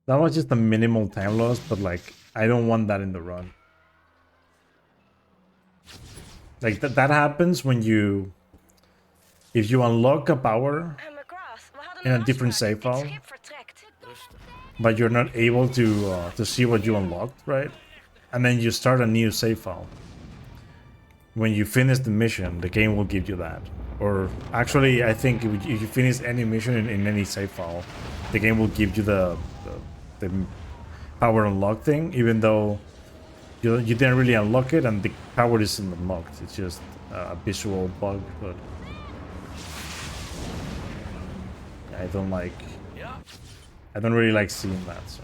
That was just a minimal time loss, but like I don't want that in the run. Like that happens when if you unlock a power in a different save file, but you're not able to see what you unlocked, right? And then you start a new save file. When you finish the mission, the game will give you that. Or actually, I think if you finish any mission in any save file, the game will give you the power unlock thing, even though you didn't really unlock it and the power isn't unlocked. It's just a visual bug, but I don't really like seeing that. So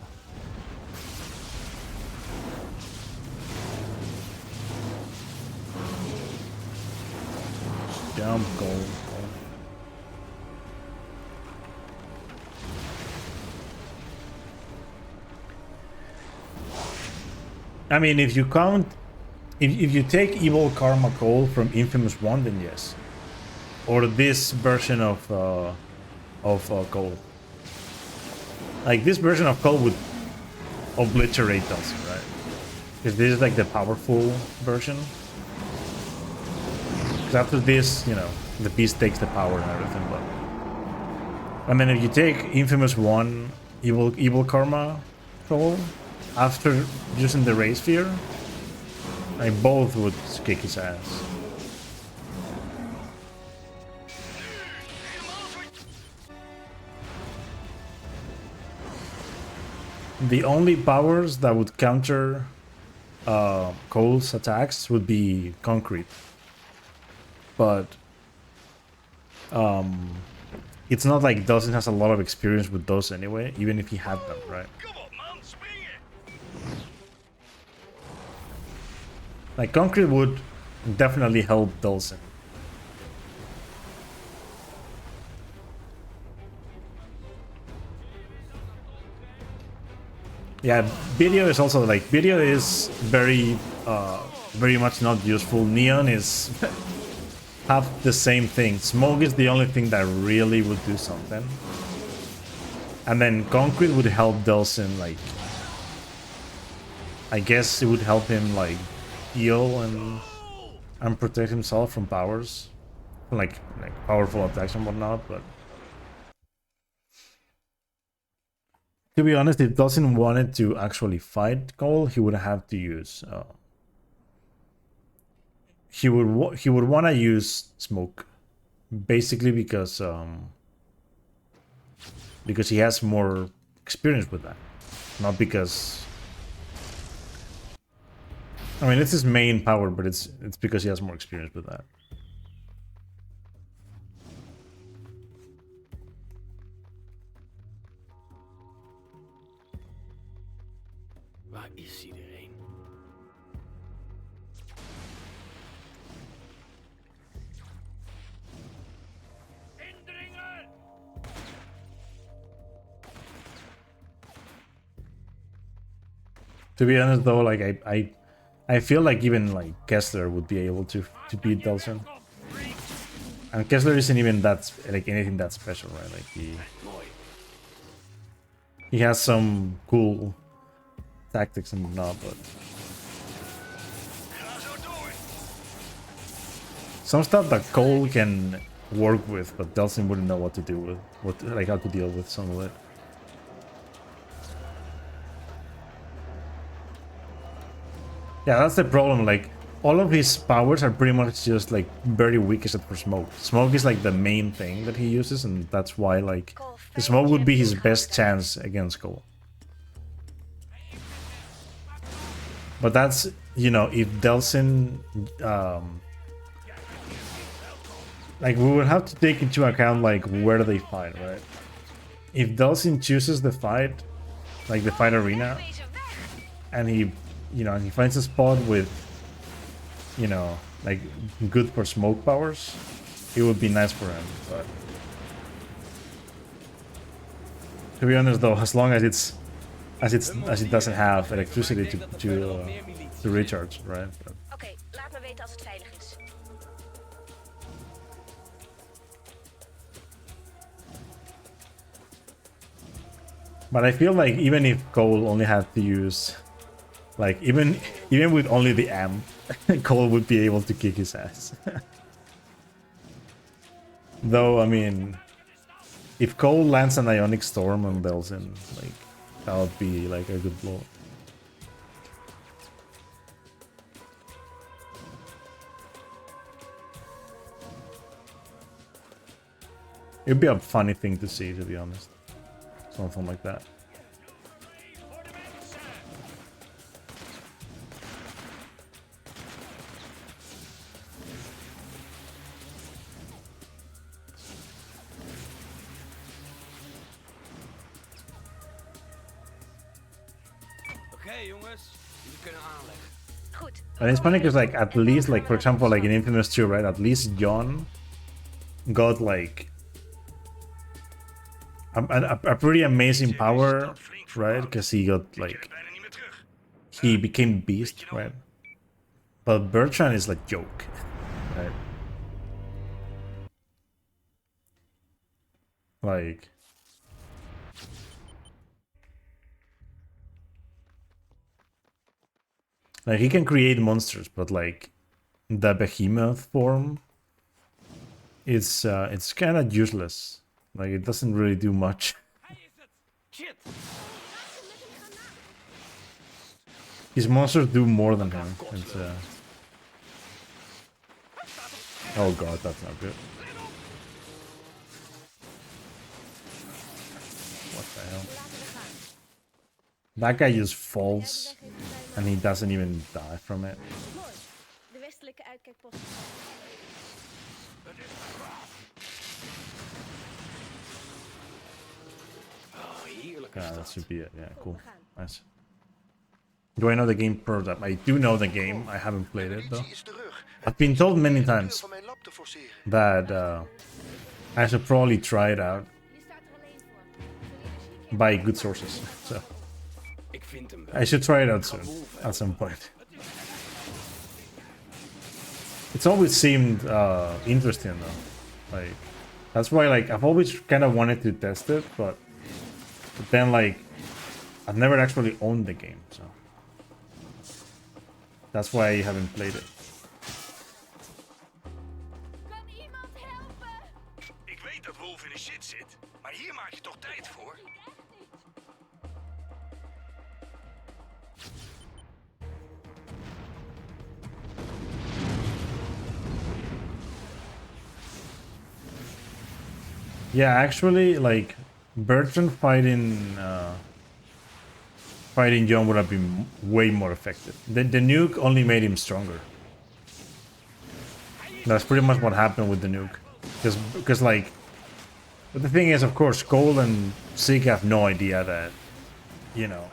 jump, go. I mean, if you count, if you take Evil Karma Cole from Infamous 1, then yes. Or this version of Cole. Like, this version of Cole would obliterate Dulcin, right? Because this is like the powerful version. Because after this, you know, the beast takes the power and everything, but... And then if you take Infamous 1 Evil Karma Cole, after using the Ray Sphere, like both would kick his ass. The only powers that would counter Cole's attacks would be concrete, but it's not like Dawson has a lot of experience with those anyway, even if he had them, right? Like, concrete would definitely help Dulcin. Yeah, video is also like, video is very much not useful. Neon is half the same thing. Smoke is the only thing that really would do something. And then concrete would help Dulcin, like, I guess it would help him like heal and protect himself from powers, like powerful attacks and whatnot. But to be honest, if Dawson wanted to actually fight Cole, he would have to use he would want to use smoke, basically because he has more experience with that, not because, I mean, it's his main power, but it's because he has more experience with that. Waar is iedereen? Indringen! To be honest, though, like I feel like even like Kessler would be able to beat Dulcin. And Kessler isn't even that like anything that special, right? Like he has some cool tactics and whatnot, but some stuff that Cole can work with, but Dulcin wouldn't know what to do with, like how to deal with some of it. Yeah, that's the problem. Like, all of his powers are pretty much just like very weak except for smoke. Smoke is like the main thing that he uses, and that's why like the smoke would be his best chance against Cole. But that's, you know, if Dulcin, like, we would have to take into account like where they fight, right? If Dulcin chooses the fight, like the fight arena, and he, you know, he finds a spot with, you know, like good for smoke powers, it would be nice for him. But to be honest, though, as long as it doesn't have electricity to recharge, right? But Oké, laat me weten als het veilig is. But I feel like even if Cole only had to use, like even with only the amp, Cole would be able to kick his ass. Though, I mean, if Cole lands an Ionic Storm on Belzin, like, that would be like a good blow. It'd be a funny thing to see, to be honest. Something like that. Oké, jongens, jullie kunnen aanleggen. Goed. And it's funny because, like, at least, like, for example, like in Infamous 2, right? At least John got, like, a pretty amazing power, right? Because he got, like, he became Beast, right? But Bertrand is like joke, right? Like he can create monsters, but like the behemoth form, it's kind of useless. Like it doesn't really do much. Shit! His monsters do more than him. It's, oh god, that's not good. What the hell? That guy just falls and he doesn't even die from it. Mooi. De westelijke uitkijkpost. Oh, heerlijke Yeah, that stad. should be it. Yeah, cool. Nice. Do I know the game prototype? I do know the game. I haven't played it though. I've been told many times that I should probably try it out Je staat er alleen voor. by good sources. So Ik vind hem wel. I should try it out soon, at some point. It's always seemed interesting though. Like that's why like I've always kind of wanted to test it, but then like I've never actually owned the game, so that's why I haven't played it. Kan iemand helpen? Ik weet dat Wolf in de shit zit, maar hier maak je toch tijd voor? Yeah, actually, like Bertrand fighting John would have been way more effective. The nuke only made him stronger. That's pretty much what happened with the nuke, because like, but the thing is, of course, Cole and Zeke have no idea that, you know,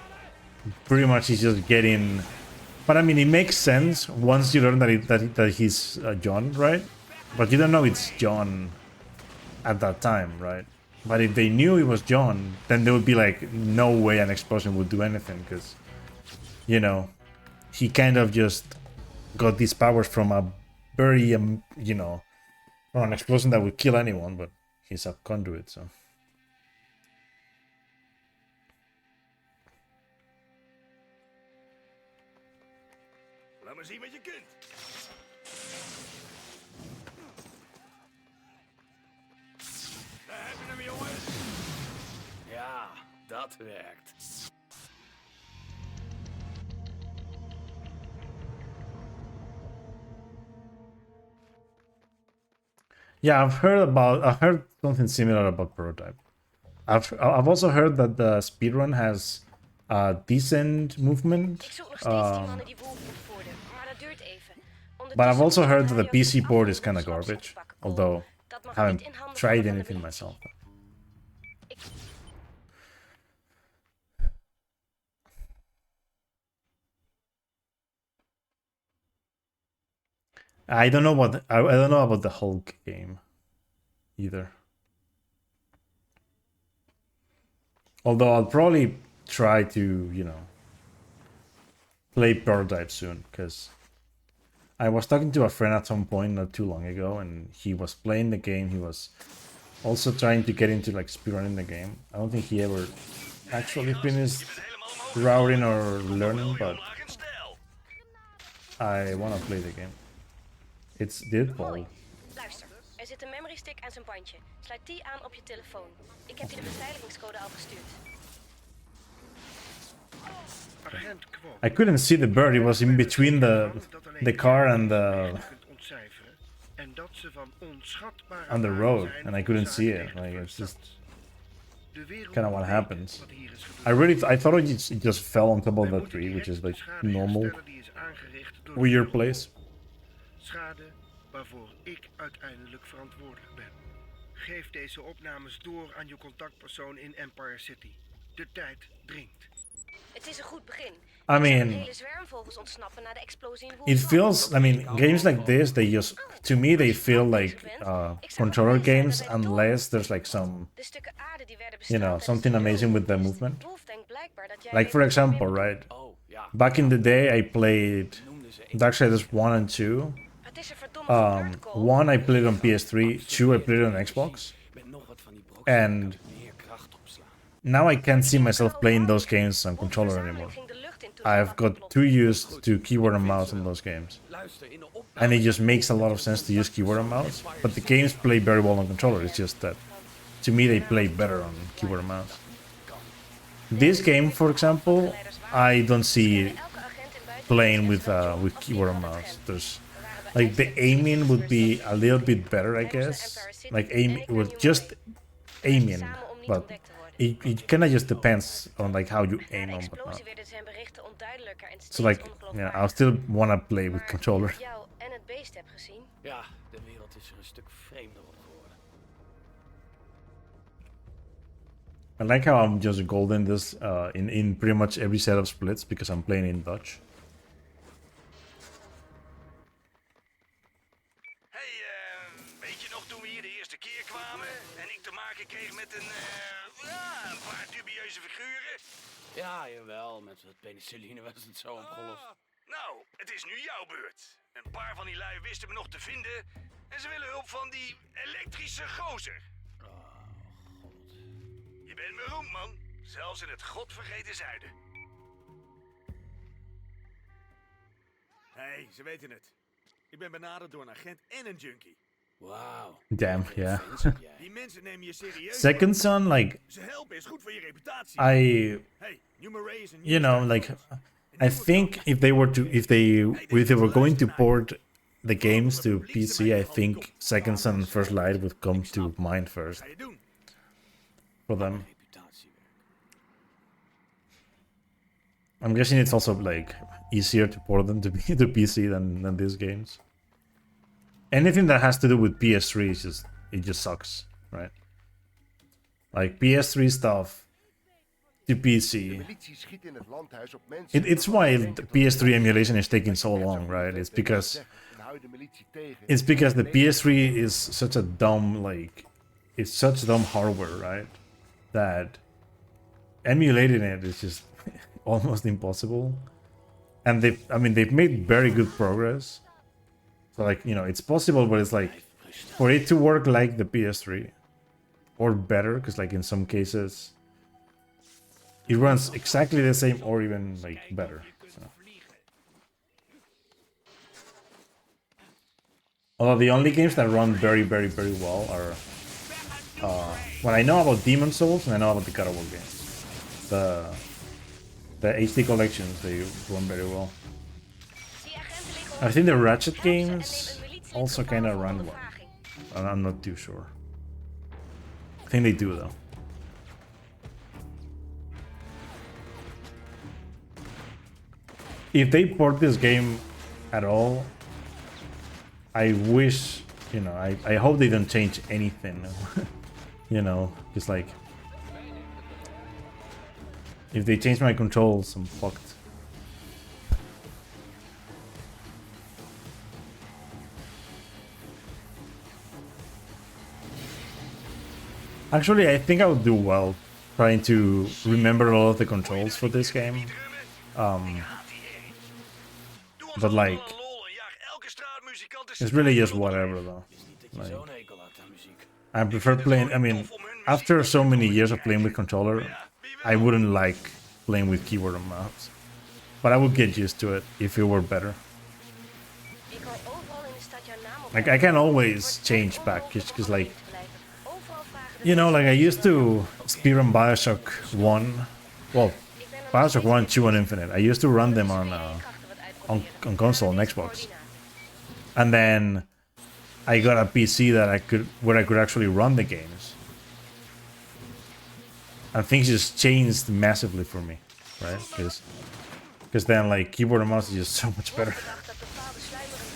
pretty much he's just getting. But I mean, it makes sense once you learn that he's John, right? But you don't know it's John at that time, right? But if they knew it was John, then there would be like no way an explosion would do anything, because, you know, he kind of just got these powers from a very, you know, from an explosion that would kill anyone, but he's a conduit, so. Laat maar zien wat je kunt. Daar heb je hem, jongens. Ja, dat werkt. Yeah, I've heard something similar about Prototype. I've also heard that the speedrun has decent movement. Ik zoek nog steeds die mannen die Wolf opvoerden, maar dat duurt even. But I've also heard that the Ondertussen PC board is afvallige kind of slaps garbage, oppakken, although Dat mag I haven't niet in handen tried vallen van de anything militie. myself. I don't know I don't know about the Hulk game either. Although I'll probably try to, you know, play Prototype soon, because I was talking to a friend at some point not too long ago, and he was playing the game. He was also trying to get into like speedrunning the game. I don't think he ever actually finished routing or learning, but Laag in stijl. I want to play the game. It's Deadpool. Mooi. Luister, er zit een memory stick aan zijn bandje. Sluit die aan op je telefoon. Ik heb je de beveiligingscode al gestuurd. Agent Kwok. I couldn't see the bird. It was in between the car and the kunt ontcijferen en dat ze van onschatbare on the waarde road, zijn and I voor couldn't de see zaak it. tegen Like het it's just verstand. De wereld kind of what weet happens. wat hier is I gebeurd. I thought it just fell on top of Wij that moeten tree, which direct is de like schade normal herstellen die is aangericht door de with your wereldbol. place. Schade waarvoor ik uiteindelijk verantwoordelijk ben. Geef deze opnames door aan je contactpersoon in Empire City. De tijd dringt. Het is een goed begin. I Er zijn mean, nog hele zwermvogels ontsnappen na de explosie in it Wuhan. feels. I mean, games like this, they just to me they feel like controller games unless there's like some De stukken aarde die werden you know bestraald something tijdens de amazing with the Wolf movement. Wolf denkt blijkbaar dat jij Like for weet wat je example, meer right? Oh, ja. Back in the day, I played Noemden ze één. Darksiders 1 and 2. moet. Het is een verdomme gebeurd, Cole. 1 I played on PS3, 2 I played on Xbox. Met nog wat van die broks And kan ik meer kracht opslaan. now I can't see myself playing those games on controller anymore. Ging de lucht in toen ze I've wat got ontplofte. too used to keyboard and mouse on those games. Luister, in de opname... And it just makes a lot of sense to use keyboard and mouse. But the games play very well on controller. It's just that to me they play better on keyboard and mouse. This game, for example, I don't see Elke agent in buiten- playing with keyboard and mouse. There's like the aiming would be a little bit better, I guess. Like aim with just aiming, but it kind of just depends on like how you Na aim de on explosie whatnot. werden zijn berichten onduidelijker en steeds So like, yeah, I still wanna play with Maar controller. ik jou en het beest heb gezien. Ja, de wereld is er een stuk vreemder op geworden. I like how I'm just golden this in pretty much every set of splits because I'm playing in Dutch. Hey, weet je nog toen we hier de eerste keer kwamen en ik te maken kreeg met een paar dubieuze figuren? Ja, jawel. Met wat penicilline was het zo opgelost. Nou, het is nu jouw beurt. Een paar van die lui wisten me nog te vinden en ze willen hulp van die elektrische gozer. Je bent beroemd, man. Zelfs in het godvergeten zuiden. Hé, ze weten het. Ik ben benaderd door een agent en een junkie. Wauw. Damn, yeah. Fans heb jij. Die mensen nemen je serieus. Second Son, like Ze helpen is goed voor je reputatie. I, Hey, New Ray is een you know, like I think if they were going to port the games to PC, I think Second Son and First Light would come to mind first Ga je doen? for them. Reputatiewerk. I'm guessing it's also like easier to port them to to PC than these games. Anything that has to do with PS3 is just sucks, right? Like PS3 stuff to PC. Militie schiet in het landhuis op mensen. It's why the PS3 emulation is taking so long, right? It's because the PS3 is such a dumb it's such dumb hardware, right? That emulating it is just almost impossible. And they've made very good progress. So like, you know, it's possible, but it's like for it to work like the PS3 or better, because like in some cases it runs exactly the same or even like better. So. Although the only games that run very, very, very well are when I know about Demon Souls and I know about the God of War games. The HD collections, they run very well. Die agenten liggen I think the Ratchet Help ze en games neem een militie also gevangen kind of voor run well. ondervraging. I'm not too sure. I think they do though. If they port this game at all, I wish, you know, I hope they don't change anything. You know, just like if they change my controls, I'm fucked. Actually, I think I would do well trying to remember all of the controls for this game. But like, it's really just whatever though. Like, Zo'n hekel had aan muziek. I prefer playing. I mean, after so many years of playing with controller, I wouldn't like playing with keyboard and mouse. But I would get used to it if it were better. Ik hoor overal in de stad jouw naam op. Like I can always change back, because like, Overal vragen de you know, like I mensen used to speedrun Bioshock 1. Well, Bioshock 1, 2, and Infinite. I used to run them on console, on Xbox. And then I got a PC that I could actually run the games. And things just changed massively for me, right? Because then like keyboard and mouse is just so much better.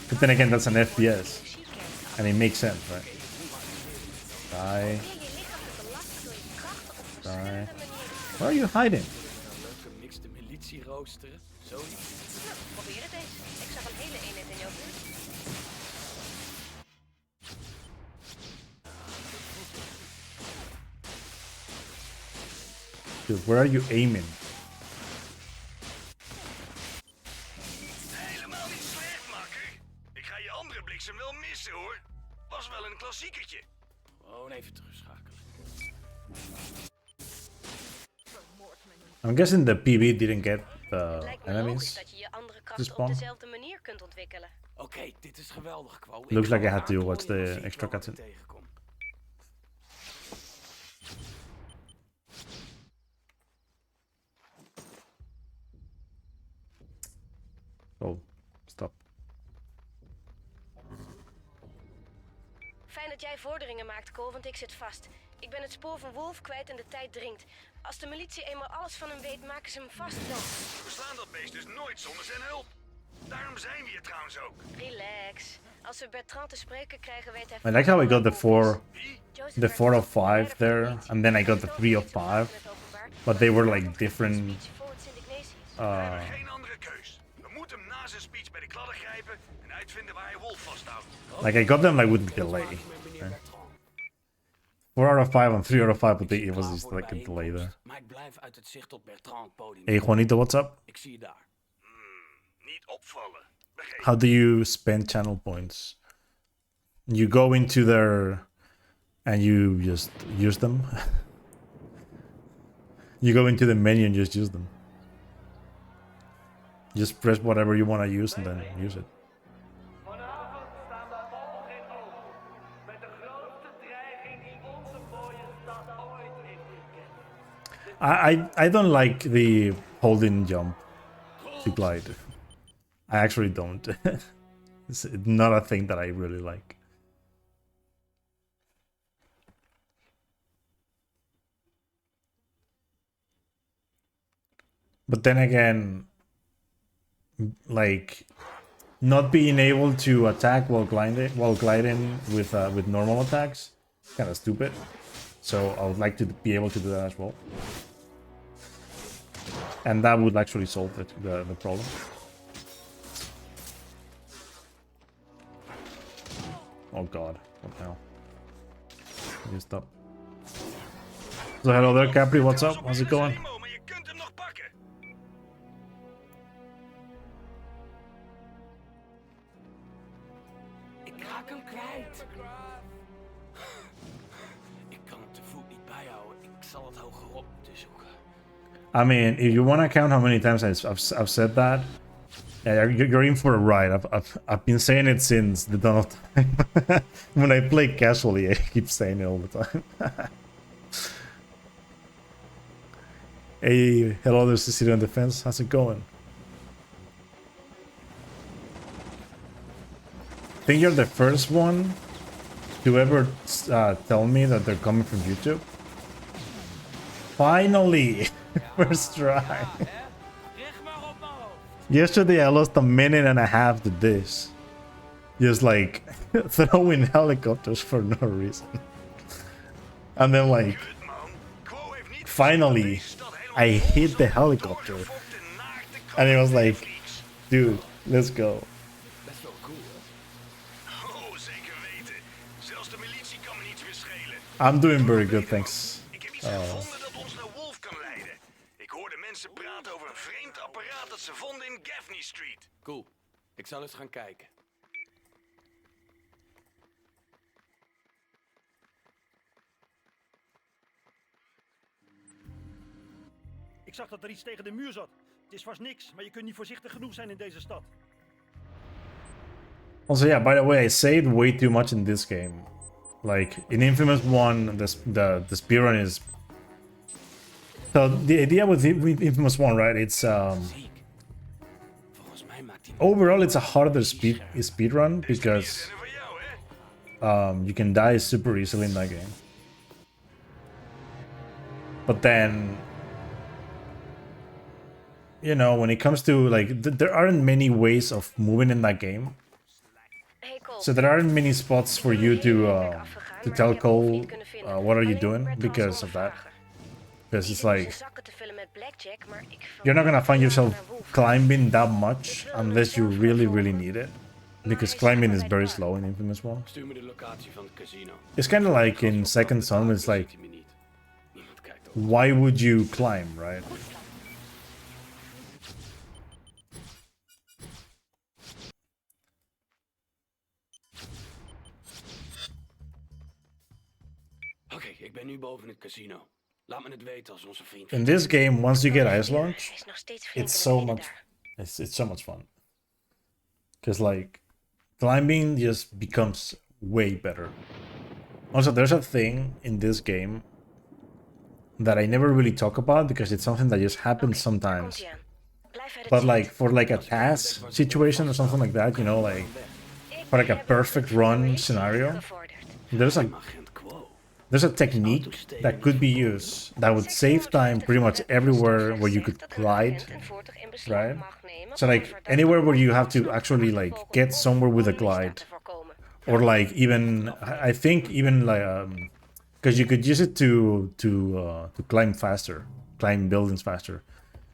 But then again, that's an FPS, and it makes sense, right? Die. Die. Where are you hiding? Gemixte militie roosteren, zoiets. Probeer het eens. Ik zag een hele eenheid in jouw buurt. Dude, where are you aiming? Helemaal niet slecht, makker. Ik ga je andere bliksem wel missen, hoor. Was wel een klassiekertje. Gewoon even terugschakelen. I'm guessing the PB didn't get the Het lijkt me logisch enemies. dat je je andere to krachten op spawn. dezelfde manier kunt ontwikkelen. Oké, dit is geweldig, Quo. Looks like I had to aankondigen watch the als ik extra wel wat cutscene. tegenkom. Oh, stop. Fijn dat jij vorderingen maakt, Cole, want ik zit vast. Ik ben het spoor van Wolf kwijt en de tijd dringt. Als de militie eenmaal alles van hem weet, maken ze hem vast dood. We slaan dat beest dus nooit zonder zijn hulp. Daarom zijn we hier trouwens ook. Relax. Als we Bertrand te spreken krijgen, weet hij... I like how I got the Joseph the Bertrand 4 of is de leider 5 van de there, militie. and then I got the 3 of 5, but they were like different. We hebben geen andere keus. We moeten hem na zijn speech bij de kladder grijpen en uitvinden waar hij Wolf vasthoudt. Like I got them like with a delay. Okay. 4 out of 5 and 3 out of 5, but it was just like a delay there. Maar ik blijf uit het zicht op Bertrand podium. Hey Juanito, what's up? Ik zie je daar. Niet opvallen. Begrepen. How do you spend channel points? You go into there and you just use them? You go into the menu and just use them. Just press whatever you want to use and then use it. Vanavond staan we vol in oog met de grootste dreiging die onze mooie stad ooit heeft gekend. I don't like the holding jump to glide. I actually don't. It's not a thing that I really like. But then again, like not being able to attack while gliding with normal attacks, kind of stupid. So I would like to be able to do that as well, and that would actually solve the problem. Oh god, what the hell? You stop. So hello there, Capri. What's up? How's it going? Maar je kunt hem nog pakken. Ik raak hem kwijt. Ik kan hem te voet niet bijhouden. Ik zal het hogerop moeten zoeken. I mean, if you want to count how many times I've said that, yeah, you're in for a ride. I've been saying it since the dawn of time. When I play casually, I keep saying it all the time. Hey, hello, there's City on Defense. How's it going? I think you're the first one to ever tell me that they're coming from YouTube. Finally! First try. Richt maar op mijn hoofd. Yesterday I lost a minute and a half to this. Just like throwing helicopters for no reason. And then like Kut, man. Quo heeft niet finally I hit the helicopter. And it was like, dude, let's go. Best wel cool, hè? Oh, zeker weten. Zelfs de militie kan me niets meer schelen. I'm doing very good, thanks. Ik heb iets gevonden dat ons naar Wolf kan leiden. Ik hoorde mensen praten over een vreemd apparaat dat ze vonden in Gaffney Street. Cool. Ik zal eens gaan kijken. Ik zag dat er iets tegen de muur zat. Het is vast niks, maar je kunt niet voorzichtig genoeg zijn in deze stad. Also, yeah, by the way, I say it way too much in this game. Like, in Infamous 1, the speedrun is... So, the idea with Infamous 1, right, it's... Ziek. Volgens mij maakt hij... Overall, it's a harder speedrun, because... Voor jou, hè? You can die super easily in that game. But then... You know, when it comes to, like... there aren't many ways of moving in that game. Hey Cole. So there aren't many spots for you to tell Cole what are you doing because of that. Because it's like you're not gonna find yourself climbing that much unless you really need it. Because climbing is very slow in Infamous 1. Stuur me de locatie van het casino. It's kind of like in Second Son, it's like, Ziet hij me niet. Niemand kijkt op. why would you climb, right? Oké, ik ben nu boven het casino. Laat me het weten als onze vriend... In this game, once you get ice launch, Hij is nog steeds flink it's in de so beneden much daar. it's so much fun. Because like climbing just becomes way better. Also, there's a thing in this game that I never really talk about because it's something that just happens sometimes. Komt-ie aan. Blijf uit het But zicht. like for like a task situation or something like that, you know, like for like a perfect run scenario, Gevorderd. there's like Agent Quo. there's a technique that could be used that would save time pretty much everywhere where you could glide, right? So like anywhere where you have to actually like get somewhere with a glide, or like even I think even like because you could use it to climb faster, climb buildings faster,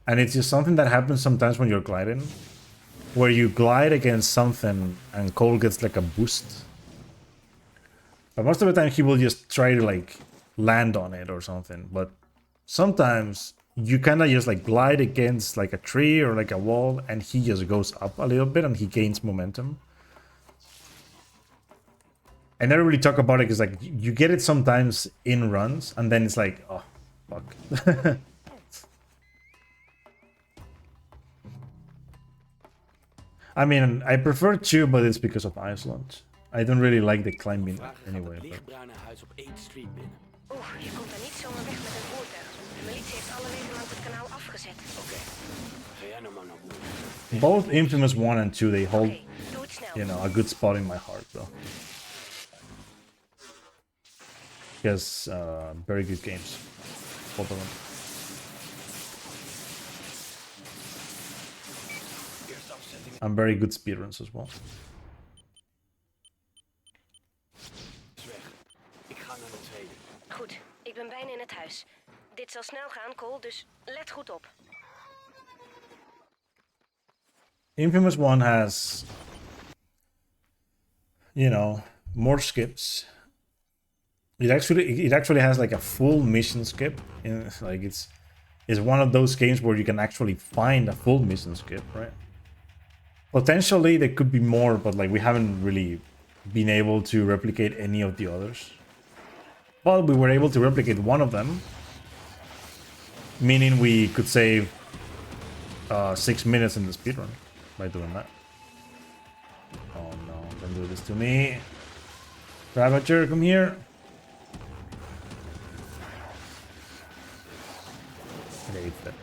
and it's just something that happens sometimes when you're gliding, where you glide against something and Cole gets like a boost. But most of the time he will just try to like land on it or something. But sometimes you kind of just like glide against like a tree or like a wall and he just goes up a little bit and he gains momentum. I never really talk about it because like you get it sometimes in runs and then it's like, oh, fuck. I mean, I prefer 2, but it's because of Iceland. I don't really like the climbing Vraag gaat anyway. het But... lichtbruine huis op 8th Street binnen. Oeh, je komt daar niet zomaar weg met een voertuig. De militie heeft alle wegen langs het kanaal afgezet. Oké. Ga jij nou maar naar boven. Both Infamous 1 and 2, they hold, Oké, doe het snel. you know, a good spot in my heart, though. Because very good games, both of them. Eerste afzetting And very good speedruns as well. is weg. Ik ga naar de tweede. Goed, ik ben bijna in het huis. Dit zal snel gaan, Cole, dus let goed op. Infamous 1 has, you know, more skips. It actually has like a full mission skip. Like it's one of those games where you can actually find a full mission skip, right? Potentially there could be more, but like we haven't really been able to replicate any of the others. But we were able to replicate one of them, meaning we could save 6 minutes in the speedrun by doing that. Oh no, don't do this to me. Ravager, come here. Okay, it's dead.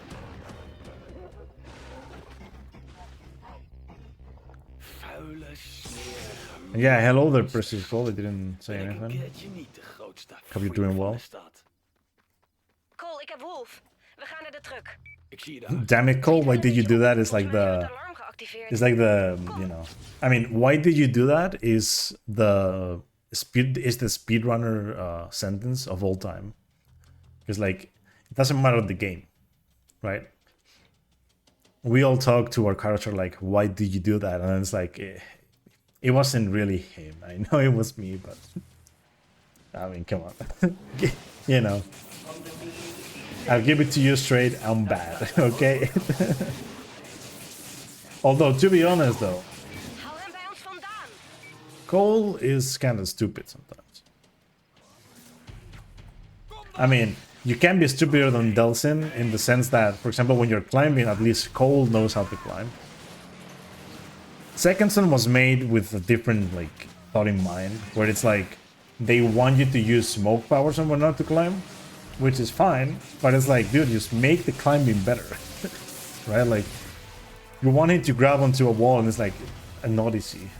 Vuile, smerige And yeah, hello there, Precious Cole. I didn't say ben ik een anything. keertje niet de grootste Hope you're foei doing van well. de stad. Cole, ik heb Wolf. We gaan naar de truck. Ik zie je daar. Damn it, Cole! Why did you do that? It's like Volgens mij wordt the, het alarm geactiveerd. it's like the, you know. I mean, why did you do that? Is the speedrunner sentence of all time? Because like, it doesn't matter the game, right? We all talk to our character like, why did you do that? And it's like, it wasn't really him. I know it was me, but I mean, come on, you know. I'll give it to you straight. I'm bad, okay? Although, to be honest, though, Hou hem bij ons vandaan. Cole is kind of stupid sometimes. I mean, you can be stupider than Delsin in the sense that, for example, when you're climbing, at least Cole knows how to climb. Second Son was made with a different like thought in mind, where it's like they want you to use smoke powers and whatnot to climb, which is fine, but it's like, dude, just make the climbing better, right? Like, you wanted to grab onto a wall and it's like an odyssey.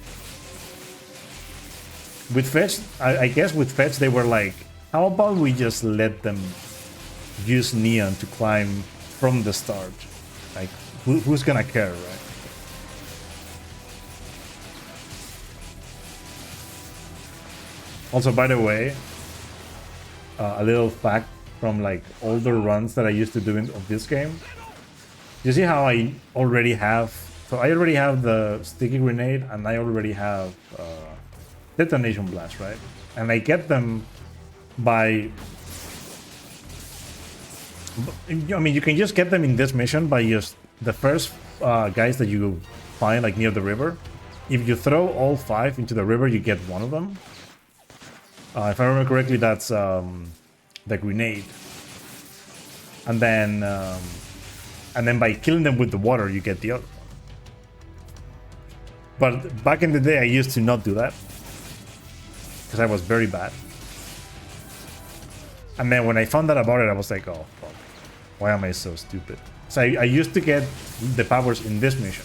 With Fetch, I guess with Fetch they were like, how about we just let them use Neon to climb from the start? Like, who's gonna care, right? Also, by the way, a little fact from like older runs that I used to do of this game. You see how I already have... So I already have the sticky grenade and I already have detonation blast, right? And I get them by... I mean, you can just get them in this mission by just the first guys that you find like near the river. If you throw all 5 into the river, you get one of them. If I remember correctly, that's the grenade. And then by killing them with the water, you get the other one. But back in the day, I used to not do that because I was very bad. And then when I found out about it, I was like, oh, fuck. Why am I so stupid? So I used to get the powers in this mission.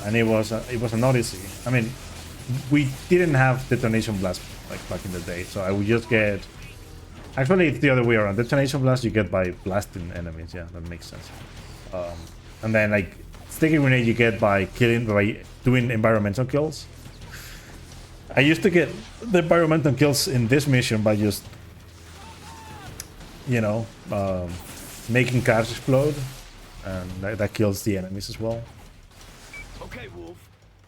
And it was an odyssey. I mean, we didn't have detonation blast like back in the day, so I would just get... Actually, it's the other way around. Detonation blast you get by blasting enemies. Yeah, that makes sense. And then like sticky grenade you get by doing environmental kills. I used to get the environmental kills in this mission by just, you know, making cars explode, and that kills the enemies as well. Oké, Wolf.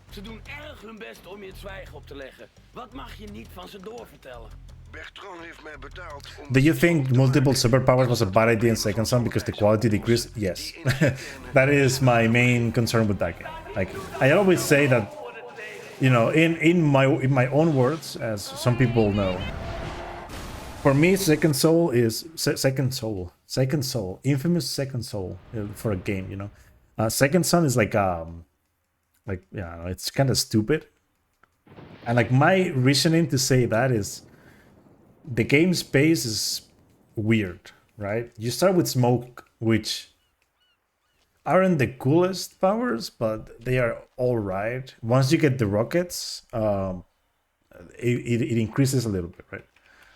Ze doen erg hun best om je het zwijgen op te leggen. Wat mag je niet van ze doorvertellen? Bertrand heeft mij betaald om... Do you think multiple superpowers was a bad idea in Second Son because the quality decreased? Yes. That is my main concern with that game. Like, I always say that, you know, in my own words, as some people know, for me, Second Soul, infamous Second Soul for a game, you know. Second Son is like yeah, it's kind of stupid. And like my reasoning to say that is the game space is weird, right? You start with smoke, which aren't the coolest powers, but they are all right. Once you get the rockets, it increases a little bit, right?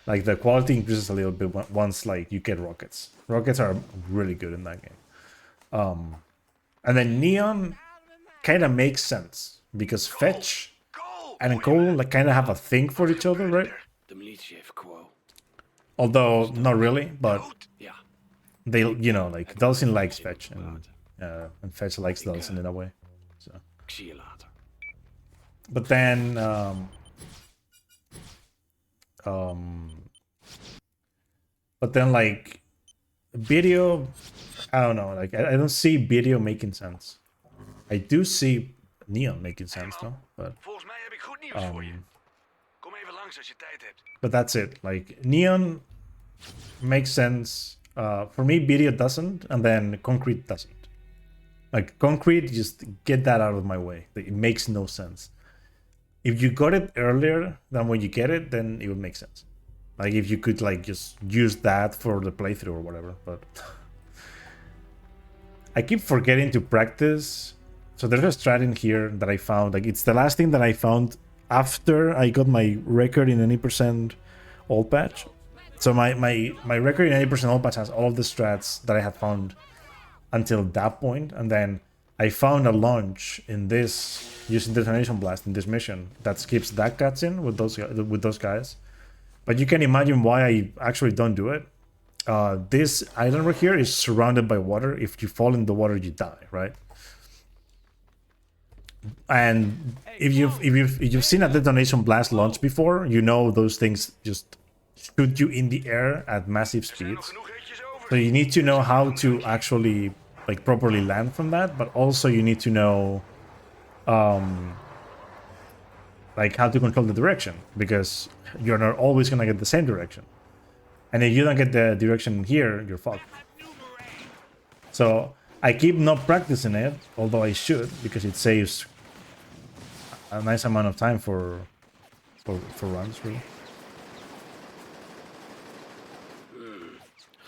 Like the quality increases a little bit once like you get rockets. Rockets are really good in that game. And then Neon kind of makes sense because Fetch and Cole like kind of have a thing for each other, right? De militie heeft Quo. Although not really, but Ja. they, you know, like Delsin likes Fetch and Fetch likes Delsin in a way. So. Ik zie je later. But then like video, I don't know, like I don't see video making sense. I do see Neon making sense though, but Volgens mij heb ik goed nieuws voor je. Kom even langs als je tijd hebt. but that's it. Like Neon makes sense. For me, video doesn't, and then Concrete doesn't. Like Concrete, just get that out of my way. Like, it makes no sense. If you got it earlier than when you get it, then it would make sense. Like if you could like just use that for the playthrough or whatever. But I keep forgetting to practice. So there's a strat in here that I found. Like it's the last thing that I found after I got my record in 80% old patch. So my record in 80% old patch has all of the strats that I had found until that point, and then I found a launch in this using detonation blast in this mission that skips that cutscene with those guys. But you can imagine why I actually don't do it. This island right here is surrounded by water. If you fall in the water, you die, right? And if you've seen a detonation blast launch before, you know those things just shoot you in the air at massive speeds. So you need to know how to actually like properly land from that, but also you need to know like how to control the direction, because you're not always gonna get the same direction. And if you don't get the direction here, you're fucked. So I keep not practicing it, although I should, because it saves a nice amount of time for runs, really.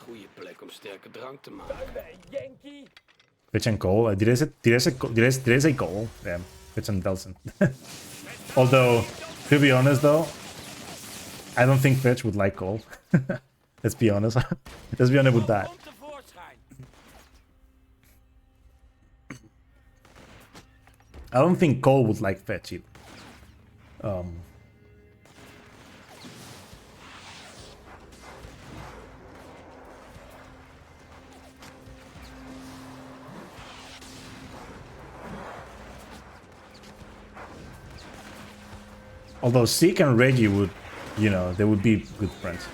Goeie plek om sterke drank te maken. Fetch and Cole. Did I say Cole? Yeah, Fetch and Delson. Although, to be honest though, I don't think Fetch would like Cole. Let's be honest. Let's be honest with that. I don't think Cole would like Fetch either. Although Zeke and Reggie would, you know, they would be good friends.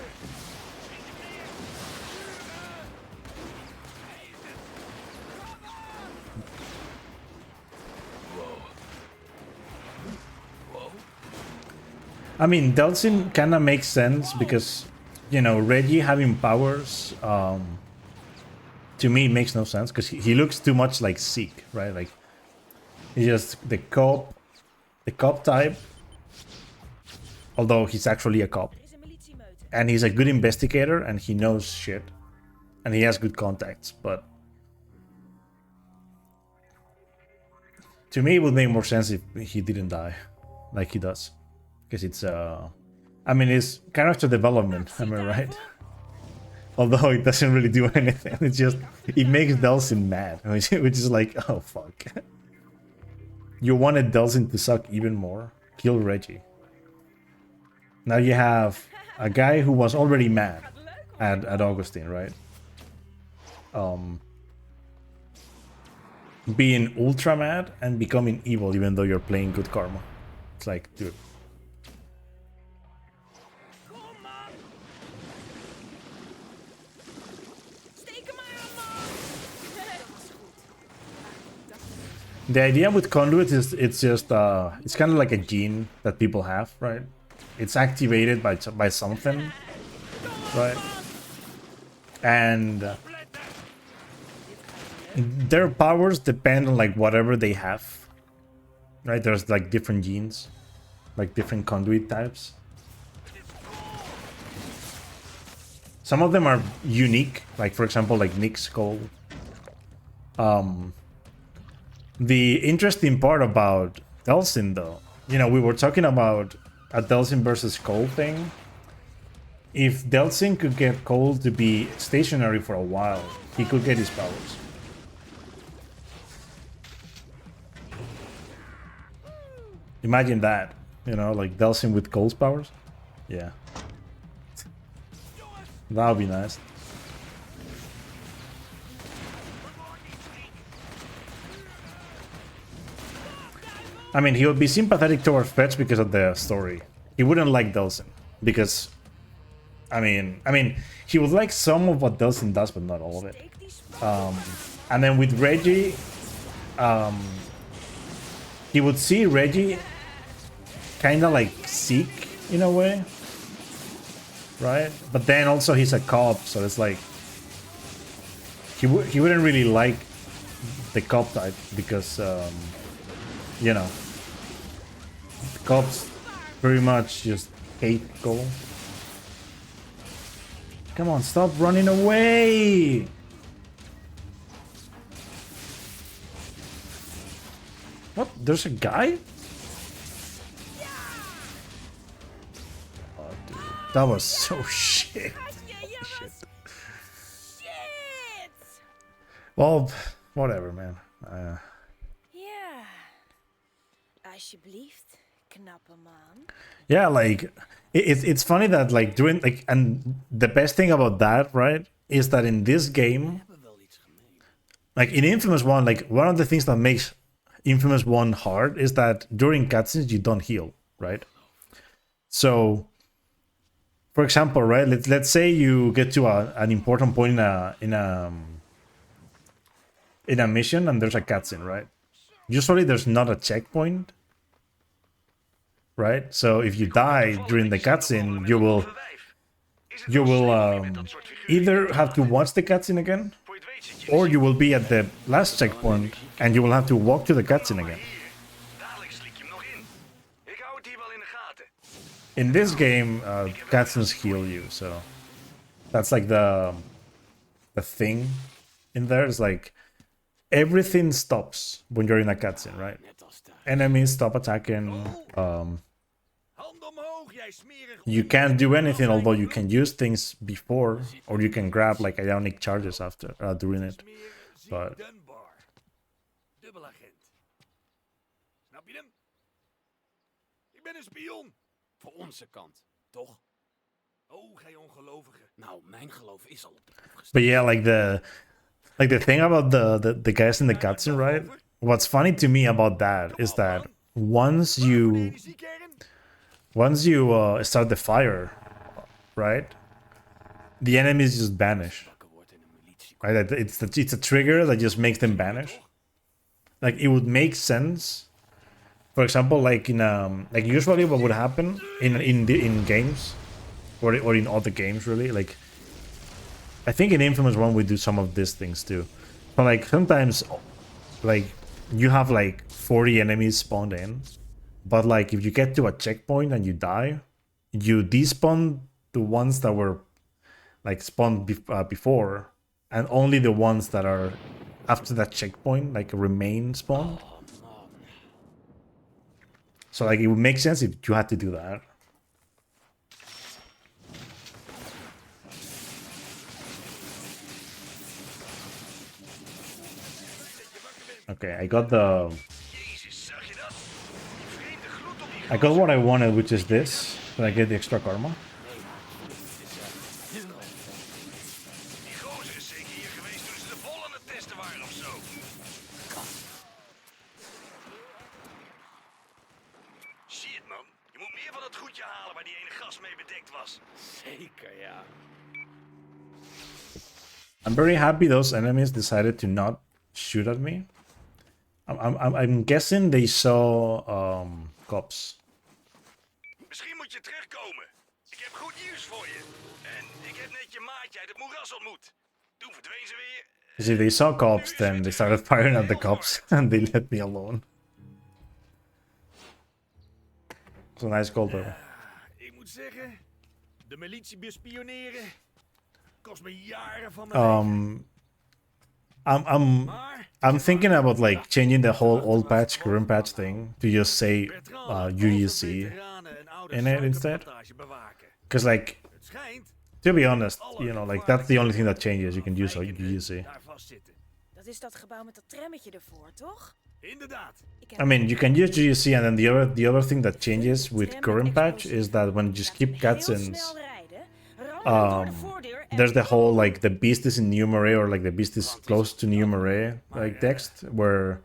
I mean, Delsin kind of makes sense because, you know, Reggie having powers, to me, makes no sense because he looks too much like Zeke, right? Like, he's just the cop type, although he's actually a cop. And he's a good investigator and he knows shit. And he has good contacts, but to me, it would make more sense if he didn't die like he does. Because it's, I mean, it's character development, am I right? Although it doesn't really do anything. It's just, it makes Delsin mad, which is like, oh fuck. You wanted Delsin to suck even more? Kill Reggie. Now you have a guy who was already mad at Augustine, right? Being ultra mad and becoming evil even though you're playing good karma. It's like, dude. The idea with Conduit is it's just it's kind of like a gene that people have, right? It's activated by something, right? And their powers depend on like whatever they have, right? There's like different genes, like different conduit types. Some of them are unique, like for example, like Nick's Skull. The interesting part about Delsin, though, you know, we were talking about a Delsin versus Cole thing. If Delsin could get Cole to be stationary for a while, he could get his powers. Imagine that, you know, like Delsin with Cole's powers. Yeah. That would be nice. I mean, he would be sympathetic towards Fetch because of the story. He wouldn't like Delsin because, I mean, he would like some of what Delsin does, but not all of it. And then with Reggie, he would see Reggie kind of like Zeke in a way, right? But then also he's a cop, so it's like he wouldn't really like the cop type because. You know, the cops very much just hate Cole. Come on, stop running away! What? There's a guy? Oh, dude. That was so shit. Shit. Well, whatever, man. Alsjeblieft, knappe man. Yeah, like it's funny that like doing like, and the best thing about that, right, is that in this game, like in Infamous 1, like one of the things that makes Infamous 1 hard is that during cutscenes you don't heal, right? So, for example, right, let's say you get to an important point in a mission and there's a cutscene, right? Usually there's not a checkpoint. Right? So if you die during the cutscene, you will you will either have to watch the cutscene again, or you will be at the last checkpoint and you will have to walk to the cutscene again. Dadelijk slik je hem nog in. Ik hou het hier wel in de gaten. In this game, cutscenes heal you, so that's like the thing in there. Is like everything stops when you're in a cutscene, right? Enemies stop attacking. Hand omhoog, jij smerig. You can't do anything, although you can use things before, or you can grab like ionic charges after doing it. But Dunbar. Dubbelagent. Snap je hem? Ik ben een spion. Voor onze kant, toch? Oh, gij ongelovige. Nou, mijn geloof is al op de proef gesteld. but yeah, like the thing about the guys in the cutscene, right? What's funny to me about that is that once you start the fire, right, the enemies just vanish. Right, it's a trigger that just makes them vanish. Like it would make sense. For example, like in like usually what would happen in games, or in other games really, like I think in Infamous 1 we do some of these things too. But like sometimes like you have like 40 enemies spawned in, but like if you get to a checkpoint and you die, you despawn the ones that were like spawned before, and only the ones that are after that checkpoint like remain spawned. So like it would make sense if you had to do that. Okay, I got what I wanted, which is this. So I get the extra karma. Die gozer is zeker hier geweest toen ze de vol aan het testen waren of zo. Shit man, je moet meer van dat goedje halen waar die ene gas mee bedekt was. Zeker, ja. I'm very happy those enemies decided to not shoot at me. I'm guessing they saw cops. Misschien moet je terugkomen. Ik heb goed nieuws voor je. En ik heb net je maatje uit het moeras ontmoet. Toen verdween ze weer. See, they saw cops, then they started firing at the cops, and they let me alone. It's a nice call though. Ik moet zeggen, de militie bespioneren kost me jaren van mijn I'm thinking about like changing the whole old patch, current patch thing to just say UEC in it instead. Because like, to be honest, you know, like that's the only thing that changes. You can use UEC. Dat is dat gebouw met dat trammetje ervoor, toch? Inderdaad. I mean, you can use UEC, and then the other thing that changes with current patch is that when you skip cutscenes, there's the whole like the beast is in New Marais, or like the beast is close to New Marais like text, where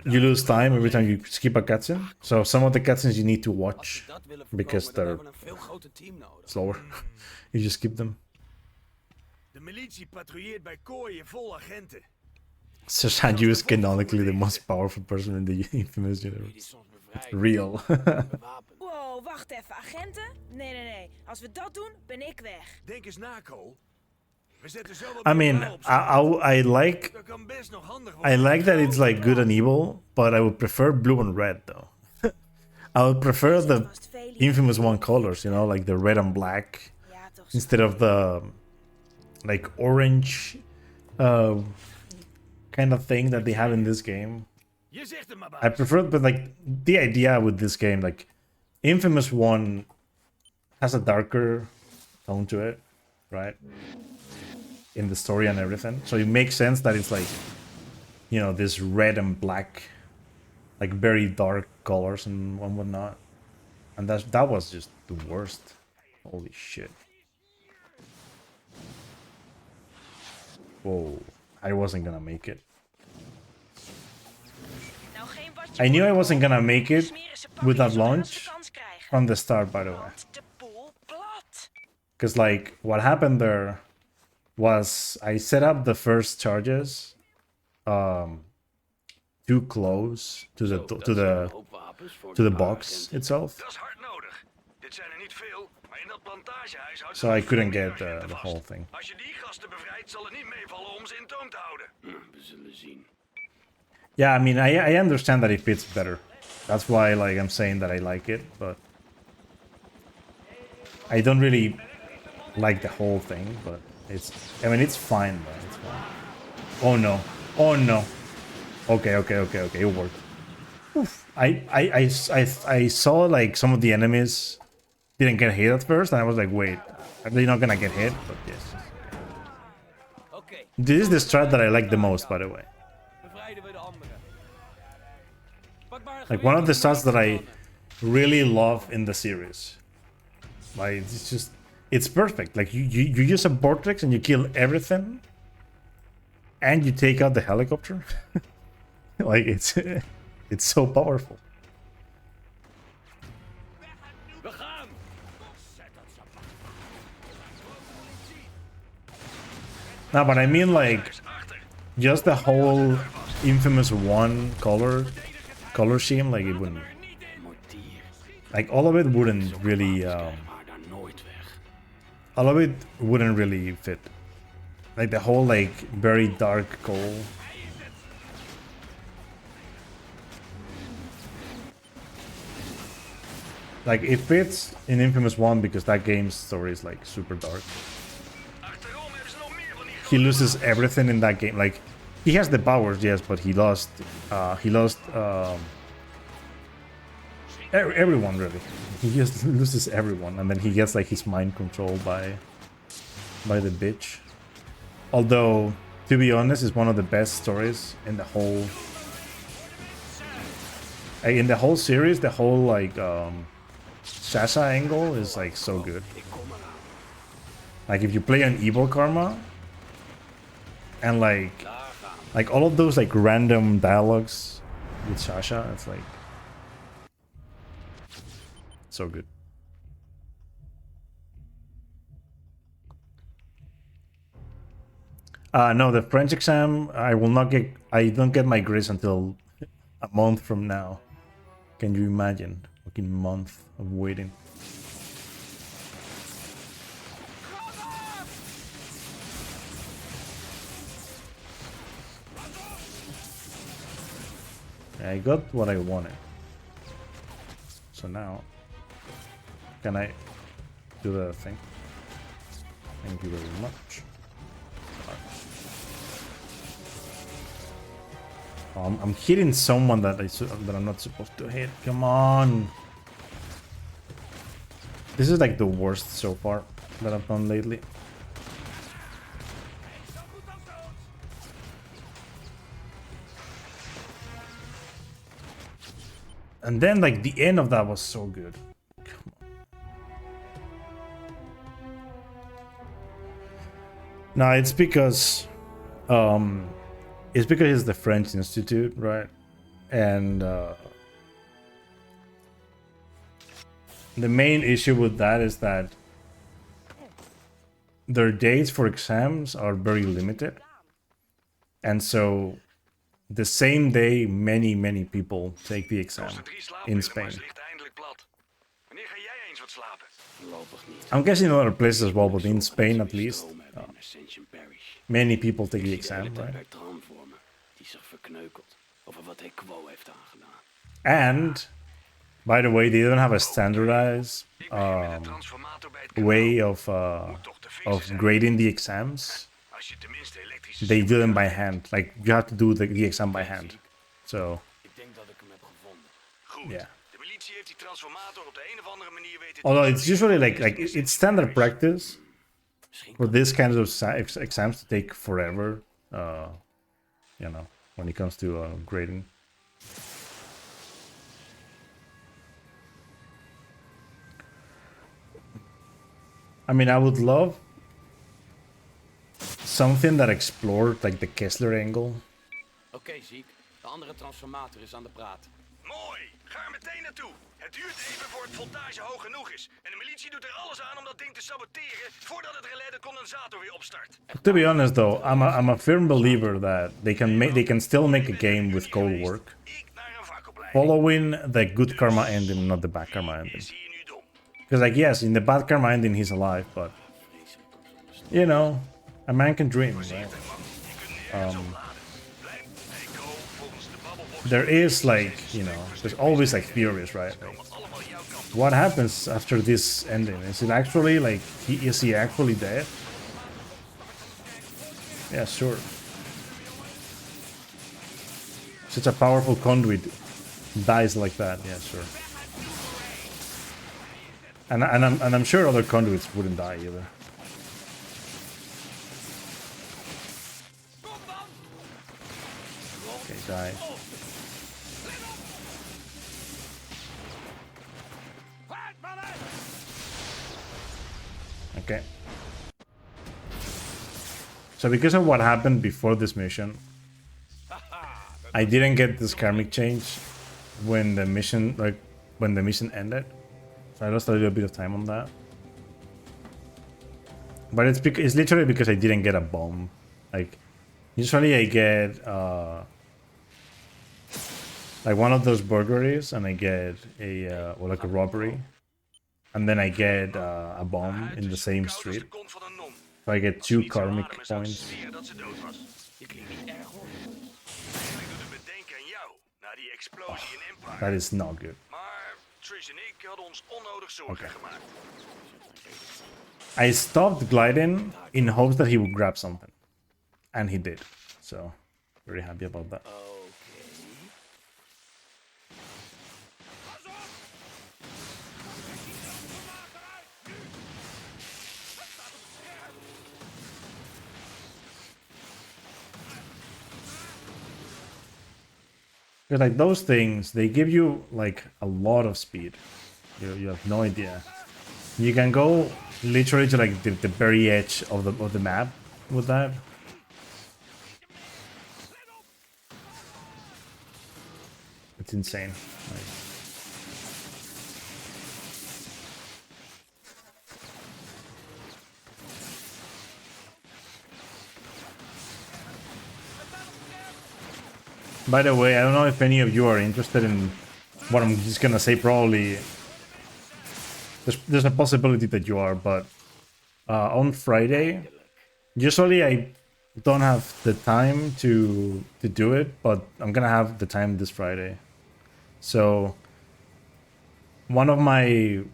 you lose time every time you skip a cutscene. So some of the cutscenes you need to watch because they're slower. You just skip them. De militie patrouilleert bij kooien vol agenten. Sashanju is canonically the most powerful person in the Infamous universe. Real. Wow, wacht even, agenten? Nee. Als we dat doen, ben ik weg. Denk eens na, Cole. We zetten zo wat I mean, blauw op I like Dat kan best nog handig I worden. like that it's like good and evil, but I would prefer blue and red though. I would prefer the Infamous 1 colors, you know, like the red and black, Ja, toch. instead of the like orange kind of thing that they have in this game. Je zegt het maar, I baas. prefer, but like the idea with this game, like Infamous 1 has a darker tone to it, right? In the story and everything. So it makes sense that it's like, you know, this red and black, like very dark colors and whatnot. And that was just the worst. Holy shit. Whoa. I wasn't gonna make it. Nou, geen watje I knew I voor. wasn't gonna make it Smeren ze with that papier zodat launch ze kans krijgen. from the start, by the way. Want de boel plat. Because like what happened there was I set up the first charges too close to the box itself. Dat is hard nodig. Dit zijn er niet veel, maar in dat plantagehuis houdt So I couldn't meer get agenten the vast. whole thing. Als je die gasten bevrijdt, zal het niet meevallen om ze in toom te houden. We zullen zien. Yeah, I mean, I understand that it fits better. That's why, like, I'm saying that I like it, but I don't really like the whole thing. But I mean, it's fine, though. It's fine. Oh no! Oh no! Okay, it worked. Oof. I saw like some of the enemies didn't get hit at first, and I was like, wait, are they not gonna get hit? But yes. This is the strat that I like the most, by the way. Like one of the strats that I really love in the series. Like it's perfect. Like you use a vortex and you kill everything, and you take out the helicopter. Like it's so powerful. No, but I mean like just the whole Infamous 1 color scheme, like it wouldn't, like all of it wouldn't really all of it wouldn't really fit. Like the whole like very dark gold. Like it fits in Infamous 1 because that game's story is like super dark. He loses everything in that game. Like he has the powers, yes, but he lost everyone really. He just loses everyone, and then he gets like his mind controlled by the bitch. Although, to be honest, it's one of the best stories in the whole series. The whole like Sasha angle is like so good. Like if you play on Evil Karma, and like all of those like random dialogues with Sasha, it's like so good. No, the French exam, I don't get my grades until a month from now. Can you imagine? Fucking month of waiting. I got what I wanted. So now, can I do the thing? Thank you very much. I'm hitting someone that I'm not supposed to hit. Come on. This is like the worst so far that I've done lately. And then like the end of that was so good. Come on. No, it's because it's the French Institute, right? And the main issue with that is that their dates for exams are very limited. And so the same day, many people take the exam in Spain. I'm guessing in other places as well, but in Spain at least, many people take the exam, right? And, by the way, they don't have a standardized way of grading the exams. They do them by hand. Like, you have to do the exam by hand. So, yeah. Although it's usually like it's standard practice for this kind of exams to take forever, you know, when it comes to grading. I mean, I would love something that explored like the Kessler angle. Oké, Ziek. De andere transformator is aan de praat. Mooi, ga er meteen naartoe. Het duurt even voor het voltage hoog genoeg is. En de militie doet er alles aan om dat ding te saboteren voordat het relais de condensator weer opstart. To be honest though, I'm a firm believer that they can still make a game with code work. Following the good karma ending, not the bad karma ending. Because, like, yes, in the bad karma ending, he's alive, but you know, a man can dream, right? There is, like, you know, there's always like theories, right? Like, what happens after this ending? Is it actually like is he actually dead? Yeah, sure. Such a powerful conduit dies like that. Yeah, sure. And I'm sure other conduits wouldn't die either. Okay, die. Okay. So because of what happened before this mission, I didn't get this karmic change when the mission ended. So I lost a little bit of time on that. But it's literally because I didn't get a bomb. Like, usually I get like one of those burglaries and I get a or like a robbery. And then I get a bomb in the same street. So I get 2 karmic points. That is not good. Okay. I stopped gliding in hopes that he would grab something. And he did. So, very happy about that. Because like those things, they give you like a lot of speed. You have no idea. You can go literally to like the very edge of the map with that. It's insane. Like, by the way, I don't know if any of you are interested in what I'm just gonna say. Probably there's a possibility that you are, but on Friday, usually I don't have the time to do it, but I'm gonna have the time this Friday. So one of my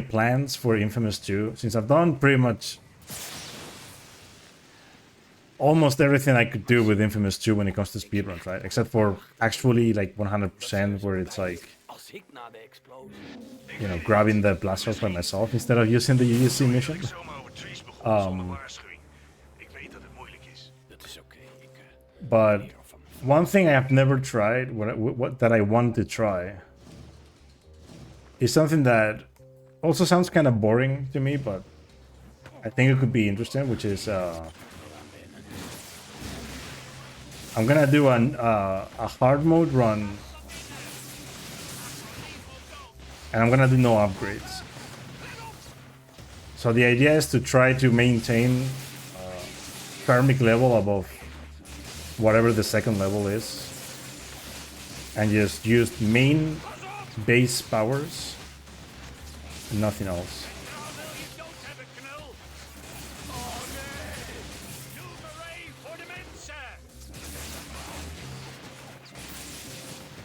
plans for Infamous 2, since I've done pretty much almost everything I could do with Infamous 2 when it comes to speedruns, right? Except for actually like 100% where it's like, you know, grabbing the blasters by myself instead of using the UUC mission. But one thing I have never tried, what that I want to try, is something that also sounds kind of boring to me, but I think it could be interesting, which is I'm gonna do a hard mode run, and I'm gonna do no upgrades. So the idea is to try to maintain karmic level above whatever the second level is, and just use main base powers, nothing else.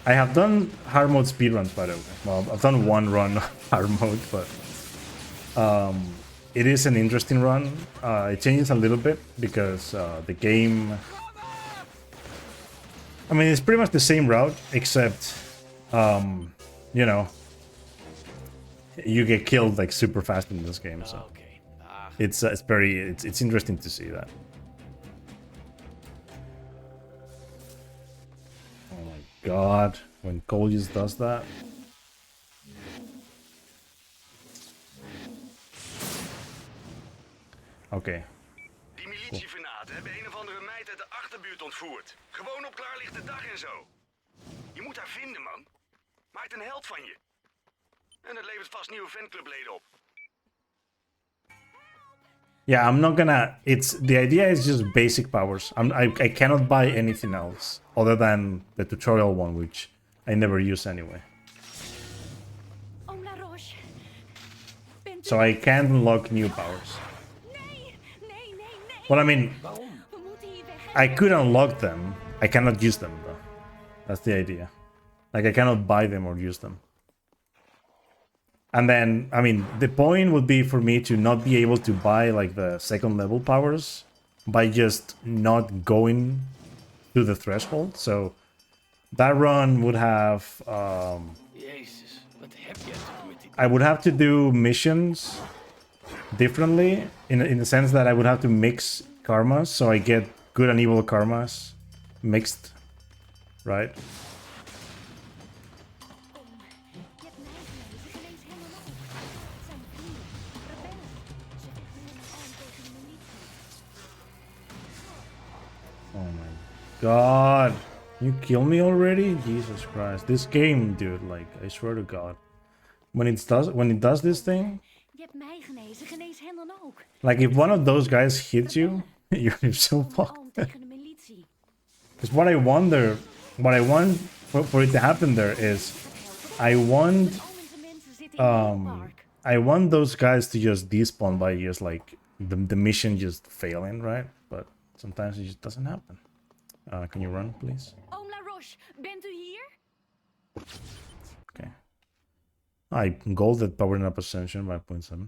I have done hard mode speedruns, by the way. Well, I've done one run hard mode, but it is an interesting run. It changes a little bit because the game, I mean, it's pretty much the same route, except, you know, you get killed like super fast in this game. So it's interesting to see that. Oh my god, when Cole just does that. Oké. Die militievenaten hebben een of andere meid uit de achterbuurt ontvoerd. Gewoon op klaarlichte dag en zo. Je moet haar vinden, man. Maakt een held van je. En het levert vast nieuwe fanclubleden op. Yeah, I'm not gonna. The idea is just basic powers. I cannot buy anything else other than the tutorial one, which I never use anyway. Oom La Roche, so I can't unlock new powers. Well, I mean, I could unlock them. I cannot use them, though. That's the idea. Like, I cannot buy them or use them. And then, I mean, the point would be for me to not be able to buy, like, the second level powers by just not going to the threshold. So that run would have... I would have to do missions differently, in the sense that I would have to mix karmas, so I get good and evil karmas mixed, right? Oh my god. You kill me already? Jesus Christ. This game, dude, like, I swear to God. When it does this thing, like, if one of those guys hits you, you're so fucked. Because what I want for it to happen there is, I want those guys to just despawn by just, like, the mission just failing, right? But sometimes it just doesn't happen. Can you run, please? Oom La Roche, bent u hier? Okay. I golded powering up ascension by 0.7.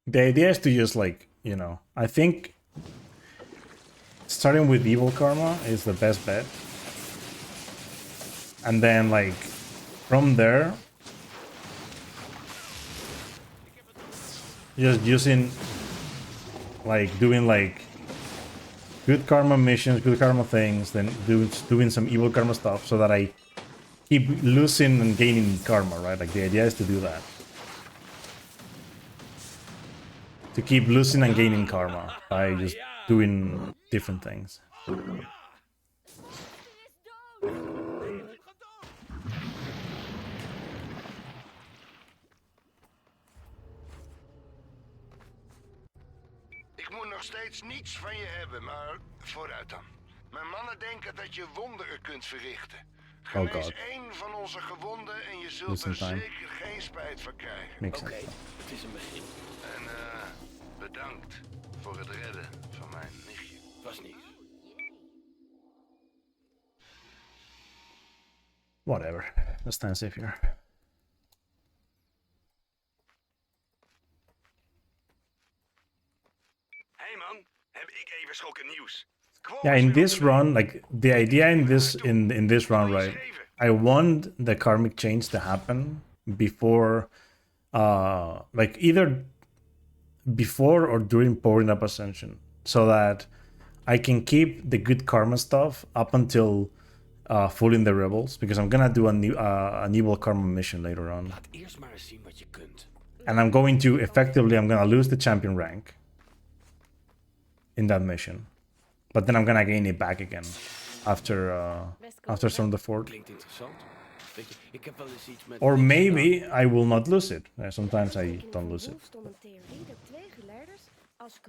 The idea is to just, like, you know, I think starting with evil karma is the best bet. And then, like, from there, just using, like, doing, like, good karma missions, good karma things, then doing some evil karma stuff so that I keep losing and gaining karma, right? Like, the idea is to do that. To keep losing and gaining karma by just doing different things. Ik moet nog steeds niets van je hebben, maar vooruit dan. Mijn mannen denken dat je wonderen kunt verrichten. Genees één van onze gewonden en je zult er zeker geen spijt van krijgen. Oké, het is een begin. En bedankt voor het redden van mijn nichtje. Was niets. Whatever. Let's stand safe here. Hey man, heb ik even schokkend nieuws. Yeah, in this run, like, the idea in this run, right? I want the karmic change to happen before, like, either before or during powering up ascension, so that I can keep the good karma stuff up until fooling the rebels, because I'm gonna do an evil karma mission later on. Laat eerst maar eens zien wat je kunt. And I'm going to effectively, I'm gonna lose the champion rank in that mission, but then I'm gonna gain it back again after Storm the Fort. Klinkt interessant. Weet je, ik heb wel eens iets met... Or maybe I will not lose it. Sometimes I don't lose it.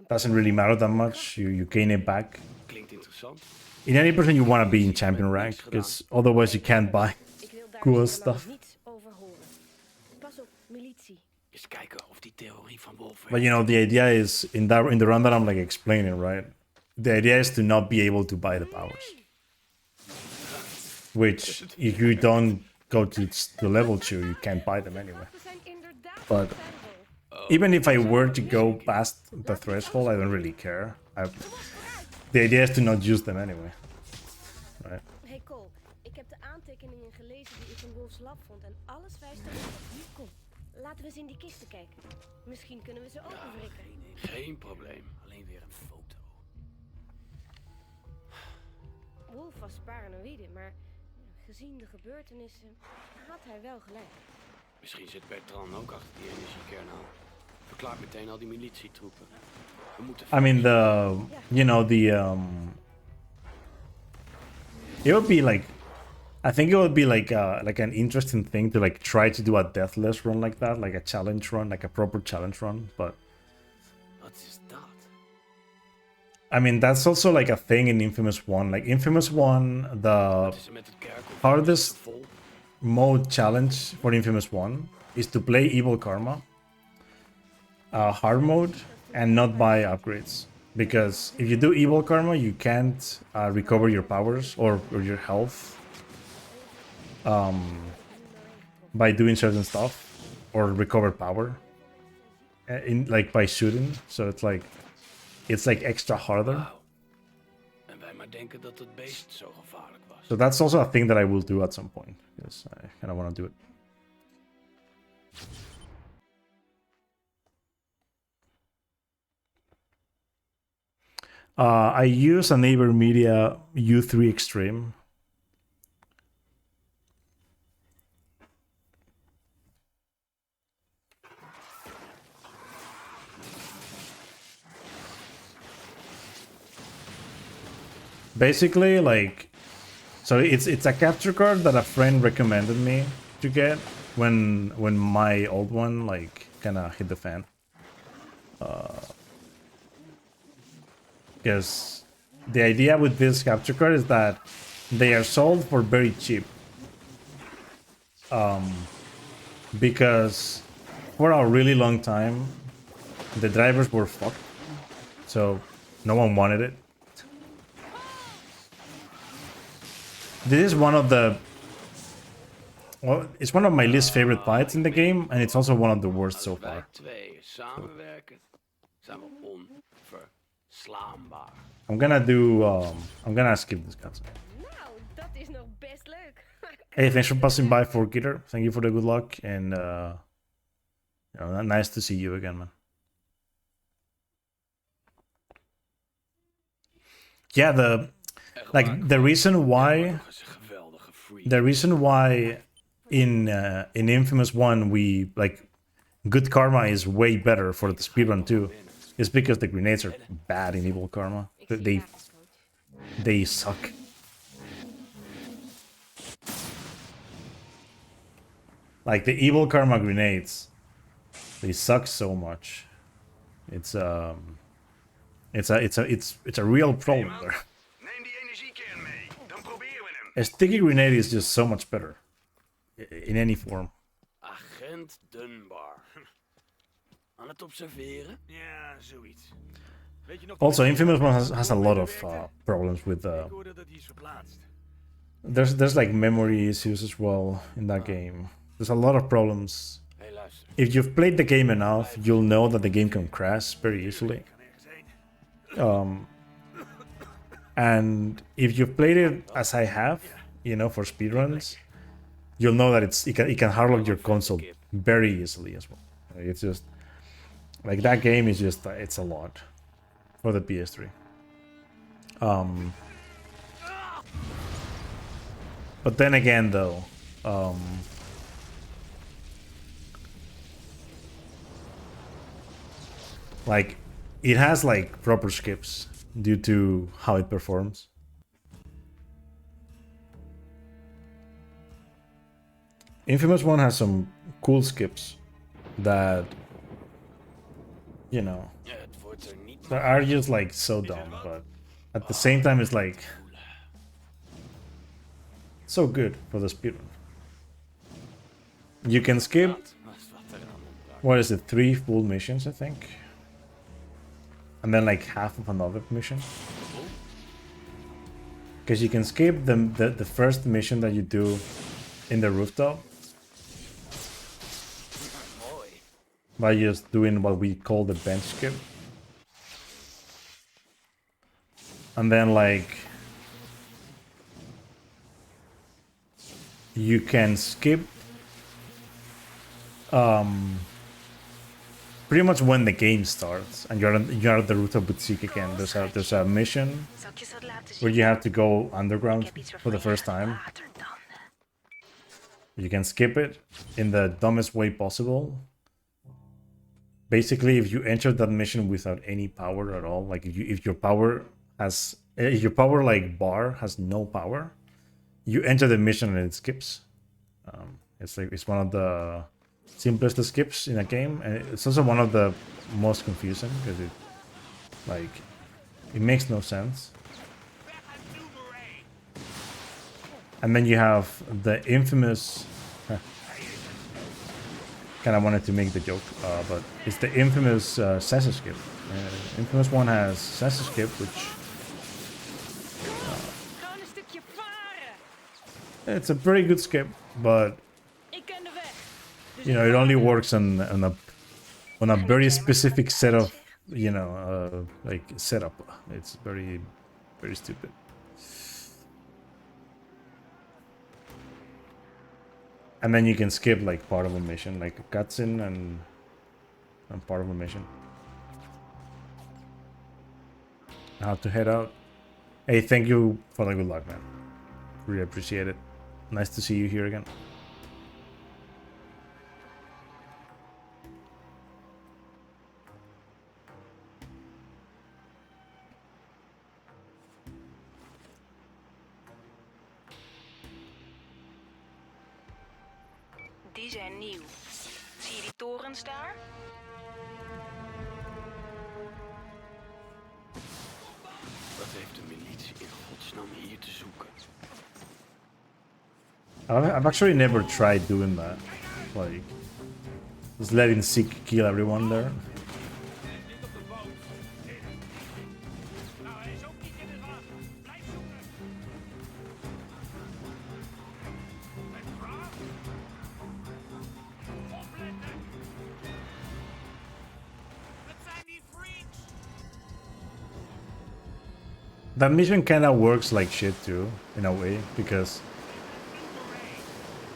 Doesn't really matter that much. You gain it back. Klinkt interessant. In any person you want to be in champion rank, because otherwise you can't buy cool stuff. Eens kijken of die theorie van Wolf... But you know, the idea is in the run that I'm, like, explaining, right? The idea is to not be able to buy the powers, which if you don't go to level 2, you can't buy them anyway. But even if I were to go past the threshold, I don't really care. The idea is to not use them anyway, right? Hey Cole, ik heb de aantekeningen gelezen die ik in Wolf's lab vond en alles wijst erop dat het niet kon. Laten we eens in die kisten kijken. Misschien kunnen we ze openwrikken. Geen probleem, alleen weer een foto. Wolf was paranoïde, maar gezien de gebeurtenissen had hij wel gelijk. Misschien zit Bertrand ook achter die energiekern aan. Verklaart meteen al die militietroepen. We moeten... I mean, it would be like, I think it would be like an interesting thing to, like, try to do a deathless run like that, like a challenge run, like a proper challenge run, but Wat is dat? I mean, that's also like a thing in Infamous 1. Like Infamous 1, the hardest mode challenge for Infamous 1 is to play Evil Karma hard mode and not buy upgrades. Because if you do Evil Karma, you can't recover your powers or your health by doing certain stuff or recover power in like by shooting. So it's like extra harder. En wij maar denken dat het beest zo gevaarlijk was. So that's also a thing that I will do at some point because I kind of want to do it. I use a Neighbor Media U3 Extreme. Basically, like, so it's a capture card that a friend recommended me to get when my old one like kind of hit the fan. Because the idea with this capture card is that they are sold for very cheap. Because for a really long time, the drivers were fucked, so no one wanted it. This is one of the... Well, it's one of my least favorite fights in the game, and it's also one of the worst so far. I'm gonna skip this cutscene. Hey, thanks for passing by, for Gitter. Thank you for the good luck, and nice to see you again, man. Yeah, the reason why in Infamous 1 we like good karma is way better for the speedrun too is because the grenades are bad in Evil Karma. They suck. Like the Evil Karma grenades, they suck so much. It's a real problem there. A sticky grenade is just so much better in any form. Agent Dunbar. Aan het observeren? Ja, zoiets. Weet je nog Also, Infamous 1 has a lot of problems with there's like memory issues as well in that game. There's a lot of problems. If you've played the game enough, you'll know that the game can crash very easily. And if you've played it as I have, you know, for speedruns, you'll know that it can hardlock your console very easily as well. It's just like that game is just it's a lot for the PS3. But then again, though, like it has like proper skips due to how it performs. Infamous 1 has some cool skips that, you know, that are just like so dumb, but at the same time it's like so good for the speedrun. You can skip, what is it, 3 full missions, I think, and then like half of another mission, because you can skip the first mission that you do in the rooftop by just doing what we call the bench skip, and then like you can skip pretty much when the game starts and you're at the rooftop boutique again. There's a mission where you have to go underground for the first time. You can skip it in the dumbest way possible. Basically, if you enter that mission without any power at all, like if your power like bar has no power, you enter the mission and it skips. It's one of the simplest skips in a game, and it's also one of the most confusing because it like It makes no sense. And then you have the infamous... Kind of wanted to make the joke, but it's the infamous Sessa skip. Infamous one has Sessa skip, which... it's a pretty good skip, but... You know, it only works on a very specific set of, you know, like setup. It's very, very stupid. And then you can skip like part of a mission, like a cutscene and part of a mission. How to head out. Hey, thank you for the good luck, man. Really appreciate it. Nice to see you here again. Die zijn nieuw. Zie je die torens daar? Wat heeft de militie in godsnaam hier te zoeken? I've actually never tried doing that. Like, just letting Zeke kill everyone there. That mission kind of works like shit too, in a way, because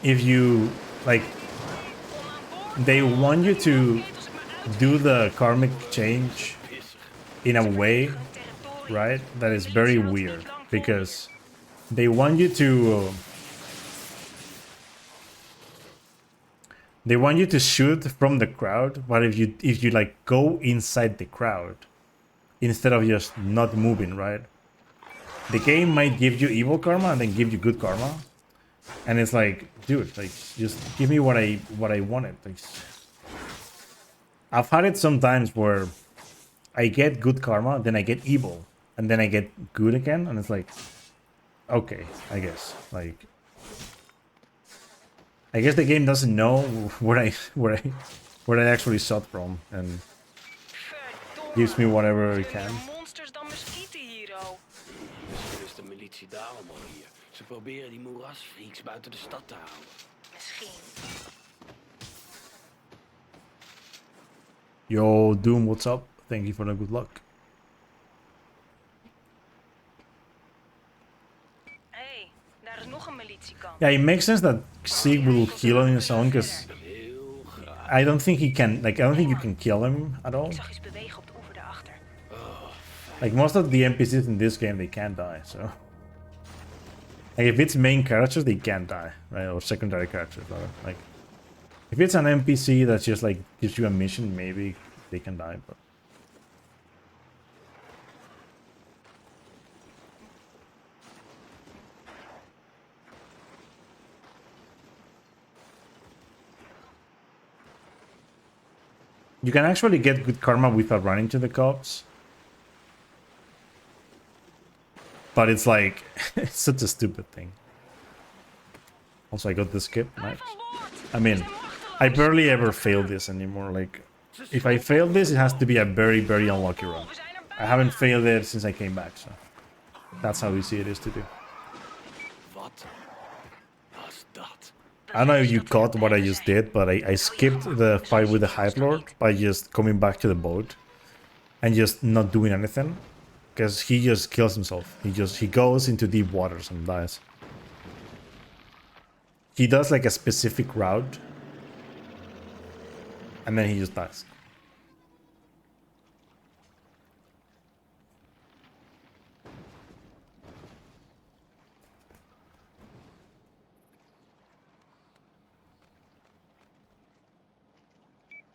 if you, like, they want you to do the karmic change in a way, right, that is very weird, because they want you to shoot from the crowd, but if you like go inside the crowd instead of just not moving, right, the game might give you evil karma and then give you good karma, and it's like, dude, like, just give me what I wanted. Like, I've had it sometimes where I get good karma, then I get evil, and then I get good again, and it's like, okay, I guess, like, I guess the game doesn't know where I actually shot from, and gives me whatever it can. Daarom al hier. Ze proberen die moerasfreaks buiten de stad te houden. Misschien. Yo, Doom, what's up? Thank you for the good luck. Hey, daar is nog een militiekamp. Yeah, it makes sense that Zeke will kill on his own, because I don't think he can, like, I don't think you can kill him at all. Ik zag iets bewegen op de oever daarachter. Like, most of the NPCs in this game, they can't die, so... Like, if it's main characters, they can't die, right? Or secondary characters, rather. Like, if it's an NPC that just, like, gives you a mission, maybe they can die, but... You can actually get good karma without running to the cops. But it's like, it's such a stupid thing. Also, I got the skip. Nice. I mean, I barely ever fail this anymore. Like, if I fail this, it has to be a very, very unlucky run. I haven't failed it since I came back, so that's how easy it is to do. I don't know if you caught what I just did, but I skipped the fight with the Hive Lord by just coming back to the boat and just not doing anything. Because he just kills himself. He goes into deep waters and dies. He does like a specific route. And then he just dies.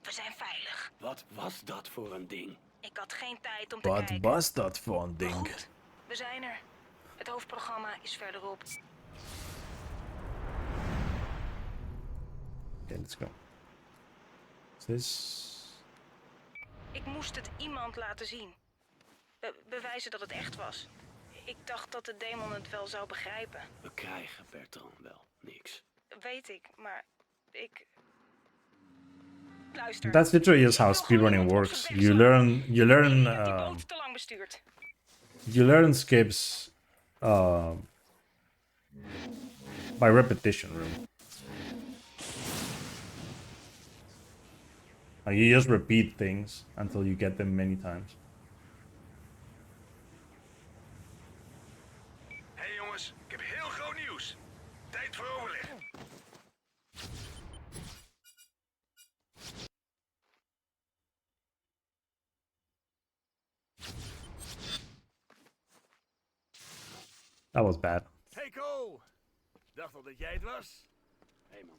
We zijn veilig. Wat was dat voor een ding? Ik had geen tijd om te kijken. Wat was dat voor een ding? Goed, we zijn er. Het hoofdprogramma is verderop. Okay, let's go. Is this... Ik moest het iemand laten zien. Bewijzen dat het echt was. Ik dacht dat de demon het wel zou begrijpen. We krijgen Bertrand wel niks. Weet ik, maar ik... Luister. That's literally just how speedrunning works. You learn skips by repetition, really. Like you just repeat things until you get them many times. Hey jongens, ik heb heel groot nieuws. Tijd voor overleg. That was bad. Hey Cole! Dacht al dat jij het was? Hey man.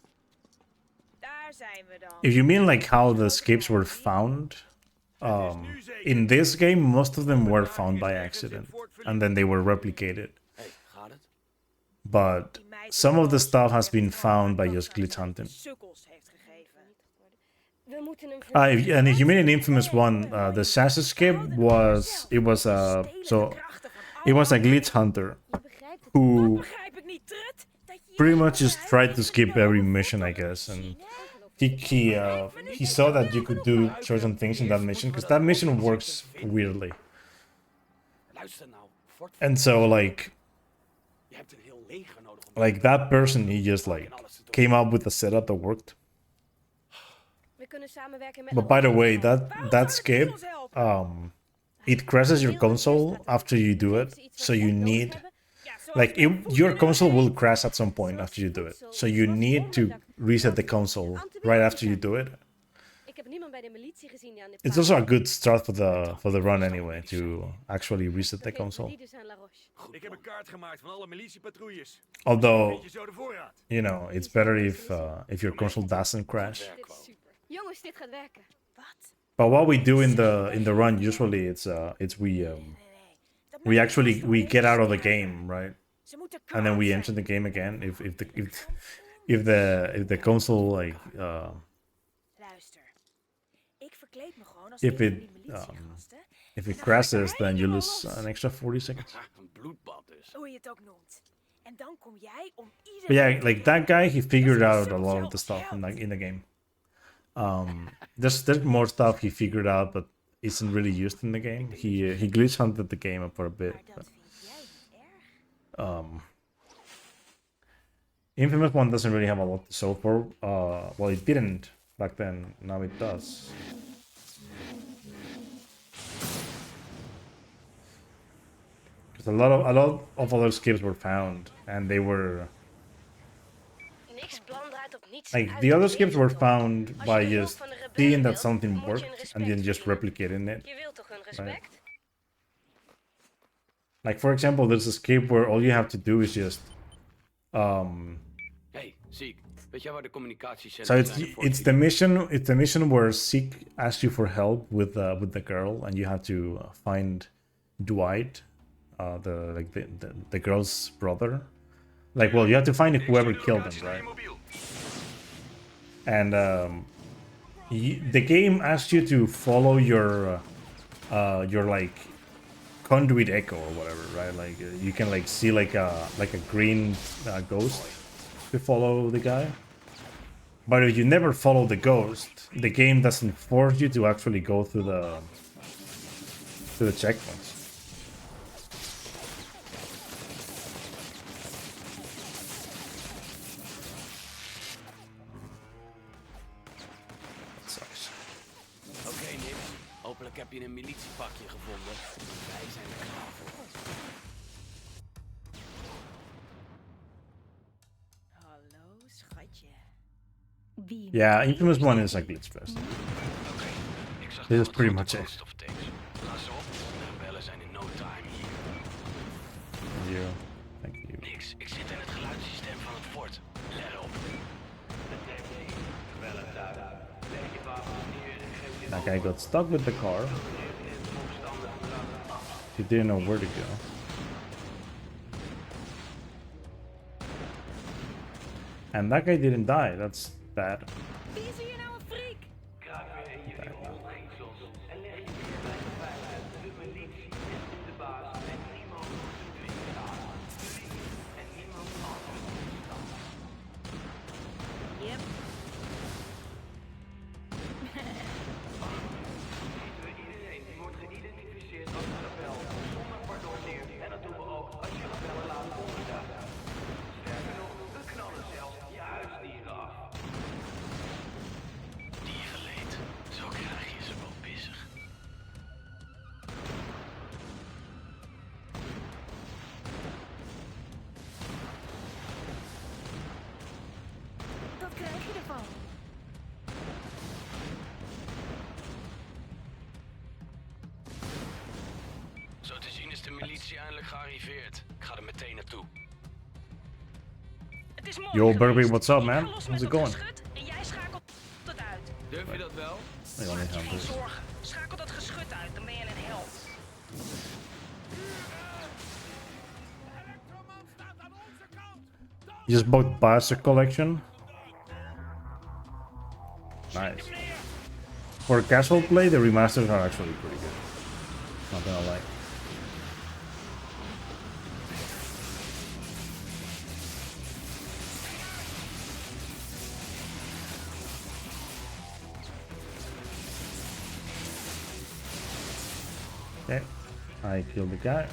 Daar zijn we dan. If you mean like how the skips were found, in this game most of them were found by accident and then they were replicated. Hey, gaat het? But some of the stuff has been found by just glitch hunting. And if you mean an infamous one, the Sasha skip was a glitch hunter who pretty much just tried to skip every mission, I guess, and he saw that you could do certain things in that mission because that mission works weirdly. And so like that person, he just like came up with a setup that worked. But by the way, that skip, it crashes your console after you do it, so you need, like, your console will crash at some point after you do it, so you need to reset the console right after you do it. It's also a good start for the run anyway, to actually reset the console. Ik heb een kaart gemaakt van alle militiepatrouilles. Although, you know, it's better if your console doesn't crash. Jongens, dit gaat werken. But what we do in the run usually it's we get out of the game, right? And then we enter the game again if the console like if it crashes, then you lose an extra 40 seconds. But yeah, like that guy, he figured out a lot of the stuff in the game. There's more stuff he figured out, but isn't really used in the game. He glitch hunted the game up for a bit. But, Infamous one doesn't really have a lot to show for. Well, it didn't back then. Now it does. Because a lot of other skips were found, and they were. Like, the other skips were found by just seeing that something worked and then just replicating it. Right? Like, for example, there's a skip where all you have to do is just... Hey, Zeke, weet jij waar de communicatiecentrum So it's the mission where Zeke asks you for help with the girl, and you have to find Dwight, the girl's brother. Like, well, you have to find whoever killed him, right? And the game asks you to follow your like conduit echo or whatever, right? Like you can like see like a green ghost to follow the guy. But if you never follow the ghost, the game doesn't force you to actually go through the checkpoints. Hopelijk heb je een militiepakje gevonden. Wij zijn er klaar voor. Hallo, schatje. Yeah, Infamous 1 is like glitch fest. This is pretty much it. Yeah, thank you. Niks, ik zit in het geluidssysteem van het fort. Let op. That guy got stuck with the car. He didn't know where to go. And that guy didn't die. That's bad. Wie is hier nou een freak? Kruip weer in jullie omgingsels en leg je neer bij de veiligheid. De militie is eindelijk gearriveerd. Ik ga er meteen naartoe. Het is mooi Yo, geweest. Burby, what's up, Ik man? ga los How's met it dat going? geschut en jij schakelt het uit. Durf je dat wel? I only have Geen this. zorgen. Schakel dat geschut uit, dan ben je een held. You just bought Bioshock Collection. Nice. For casual play, the remasters are actually pretty good. Not gonna lie. Okay, I killed the guy.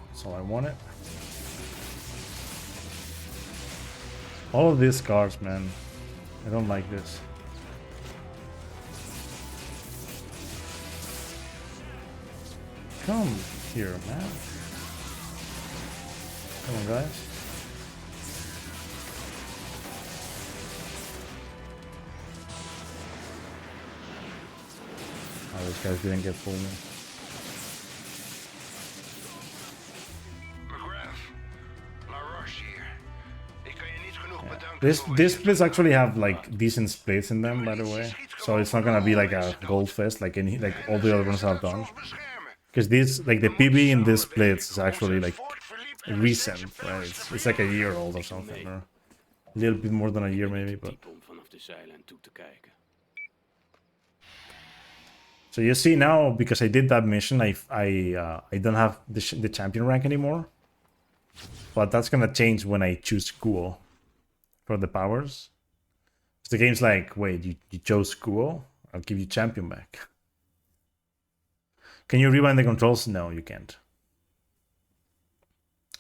That's all I wanted. All of these cars, man. I don't like this. Come here, man. Come on, guys. Oh, these guys didn't get full me. This splits actually have like decent splits in them, by the way. So it's not gonna be like a gold fest like all the other ones have done. Because this, like the PB in this splits is actually like recent, right? It's like a year old or something, or a little bit more than a year maybe. But so you see now, because I did that mission, I don't have the champion rank anymore. But that's gonna change when I choose school for the powers. So the game's like, wait, you chose school? I'll give you champion back. Can you rewind the controls? No, you can't.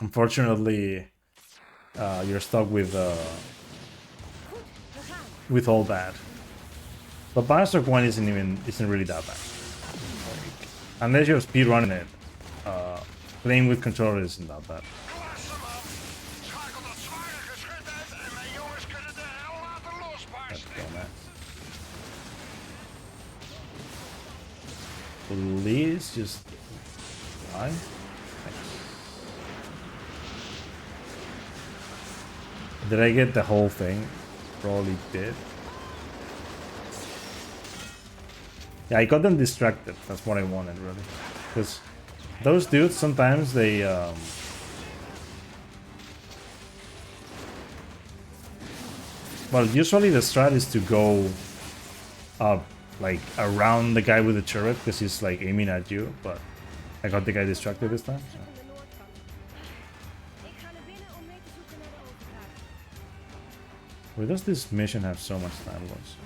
Unfortunately, you're stuck with all that. But Bioshock 1 isn't really that bad. Like, unless you're speedrunning it, playing with controllers isn't that bad. Let's go, man. Please just die. Did I get the whole thing? Probably did. Yeah, I got them distracted. That's what I wanted, really. Because those dudes, sometimes they... Well, usually the strat is to go like around the guy with the turret because he's like aiming at you, but I got the guy distracted this time. So. Why does this mission have so much time loss?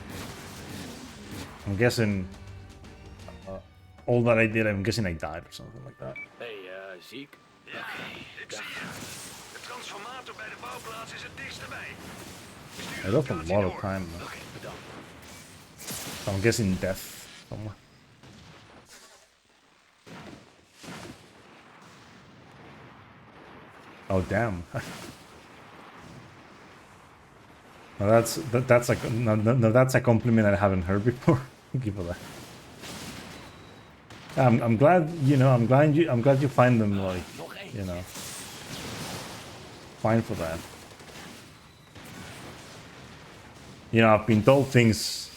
I'm guessing all that I did, I'm guessing I died or something like that. Hey, ziek? Ja, ik zie je. De transformator bij de bouwplaats is het dichtst erbij. I lost a lot of time though. So I'm guessing death somewhere. Oh damn. Now that's a compliment I haven't heard before. Thank you for that. I'm glad, you know, I'm glad you find them, like, you know, fine for that. You know, I've been told things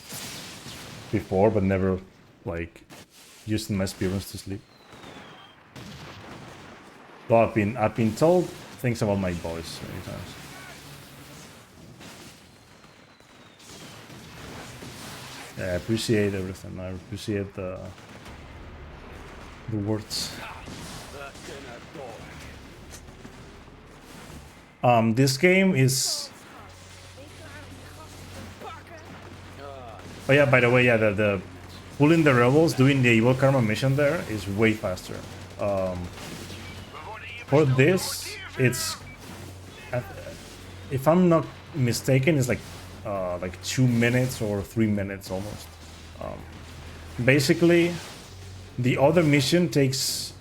before, but never, like, used in my speedruns to sleep. Though I've been told things about my voice many times. Yeah, I appreciate everything. I appreciate the words. This game is... Oh yeah, by the way, yeah, the pulling the rebels, doing the evil karma mission there is way faster. For this, it's... if I'm not mistaken, it's like 2 minutes or 3 minutes almost. Basically, the other mission takes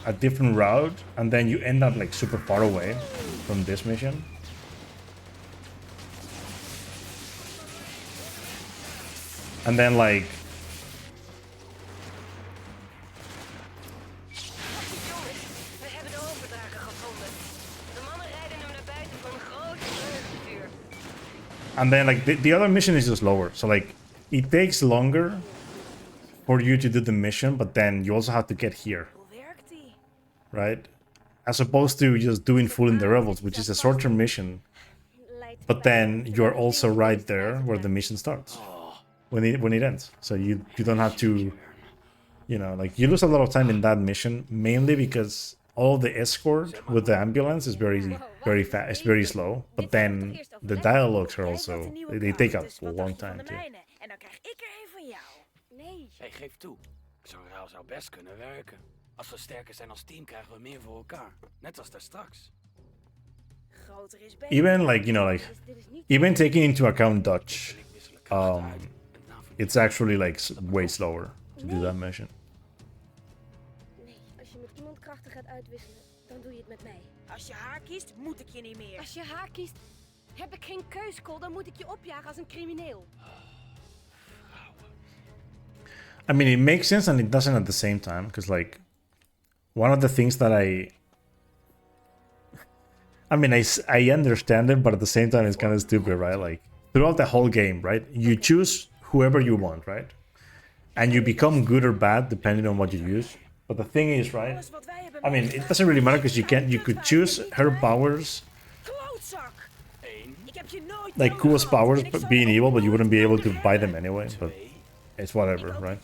a different route, and then you end up like super far away from this mission. And then like... And then like the other mission is just lower. So like it takes longer for you to do the mission, but then you also have to get here. Right? As opposed to just doing full in the Rebels, which is a shorter mission. But then you're also right there where the mission starts. When it ends. So you don't have to, you know, like you lose a lot of time in that mission, mainly because all the escort with the ambulance is very fast, it's very slow. But then the dialogues are also, they take a long time too. En dan krijg ik er een van jou. Nee. Hey, geef toe. Zo'n ruil zou best kunnen werken. Als we sterker zijn als team, krijgen we meer voor elkaar. Net als daar straks. Groter is beter. Even like, you know, like, even taking into account Dutch, it's actually like way slower to do that mission. Nee, als je met iemand krachten gaat uitwisselen, dan doe je het met mij. Als je haar kiest, moet ik je niet meer. Als je haar kiest, heb ik geen keus, Cole. Dan moet ik je opjagen als een crimineel. I mean, it makes sense and it doesn't at the same time, because like one of the things that I mean, I understand it, but at the same time it's kind of stupid, right? Like throughout the whole game, right? You choose whoever you want, right? And you become good or bad depending on what you use. But the thing is, right? I mean, it doesn't really matter because you could choose her powers, like Kuo's powers being evil, but you wouldn't be able to buy them anyway. But it's whatever, right?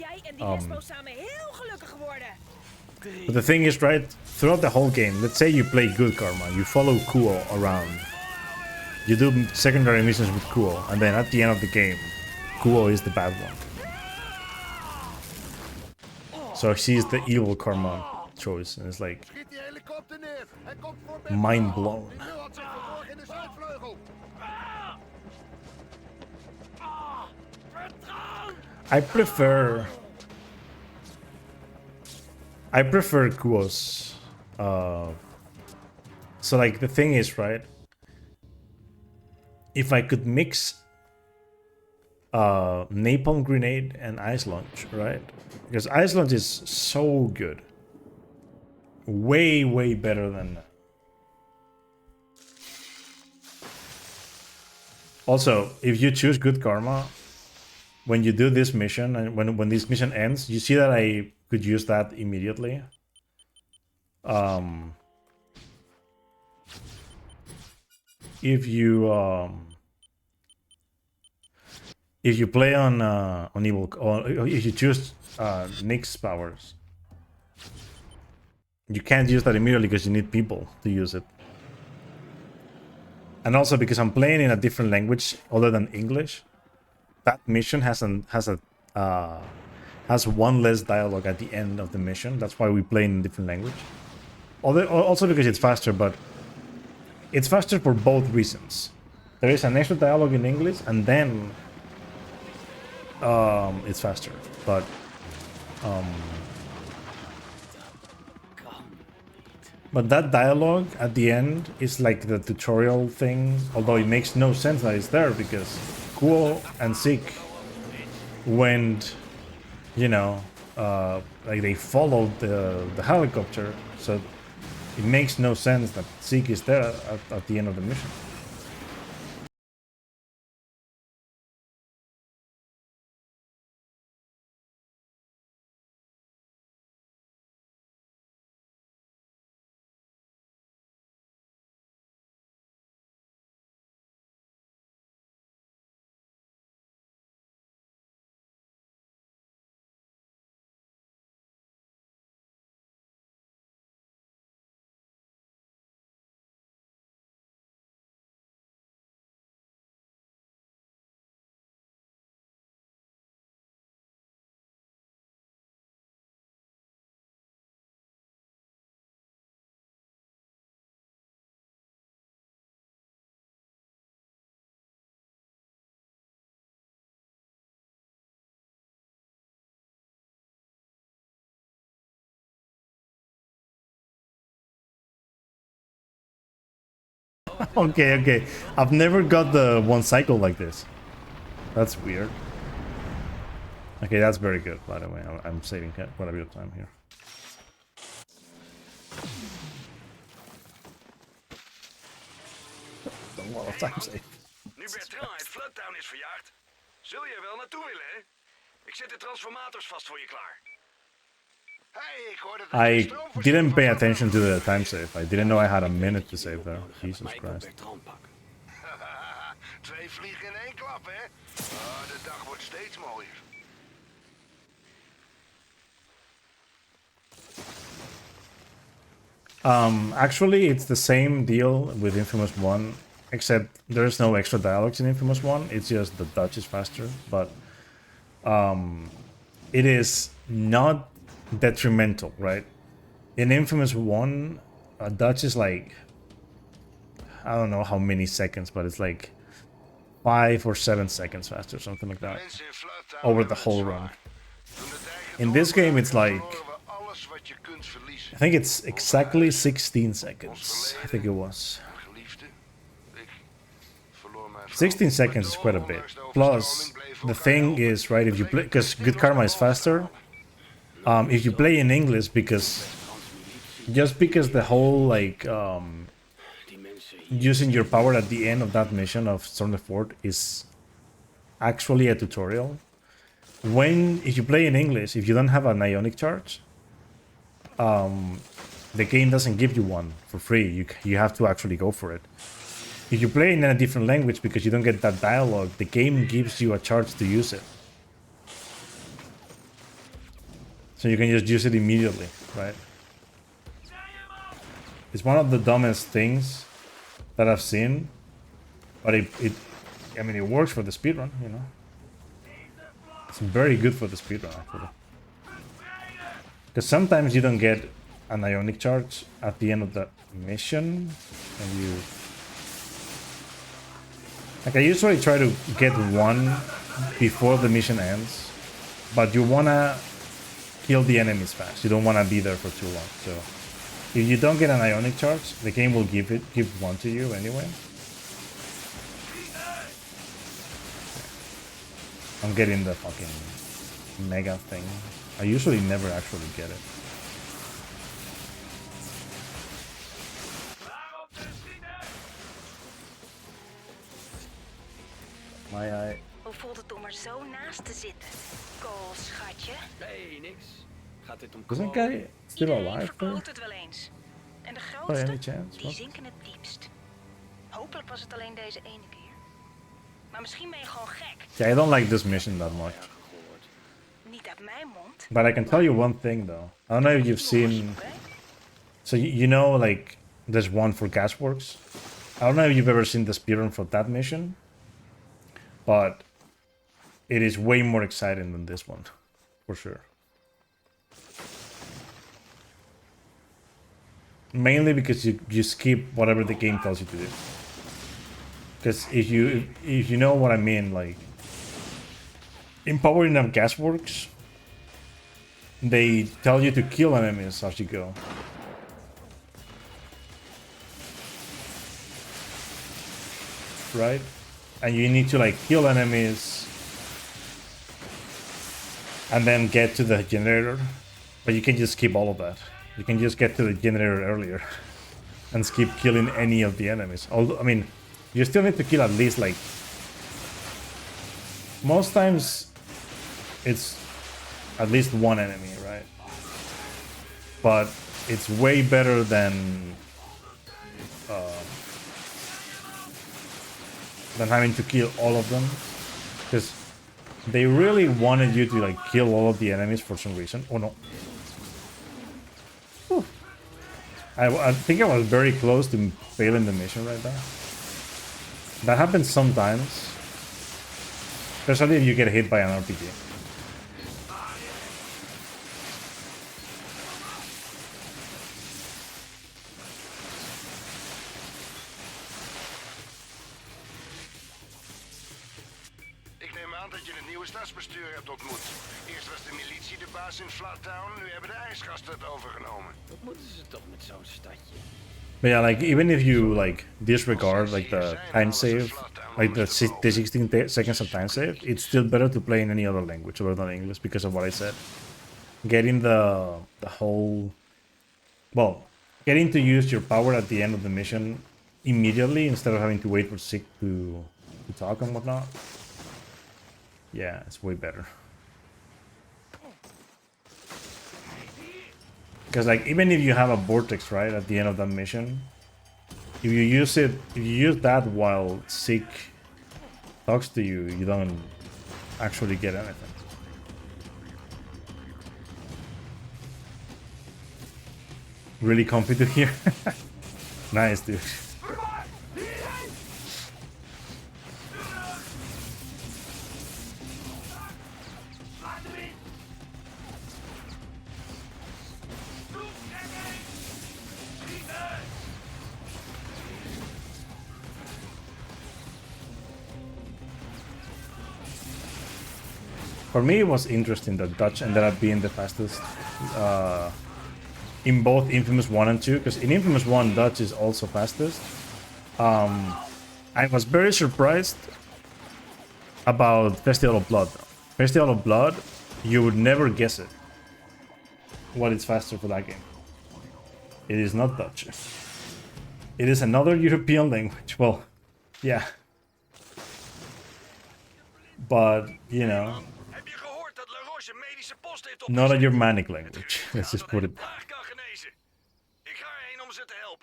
But the thing is, right, throughout the whole game, let's say you play good Karma, you follow Kuo around, you do secondary missions with Kuo, and then at the end of the game, Kuo is the bad one. So she's the evil Karma choice, and it's like mind blown. I prefer Kuo's. So like the thing is, right? If I could mix napalm grenade and ice launch, right? Because ice launch is so good, way better than that. Also, if you choose good Karma, when you do this mission and when this mission ends, you see that I could use that immediately. If you play on evil, or if you choose Nick's powers, you can't use that immediately because you need people to use it. And also because I'm playing in a different language other than English, that mission has one less dialogue at the end of the mission. That's why we play in a different language. Also because it's faster, but it's faster for both reasons. There is an extra dialogue in English, and then it's faster. But that dialogue at the end is like the tutorial thing, although it makes no sense that it's there because Kuo and Zeke went, you know, like they followed the helicopter, so it makes no sense that Zeke is there at the end of the mission. Okay. I've never got the one cycle like this. That's weird. Okay, that's very good, by the way. I'm saving quite a bit of time here. A lot of time saved. Nu Bertrand uit Floodtown is verjaard. Zul je er wel naartoe willen, hè? Ik zet de transformators vast voor je klaar. Hey, ik hoorde dat I didn't pay attention to the time save. I didn't know I had a minute to save there. Jesus Christ. Twee vliegen in één klap, hè? Oh, de dag wordt steeds mooier. Actually, it's the same deal with Infamous 1, except there's no extra dialogues in Infamous 1. It's just the Dutch is faster, but it is not detrimental, right? In Infamous 1, Dutch is like, I don't know how many seconds, but it's like 5 or 7 seconds faster, something like that, over the whole run. In this game, it's like, I think it's exactly 16 seconds. I think it was. 16 seconds is quite a bit. Plus, the thing is, right, if you play, because Good Karma is faster, if you play in English, just because the whole, like, using your power at the end of that mission of Storm the Fort is actually a tutorial. If you play in English, if you don't have an ionic charge, the game doesn't give you one for free. You have to actually go for it. If you play in a different language because you don't get that dialogue, the game gives you a charge to use it. So you can just use it immediately, right? It's one of the dumbest things that I've seen, but I mean, it works for the speedrun, you know? It's very good for the speedrun, actually. Because sometimes you don't get an ionic charge at the end of the mission, and you... Like, I usually try to get one before the mission ends, but you wanna kill the enemies fast. You don't wanna be there for too long, so... If you don't get an ionic charge, the game will give one to you anyway. I'm getting the fucking mega thing. I usually never actually get it. My eye. Hoe voelt het om er zo naast te zitten? Kool, schatje. Nee, niks. Gaat dit om Isn't guy still alive there? Verkloot het wel eens. En de By any grootste, chance? die What? zinken het diepst. Hopelijk was het alleen deze ene keer. Maar misschien ben je gewoon gek. Yeah, I don't like this mission that much. Niet uit mijn mond. But I can tell you one thing though. I don't know if you've seen... So you know, like, there's one for Gasworks. I don't know if you've ever seen the speedrun for that mission. But it is way more exciting than this one. For sure. Mainly because you skip whatever the game tells you to do. Because if you know what I mean, like in Powering Up Gasworks, they tell you to kill enemies as you go. Right? And you need to like kill enemies and then get to the generator. But you can just skip all of that. You can just get to the generator earlier and skip killing any of the enemies. Although, I mean, you still need to kill at least, like... Most times, it's at least one enemy, right? But it's way better than having to kill all of them. Because they really wanted you to, like, kill all of the enemies for some reason. Oh, no. I think I was very close to failing the mission right there. That happens sometimes. Especially if you get hit by an RPG. Ik neem aan dat je het nieuwe stadsbestuur hebt ontmoet. Eerst was de militie de baas in Floodtown, nu hebben de ijsgasten het overgenomen. Wat moeten ze toch met zo'n stadje? But yeah, like, even if you, like, disregard, like, the time save, like, the 16 seconds of time save, it's still better to play in any other language other than English because of what I said. Getting the whole... Well, getting to use your power at the end of the mission immediately instead of having to wait for Sick to to talk and whatnot. Yeah, it's way better. Because like even if you have a vortex right at the end of that mission, if you use that while Seek talks to you, you don't actually get anything. Really comfy to hear. Nice, dude. For me, it was interesting that Dutch ended up being the fastest in both Infamous 1 and 2, because in Infamous 1, Dutch is also fastest. I was very surprised about Festival of Blood. Festival of Blood, you would never guess it. What is faster for that game? It is not Dutch. It is another European language. Well, yeah. But, you know, not a Germanic language. Let's just put it.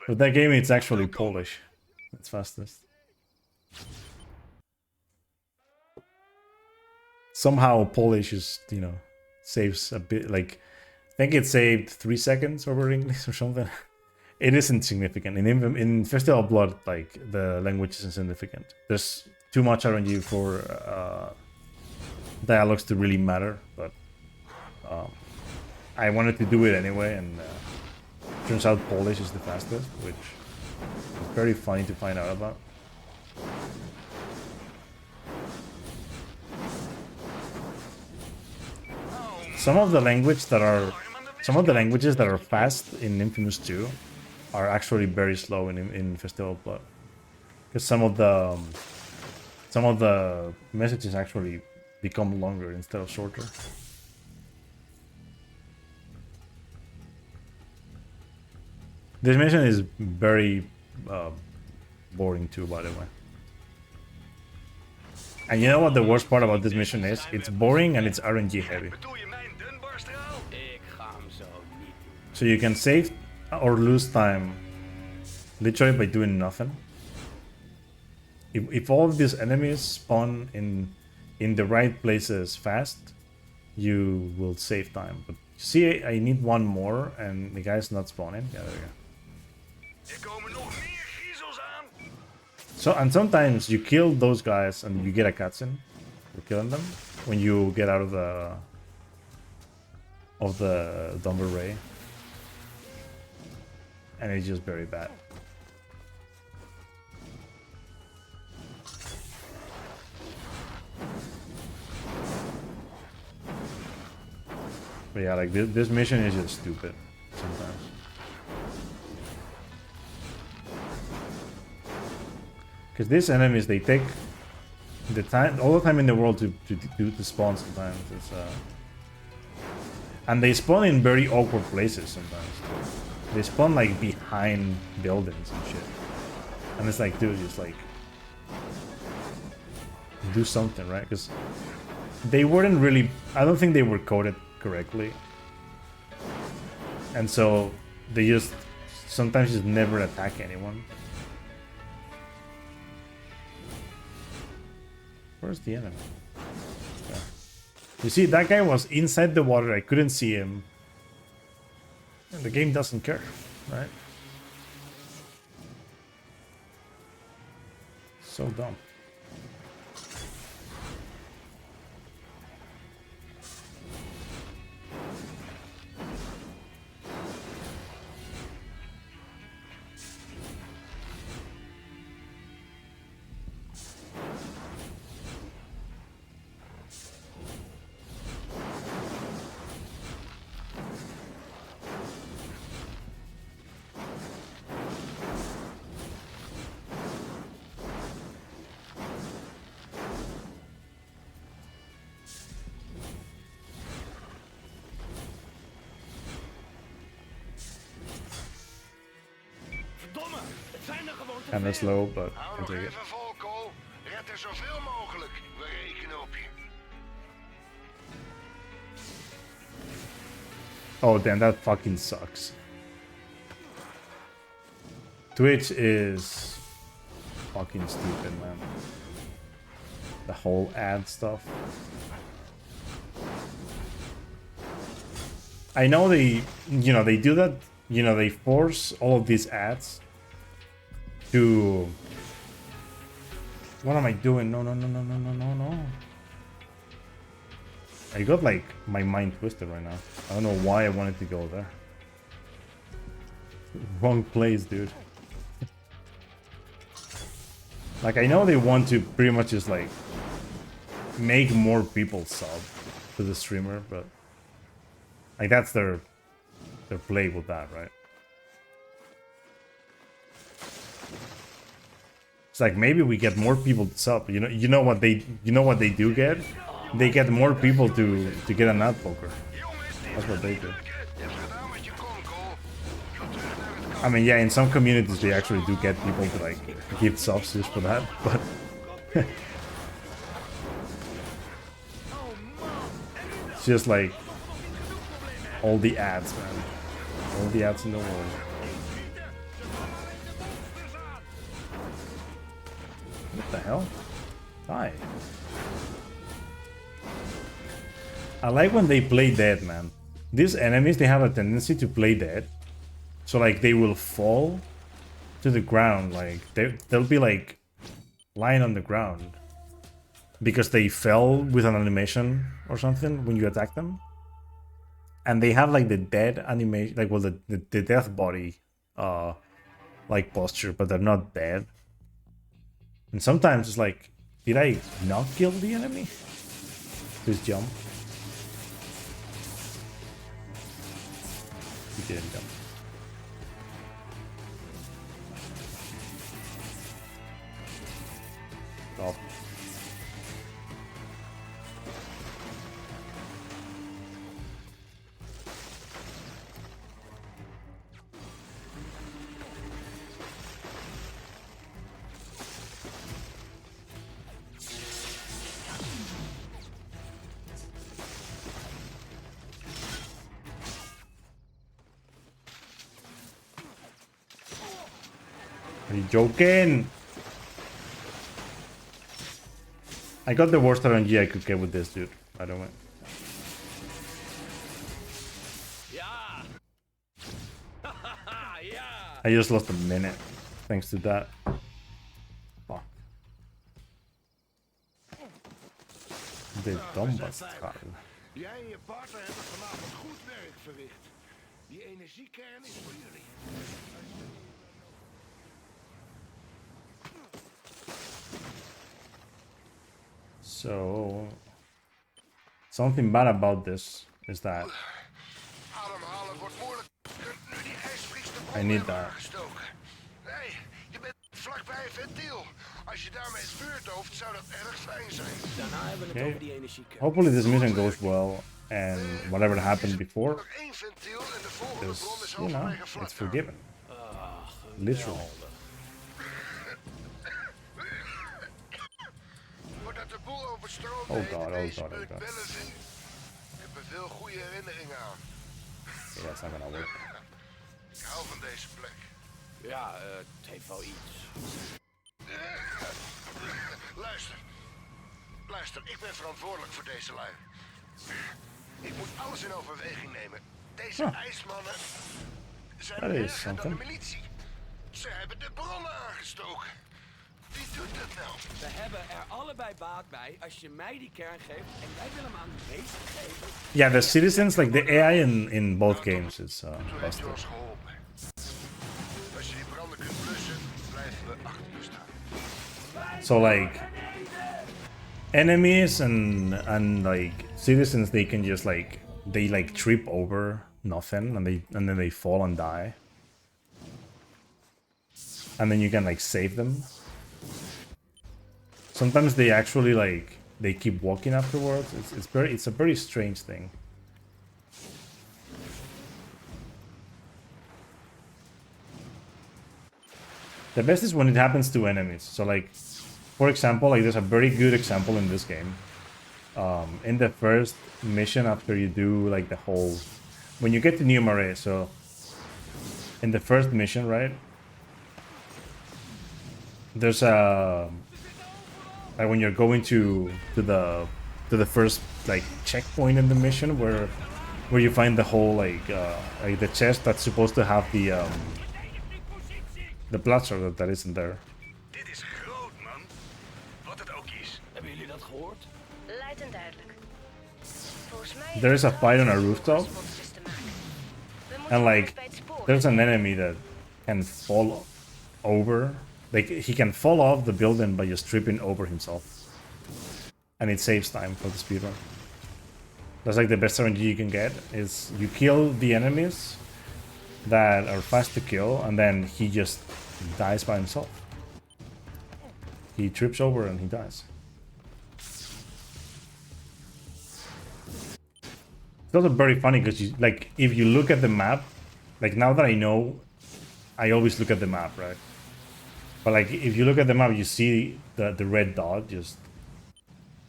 But that game, it's actually Polish. It's fastest. Somehow Polish is, you know, saves a bit. Like, I think it saved 3 seconds over English or something. It isn't significant. In Festival of Blood, like, the language isn't significant. There's too much RNG for dialogues to really matter, but I wanted to do it anyway, and turns out Polish is the fastest, which is very funny to find out about. Some of the languages that are fast in Infamous 2 are actually very slow in Festival of Blood, because some of the messages actually become longer instead of shorter. This mission is very boring too, by the way. And you know what the worst part about this mission is? It's boring and it's RNG heavy. So you can save or lose time literally by doing nothing. If all of these enemies spawn in the right places fast, you will save time. But see, I need one more and the guy's not spawning. Yeah, there we go. So, and sometimes you kill those guys and you get a cutscene for killing them when you get out of the Dumber Ray. And it's just very bad. But yeah, like this mission is just stupid sometimes. Because these enemies, they take the time, all the time in the world to spawn sometimes. It's, and they spawn in very awkward places sometimes. They spawn like behind buildings and shit. And it's like, dude, just like do something, right? Because they weren't really, I don't think they were coded correctly. And so they just sometimes just never attack anyone. Where's the enemy? Yeah. You see, that guy was inside the water. I couldn't see him. And the game doesn't care, right? So dumb. Verdomme, het zijn er gewoon te Kind of slow, but I'll take it. even vol, Cole. Red Laat er zoveel mogelijk. We rekenen op je. Oh damn, that fucking sucks. Twitch is fucking stupid, man. The whole ad stuff. I know they, you know, they do that, you know, they force all of these ads to... What am I doing? No, no, no, no, no, no, no, no. I got, like, my mind twisted right now. I don't know why I wanted to go there. Wrong place, dude. Like, I know they want to pretty much just, like, make more people sub to the streamer, but... Like, that's their play with that, right? It's like, maybe we get more people to sub. You know what they do get? They get more people to get an ad poker. That's what they do. I mean, yeah, in some communities they actually do get people to like give subs just for that, but it's just like all the ads, man. All the ads in the world. What the hell? Die. I like when they play dead, man. These enemies, they have a tendency to play dead. So like they will fall to the ground, like they'll be like lying on the ground because they fell with an animation or something when you attack them. And they have like the dead animation, like, well, the death body like posture, but they're not dead. And sometimes it's like, did I not kill the enemy? Just jump. He didn't jump. Stop. Are you joking? I got the worst RNG I could get with this dude, by the way. I just lost a minute thanks to that. Fuck. De Donbass-taal. Jij en je partner hebben vanavond goed werk verricht. Die energiekern is voor jullie. So, something bad about this is that Ademhalen wordt moeilijk. Nu die ijsvries de I need that. Nee, je bent vlakbij een ventiel. Als je daarmee het vuur dooft, zou dat erg fijn zijn. Daarna hebben we het over die energiekern. Hopefully this mission goes well and whatever happened before is, you know, it's forgiven. Literally. Oh god, oh god, oh god. Ik heb er veel goede herinneringen aan. Yeah, it's not gonna work. Ik hou van deze plek. Ja, het heeft wel iets. Luister, ik ben verantwoordelijk voor deze lui. Ik moet alles in overweging nemen. Deze ijsmannen zijn erger dan de militie. Ze hebben de bronnen aangestoken. Wie doet dat nou? We hebben er allebei baat bij als je mij die kern geeft en jij wil hem aan de meester geven. Yeah, the citizens, like the AI in both games is busted. Als je die branden kunt blussen, blijven we achter je staan. So like enemies and like citizens, they can just like trip over nothing and then they fall and die. And then you can like save them. Sometimes they actually like they keep walking afterwards. It's a very strange thing. The best is when it happens to enemies. So like For example, like there's a very good example in this game. In the first mission, after you do like the whole, when you get to New Marais, so in the first mission, right? There's a like when you're going to the first like checkpoint in the mission where you find the whole like the chest that's supposed to have the blaster that isn't there. Dit is groot, man. Wat het ook is. Hebben jullie dat gehoord? Luid en duidelijk. Volgens mij There is a fight on a rooftop, and like there's an enemy that can fall over. Like he can fall off the building by just tripping over himself, and it saves time for the speedrun. That's like the best RNG you can get, is you kill the enemies that are fast to kill, and then he just dies by himself. He trips over and he dies. It's also very funny because you, like, if you look at the map, like now that I know, I always look at the map, right? But like if you look at the map, you see the red dot just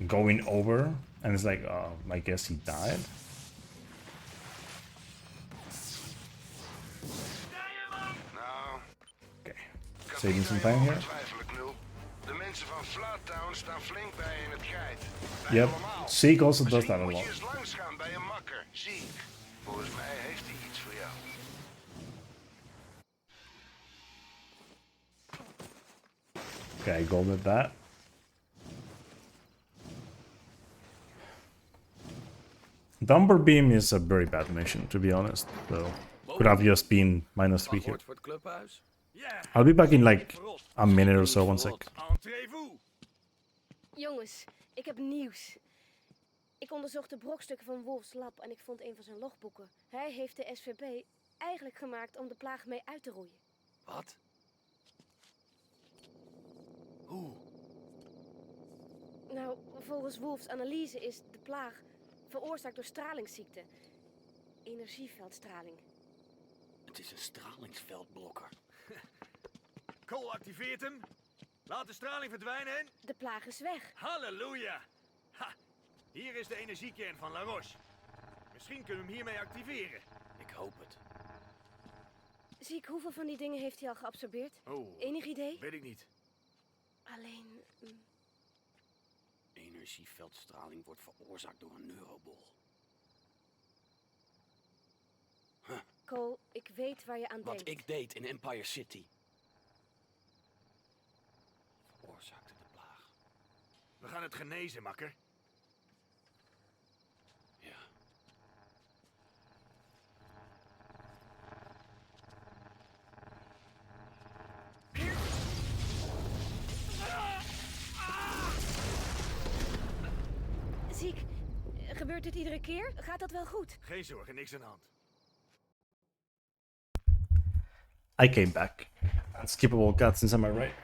going over, and it's like, oh, I guess he died. Okay, saving some time here. De mensen van Flattown staan flink bij in het geit. Yep, Zeke also does that a Moet lot. je eens langs gaan bij een makker, Zeke. Volgens mij heeft hij iets voor jou. Okay, I gold at that. Dumper Beam is a very bad mission, to be honest. So could have just been -3 here. Voor het clubhuis? I'll be back in like a minute or so, one sec. Jongens, ik heb nieuws. Ik onderzocht de brokstukken van Wolf's lab en ik vond een van zijn logboeken. Hij heeft de SVP eigenlijk gemaakt om de plaag mee uit te roeien. Wat? Hoe? Nou, volgens Wolf's analyse is de plaag veroorzaakt door stralingsziekte. Energieveldstraling. Het is een stralingsveldblokker. Cole activeert hem. Laat de straling verdwijnen en... De plaag is weg. Halleluja! Ha! Hier is de energiekern van La Roche. Misschien kunnen we hem hiermee activeren. Ik hoop het. Ziek, hoeveel van die dingen heeft hij al geabsorbeerd? Oh, Enig idee? weet ik niet. Alleen... Energieveldstraling wordt veroorzaakt door een neurobol. Cole, ik weet waar je aan denkt. Wat ik deed in Empire City. Veroorzaakte de plaag. We gaan het genezen, makker. Ja. Ziek, gebeurt dit iedere keer? Gaat dat wel goed? Geen zorgen, niks aan de hand. I came back. Skippable cutscenes, am I right?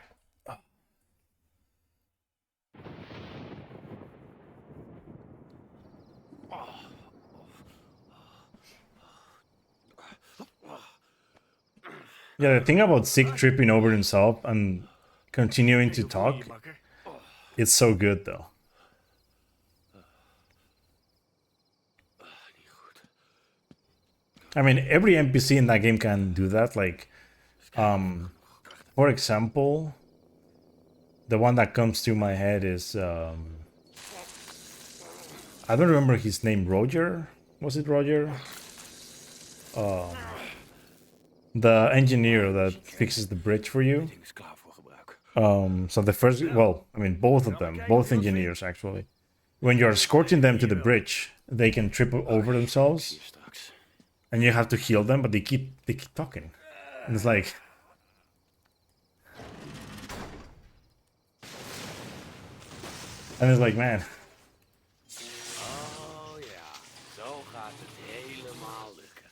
Yeah, the thing about Zeke tripping over himself and continuing to talk, it's so good though. I mean, every NPC in that game can do that. Like, for example, the one that comes to my head is, I don't remember his name, Roger? Was it Roger? The engineer that fixes the bridge for you. So the first, well, I mean, both of them, both engineers actually. When you're escorting them to the bridge, they can trip over themselves. And you have to heal them, but they keep talking. And it's like... And it's like, man... Oh ja, zo gaat het helemaal lukken.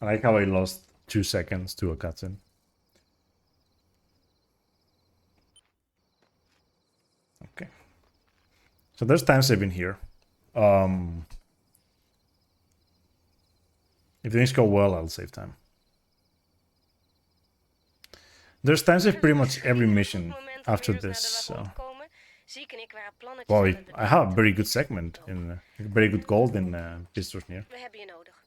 I like how I lost 2 seconds to a cutscene. Okay. So there's time saving here. If things go well, I'll save time. There's times with pretty much every mission after this, so... Well, I have a very good segment, in very good gold in Pistolsneer. We hebben je nodig.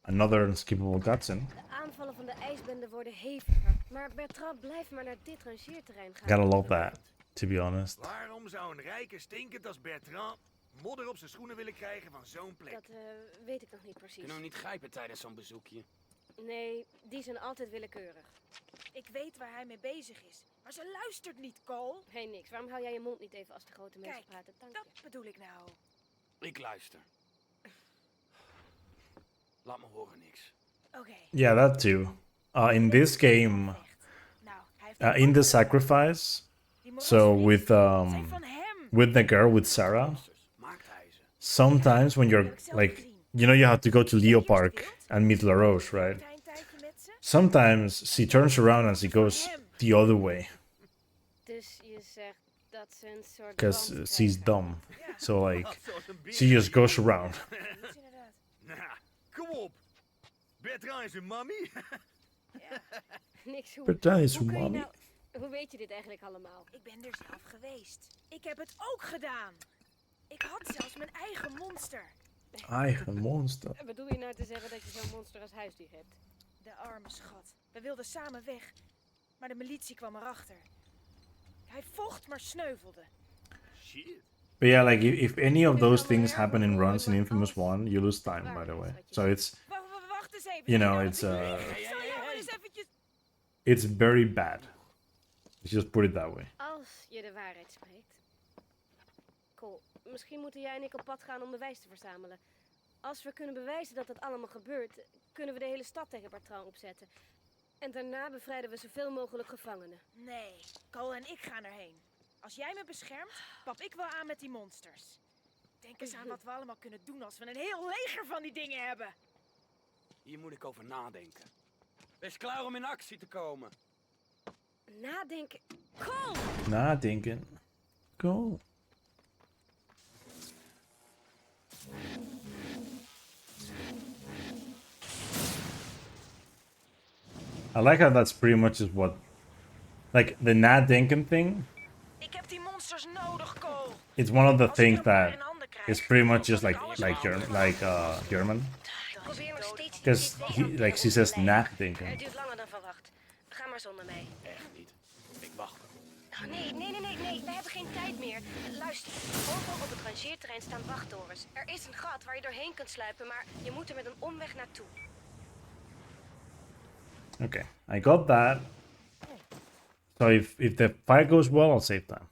Another unskippable cutscene. De aanvallen van de ijsbende worden heviger, maar Bertrand blijft maar naar dit rangeerterrein gaan. Gotta love that, to be honest. Waarom zou een rijke stinkend als Bertrand modder op zijn schoenen willen krijgen van zo'n plek? Dat weet ik nog niet precies. Kunnen we niet grijpen tijdens zo'n bezoekje? Nee, die zijn altijd willekeurig. Ik weet waar hij mee bezig is, maar ze luistert niet, Cole. Hey, niks. Waarom hou jij je mond niet even als de grote mensen Kijk, praten? Dank dat je. bedoel ik nou. Ik luister. Laat me horen niks. Oké. Yeah, that too. In this game, Nou, hij heeft in the sacrifice, so with the girl, with Sarah, sometimes when you're like, you know, you have to go to Leo Park and meet LaRoche, right? Sometimes she turns around and she goes the other way. Dus je zegt dat ze een soort Because band she's krijgen. dumb. So like, she just goes around. Nou, kom op. Bertrand is een mammy. Niks hoe. Bertrand is hoe een kun je mommy. nou- Hoe weet je dit eigenlijk allemaal? Ik ben er zelf geweest. Ik heb het ook gedaan. Ik had zelfs mijn eigen monster. Eigen monster. Bedoel je nou te zeggen dat je zo'n monster als huisdier hebt? De arme schat. We wilden samen weg, maar de militie kwam erachter. Hij vocht, maar sneuvelde. Shit. But yeah, like if any of those things happen in runs in Infamous 1, you lose time, by the way. So it's, Wacht eens even. you know, Ik zal jou eens eventjes... it's very bad. Let's just put it that way. Als je de waarheid spreekt. Cole, misschien moeten jij en ik op pad gaan om bewijs te verzamelen. Als we kunnen bewijzen dat het allemaal gebeurt, kunnen we de hele stad tegen Bertrand opzetten. En daarna bevrijden we zoveel mogelijk gevangenen. Nee, Cole en ik gaan erheen. Als jij me beschermt, pap ik wel aan met die monsters. Denk eens aan wat we allemaal kunnen doen als we een heel leger van die dingen hebben. Hier moet ik over nadenken. Wees klaar om in actie te komen. Nadenken. Cole! Nadenken. Go. I like how that's pretty much just what, like the nadenken thing. Ik heb die monsters nodig, Cole. It's one of the things that is pretty much just like German. Probeer nog steeds Because like she says nadenken. Het duurt langer dan verwacht. Ga maar zonder mij. Echt niet. Ik wacht. Nee. We hebben geen tijd meer. Luister, overal op het rangeerterrein staan wachttorens. Er is een gat waar je doorheen kunt sluipen, maar je moet er met een omweg naartoe. Okay, I got that. So if the fight goes well, I'll save time.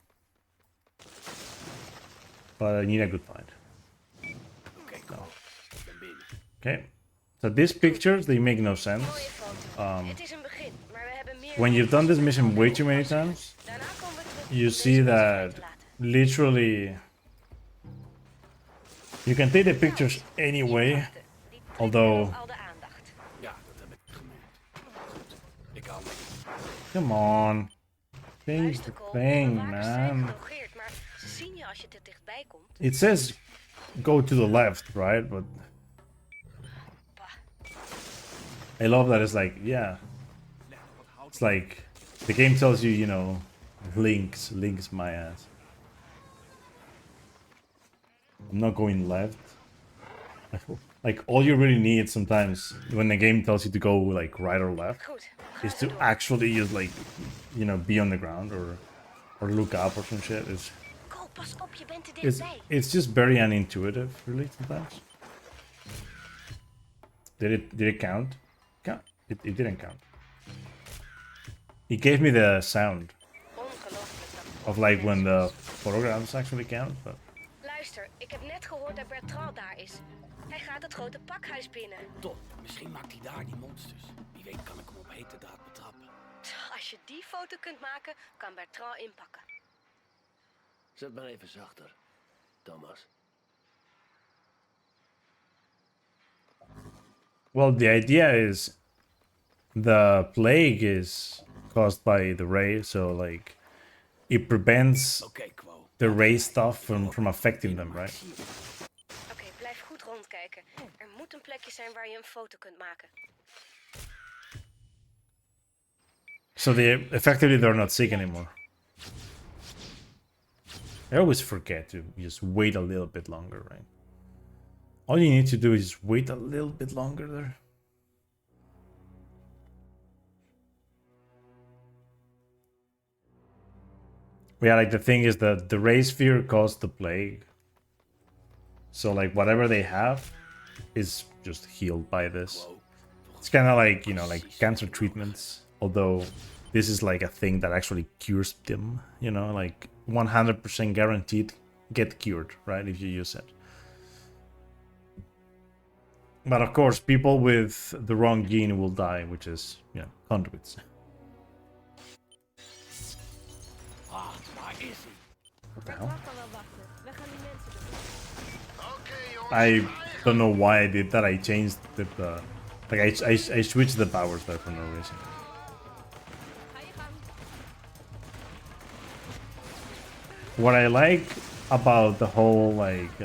But I need a good fight. No. Okay. So these pictures, they make no sense. Het is een begin, maar we hebben meer... When you've done this mission way too many times, Daarna komen we terug you see that literally you can take the pictures anyway, although al de aandacht. Ja, dat heb ik gemerkt. Ik hou me. come on, change the thing, man. Gelogeerd, maar ze zien je als je te dichtbij komt. It says go to the left, right? But I love that it's like, yeah, it's like the game tells you, you know, links my ass. I'm not going left. Like all you really need sometimes when the game tells you to go like right or left is to actually just like, you know, be on the ground or look up or some shit. Cole, pas op, je bent te dichtbij. It's just very unintuitive, really, sometimes. Did it count? It didn't count. It gave me the sound of like when the photograms actually count, but... Luister, ik heb net gehoord dat Bertrand daar is. Hij gaat het grote pakhuis binnen. Top, misschien maakt hij daar die monsters. Wie weet kan ik hem op hete daad betrappen. Als je die foto kunt maken, kan Bertrand inpakken. Zet maar even zachter, Thomas. Well, the idea is the plague is caused by the ray, so like it prevents the ray stuff from affecting them, right? Oké, blijf goed rondkijken. Er moet een plekje zijn waar je een foto kunt maken. So effectively they're not sick anymore. I always forget to just wait a little bit longer, right? All you need to do is wait a little bit longer there. Yeah, like the thing is that the race fear caused the plague. So like whatever they have is just healed by this. It's kind of like, you know, like cancer treatments. Although this is like a thing that actually cures them, you know, like 100% guaranteed get cured, right, if you use it. But of course, people with the wrong gene will die, which is, you know, conduits. What the hell? I don't know why I did that. I changed the like I switched the powers there for no reason. What I like about the whole like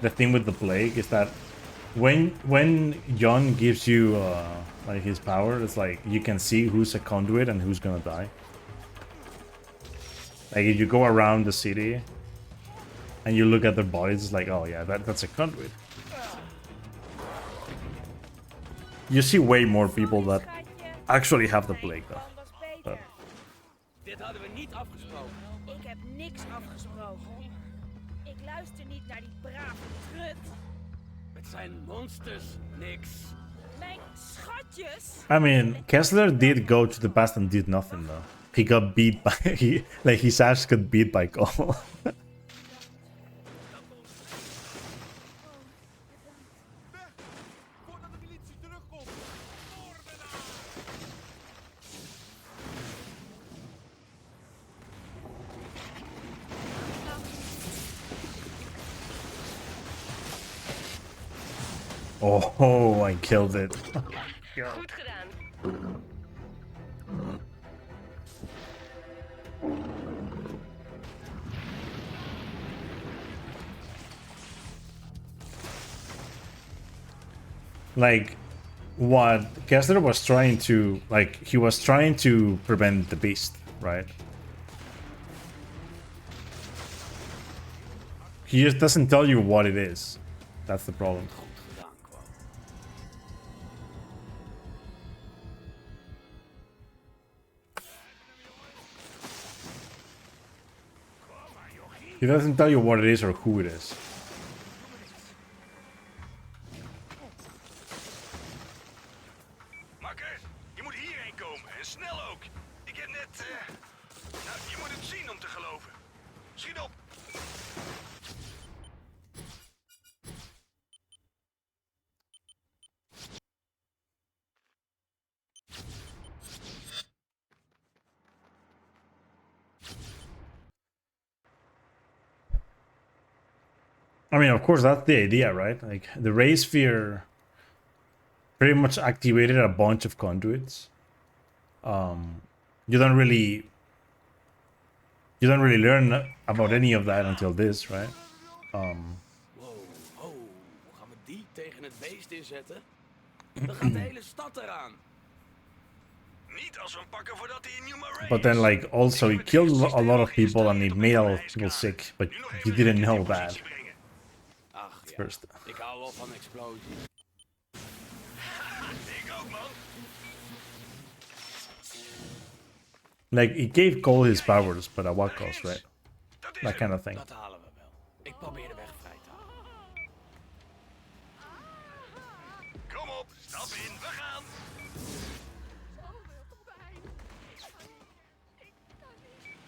the thing with the plague is that when John gives you like his power, it's like you can see who's a conduit and who's gonna die. Like if you go around the city and you look at their bodies, it's like, oh yeah, that's a conduit. You see way more people that actually have the plague though. But... Dit hadden we niet afgesproken. Ik heb niks afgesproken. Ik luister niet naar die brave trut. Het zijn monsters, niks. Mijn schatjes. I mean, Kessler did go to the past and did nothing though. He got beat by like his ass got beat by Cole. Oh, I killed it. Goed gedaan. Like, what Kessler was trying to, like, he was trying to prevent the beast, right? He just doesn't tell you what it is. That's the problem. He doesn't tell you what it is or who it is. Makker, je moet hierheen komen en snel ook. Ik heb net... Nou, je moet het zien om te geloven. Schiet op. I mean, of course, that's the idea, right? Like, the race sphere pretty much activated a bunch of conduits. You don't really learn about any of that until this, right? Wow, gaan we die tegen het beest inzetten? Dan gaat de hele stad eraan. Niet als we hem pakken voordat hij een nieuwe race. But then, like, also, he killed a lot of people and he made a lot of people sick, but you didn't know that. Ach ja, First. ik hou wel van explosies. Ik ook, man. Like, he gave Cole his powers, but at what cost, right? That kind of thing. Dat halen we wel. Ik probeer de weg vrij te halen. Kom op, stap in, we gaan.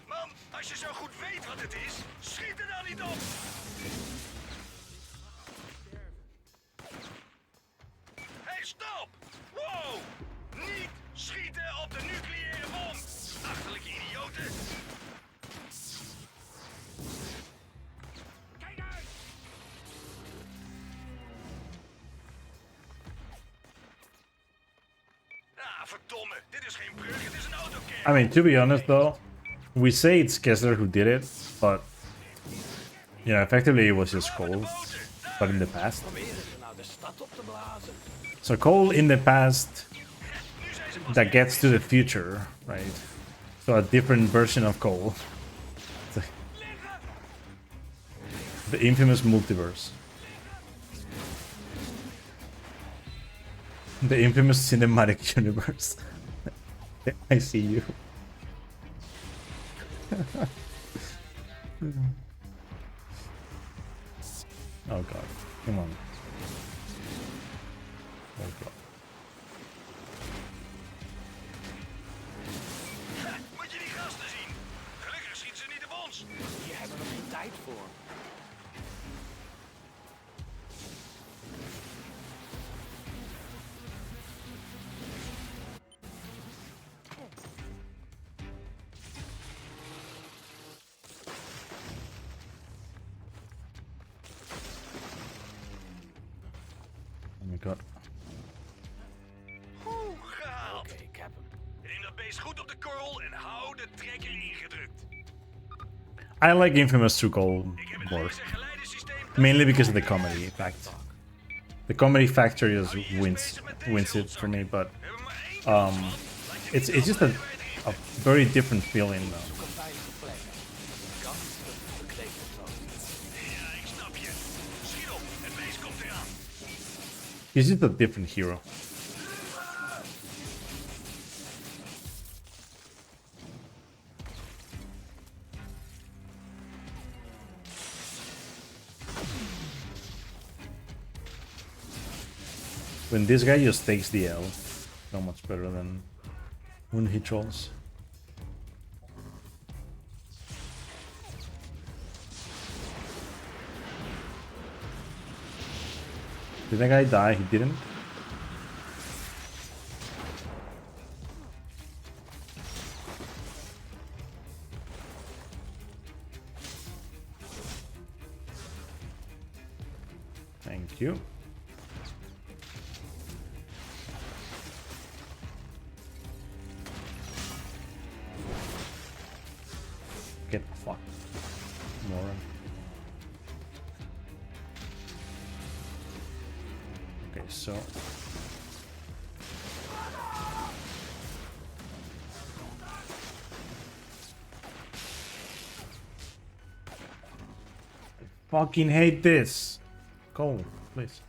Man, als je zo goed weet wat het is, schiet er dan niet op. Hey, stop! Wow! Niet schieten op de nucleaire bom! Achterlijke idioten! Kijk uit! Ah, verdomme! Dit is geen brug, het is een autocamp! I mean, to be honest, though, we say it's Kessler who did it, but, you know, effectively it was just Cole, but in the past. Proberen ze nou de stad op te blazen? So Cole in the past that gets to the future, right? So a different version of Cole. The infamous multiverse. The infamous cinematic universe. I see you. Oh god, come on. Oh god. Moet je die gasten zien? Gelukkig schieten ze niet op ons. Hier hebben we geen tijd voor. Oh my god. Gehaald. Oké, ik heb hem. Neem dat beest goed op de korrel en hou de trekker ingedrukt. I like Infamous 2 Cole more. Mainly because of the comedy fact. The comedy factor just wins it for me, but it's just a very different feeling though. He's just a different hero. When this guy just takes the L, so much better than when he trolls. Did that guy die? He didn't? Thank you. Get fucked, moron. Okay, so I fucking hate this. Go, please.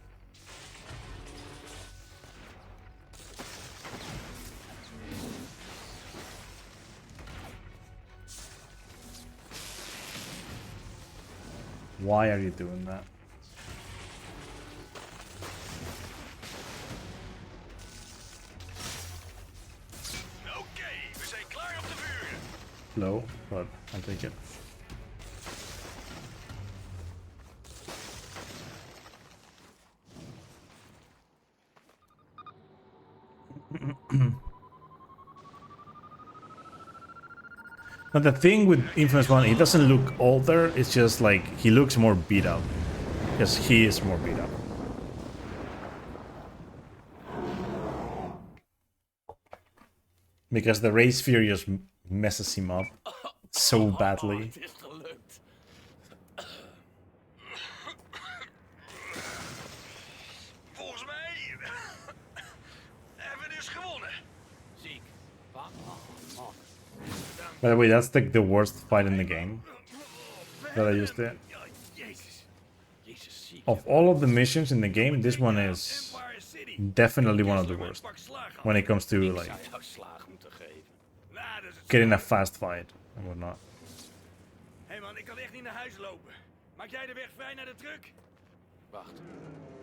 Why are you doing that? Oké, we zijn klaar op de vuren. Low, but I'll take it. But the thing with Infamous 1, he doesn't look older, it's just like he looks more beat up. Because he is more beat up. Because the race fear just messes him up so badly. Het is gelukt. Volgens mij hebben we dus gewonnen. Ziek. By the way, that's like the worst fight in the game that I used it. Of all of the missions in the game, this one is definitely one of the worst when it comes to like getting a fast fight and whatnot. Hé man, ik kan echt niet naar huis lopen. Maak jij de weg vrij naar de truck? Wacht,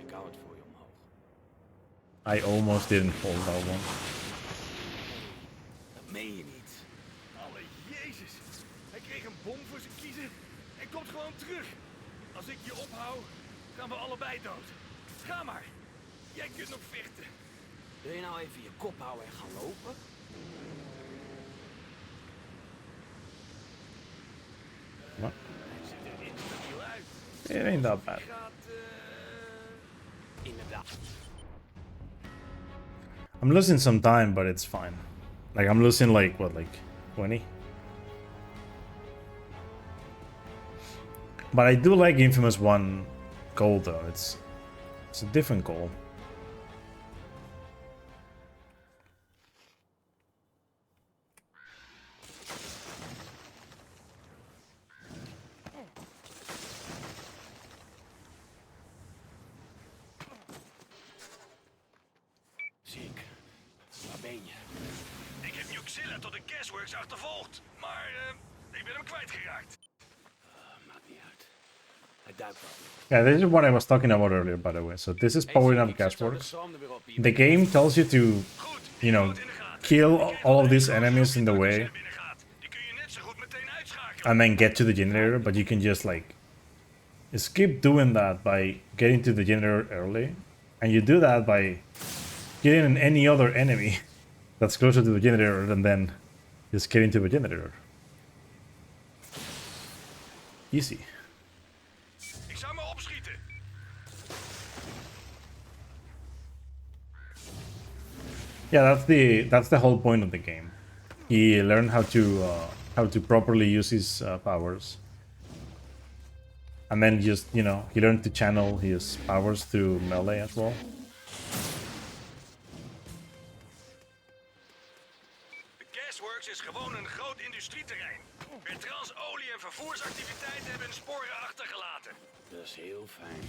ik hou het voor je omhoog. I almost didn't fall that one. Dat meen je niet. Alle jezus. Hij kreeg een bom voor zijn kiezen en komt gewoon terug. Als ik je ophoud, gaan we allebei dood. Ga maar. Jij kunt nog vechten. Wil je nou even je kop houden en gaan lopen? What? Hij ziet er instabiel uit. It ain't that bad. Inderdaad. I'm losing some time, but it's fine. Like I'm losing like what, like 20? But I do like Infamous 1 goal though. It's a different goal. Drusilla tot de gasworks achtervolgd. Maar ik ben hem kwijtgeraakt. Maakt niet uit. Hij duikt wel. Yeah, this is what I was talking about earlier, by the way. So this is powering up gasworks. The game tells you to, you know, kill all of these enemies in the way. And then get to the generator, but you can just like skip doing that by getting to the generator early. And you do that by getting any other enemy that's closer to the generator and then just getting to the generator. Easy. Ik zou maar opschieten. Yeah, that's the whole point of the game. He learned how to properly use his powers. And then just, you know, he learned to channel his powers through melee as well. De gasworks is gewoon een groot industrieterrein. Bertrands olie- en vervoersactiviteiten hebben hun sporen achtergelaten. Dat is heel fijn.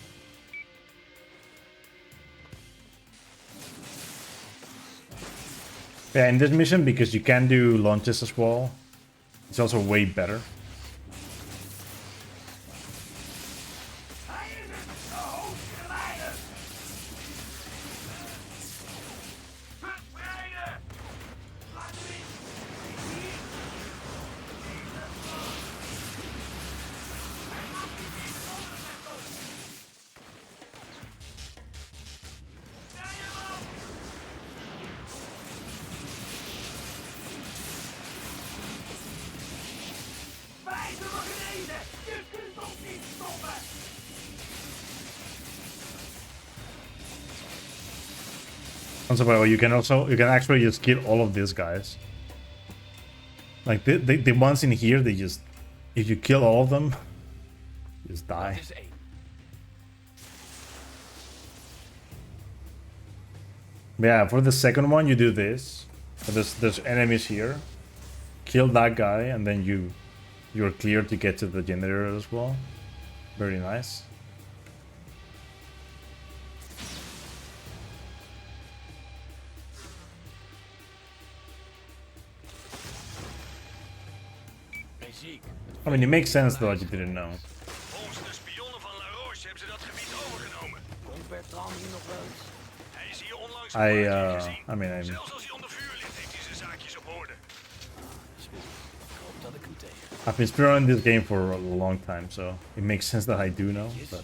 Yeah, in this mission, because you can do launches as well, it's also way better. Also, by the way, you can actually just kill all of these guys. Like the ones in here, they just, if you kill all of them, just die. But yeah, for the second one, you do this. There's enemies here. Kill that guy, and then you're clear to get to the generator as well. Very nice. I mean, it makes sense though that you didn't know. Volgens de spionnen van La Roche hebben ze dat gebied overgenomen. Komt Bertrand hier nog wel eens? Hij is hier onlangs I mean, zelfs als hij onder vuur ligt, heeft hij zijn zaakjes op orde. Ik hoop dat ik hem tegen. I've been speedrunning this game for a long time, so it makes sense that I do know, but...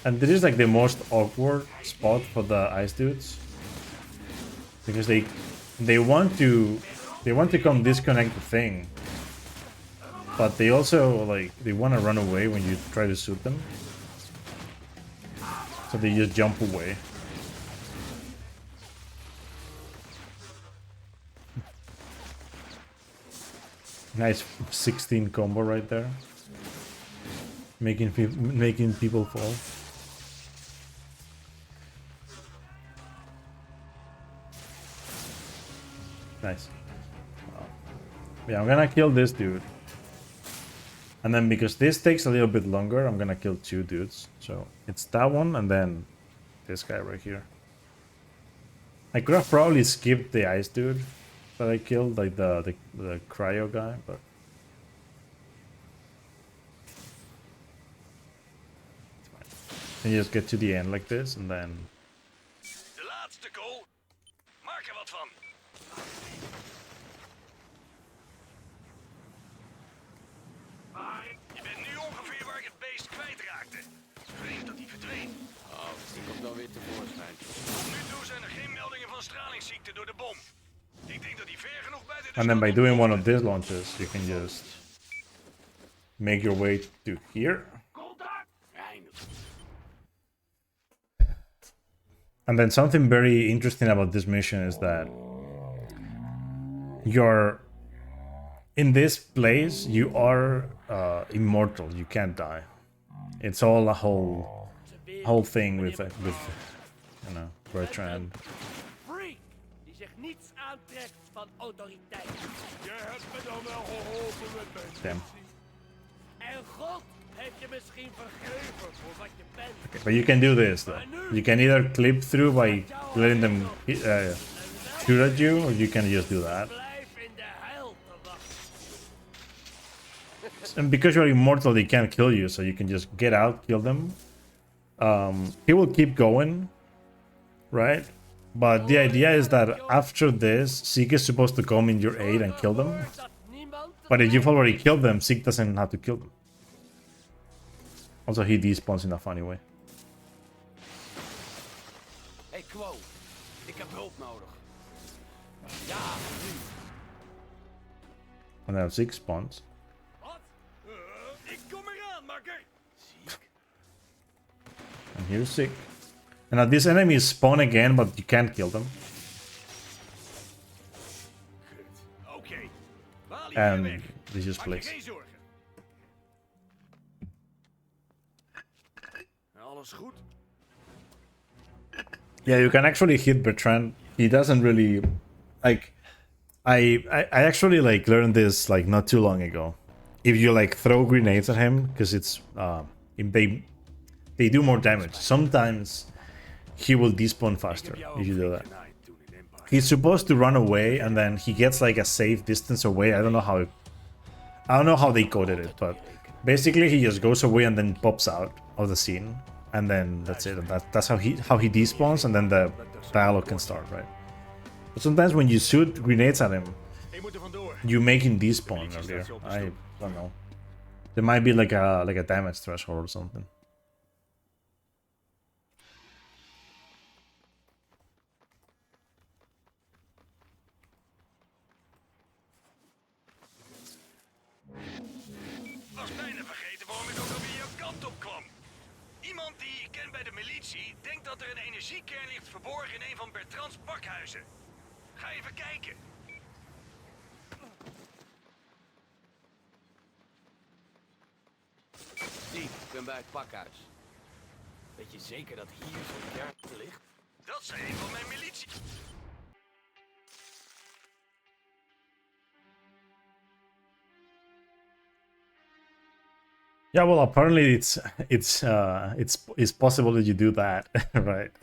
And this is like the most awkward spot for the ice dudes, because they want to come disconnect the thing, but they also like they want to run away when you try to shoot them, so they just jump away. Nice 16 combo right there, making people fall. Nice. Yeah, I'm gonna kill this dude. And then because this takes a little bit longer, I'm gonna kill two dudes. So it's that one and then this guy right here. I could have probably skipped the ice dude that I killed, like the cryo guy, but... And you just get to the end like this and then... De laatste goal. Maak er wat van. Je bent nu ongeveer waar ik het beest kwijtraakte. Vreemd dat hij verdween. Oh, die komt dan weer tevoorschijn. Tot nu toe zijn er geen meldingen van stralingsziekte door de bom. Ik denk dat hij ver genoeg buiten de And then by stad doing one of these launches, you can just make your way to here. And then something very interesting about this mission is that you're in this place. You are immortal. You can't die. It's all a whole thing with you know, Bertrand. Freak die zich niets aantrekt van autoriteit. Je hebt me dan wel geholpen met mijn Damn. En God heeft je misschien vergeven voor wat je bent. Okay, but you can do this though. You can either clip through by letting them shoot at you, or you can just do that. And because you're immortal, they can't kill you, so you can just get out, kill them. He will keep going, right? But the idea is that after this, Zeke is supposed to come in your aid and kill them. But if you've already killed them, Zeke doesn't have to kill them. Also, he despawns in a funny way. Hey Quo, ik heb hulp nodig. Ja, nu. And then Zeke spawns. Ik kom eraan, makker. And here's Zeke. And now these enemies spawn again, but you can't kill them. Oké. And they just place. Geen zorgen. Alles goed? Yeah, you can actually hit Bertrand. He doesn't really like. I actually like learned this like not too long ago. If you like throw grenades at him, because it's they do more damage. Sometimes he will despawn faster if you do that. He's supposed to run away, and then he gets like a safe distance away. I don't know how they coded it, but basically he just goes away and then pops out of the scene, and then that's it. That's how he despawns, and then the dialogue can start, right? But sometimes when you shoot grenades at him, you make him despawn earlier. I don't know. There might be like a damage threshold or something. Was bijna vergeten waarom ik ook alweer jouw kant op kwam. Iemand die ik ken bij de militie denkt dat er een energiekern ligt verborgen in een van Bertrands pakhuizen. Ga even kijken. Zie, ik ben bij het pakhuis. Weet je zeker dat hier zo'n kern ligt? Dat zei een van mijn militie. Yeah, well, apparently it's possible that you do that, right?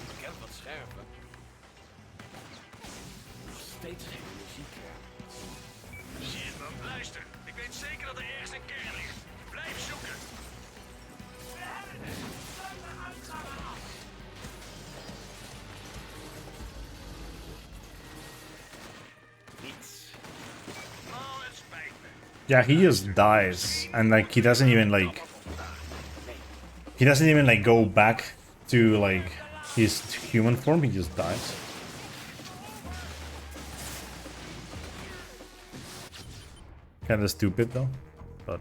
Ik heb wat scherven. Nog steeds geen energiekern. Shit man, luister. Ik weet zeker dat er ergens een kern ligt. Blijf zoeken. Niets. Oh, het spijt me. Yeah, he just dies, and like he doesn't even like go back to like his human form. He just dies. Kind of stupid though, but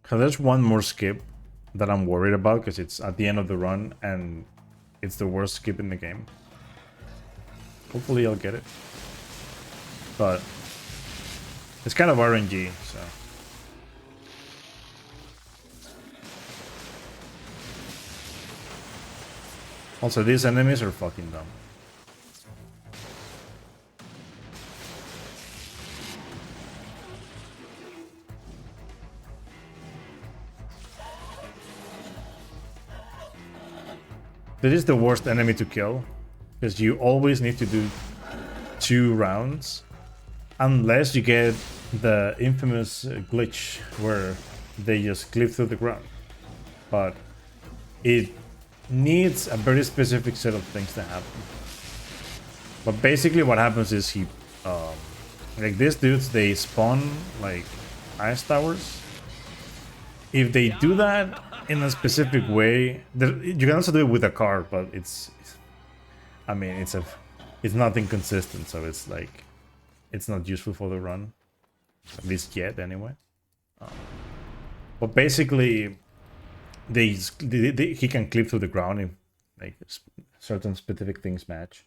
so there's one more skip that I'm worried about because it's at the end of the run and it's the worst skip in the game. Hopefully I'll get it, but it's kind of RNG, so. Also, these enemies are fucking dumb. This is the worst enemy to kill, because you always need to do 2 rounds, unless you get the infamous glitch where they just clip through the ground. But it needs a very specific set of things to happen. But basically what happens is he, like these dudes, they spawn like ice towers, if they do that in a specific way, you can also do it with a car, but I mean, it's not inconsistent, so it's like, it's not useful for the run, at least yet, anyway. But basically, he can clip through the ground if like certain specific things match.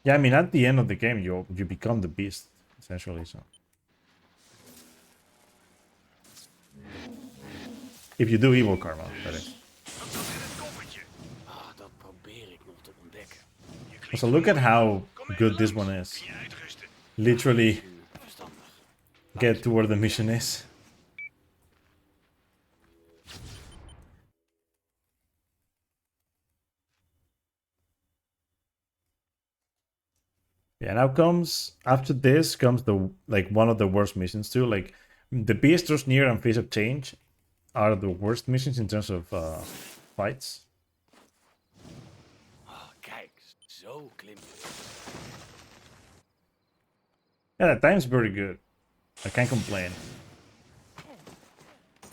Yeah, I mean, at the end of the game, you become the beast, essentially, so. If you do evil karma, that is. So look at how good this one is. Literally get to where the mission is. Yeah, now after this comes the one of the worst missions too. Like the Beasters Near and Face of Change are the worst missions in terms of fights. Oh, kijk, zo klim. Yeah, the time's very good. I can't complain.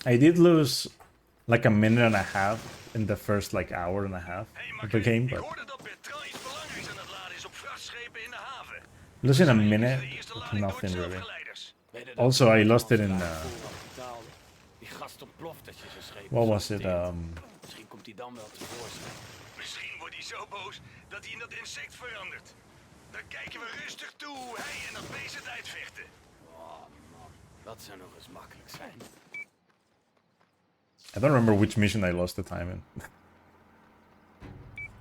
I did lose like a minute and a half in the first like hour and a half of the game, but losing a minute, nothing really. Also, I lost it in what was it? Misschien komt hij dan wel tevoorschijn. Misschien wordt hij zo boos dat hij in dat insect verandert. Dan kijken we rustig toe hoe hij en dat beest het uitvechten. Oh man, dat zou nog eens makkelijk zijn. I don't remember which mission I lost the time in.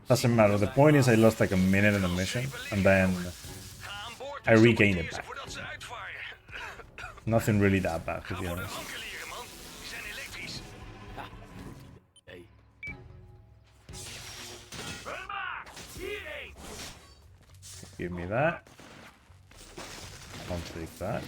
Doesn't matter. The point is I lost like a minute in a mission and then I regained it back. Nothing really that bad, to be honest. Give me that. I'll take that.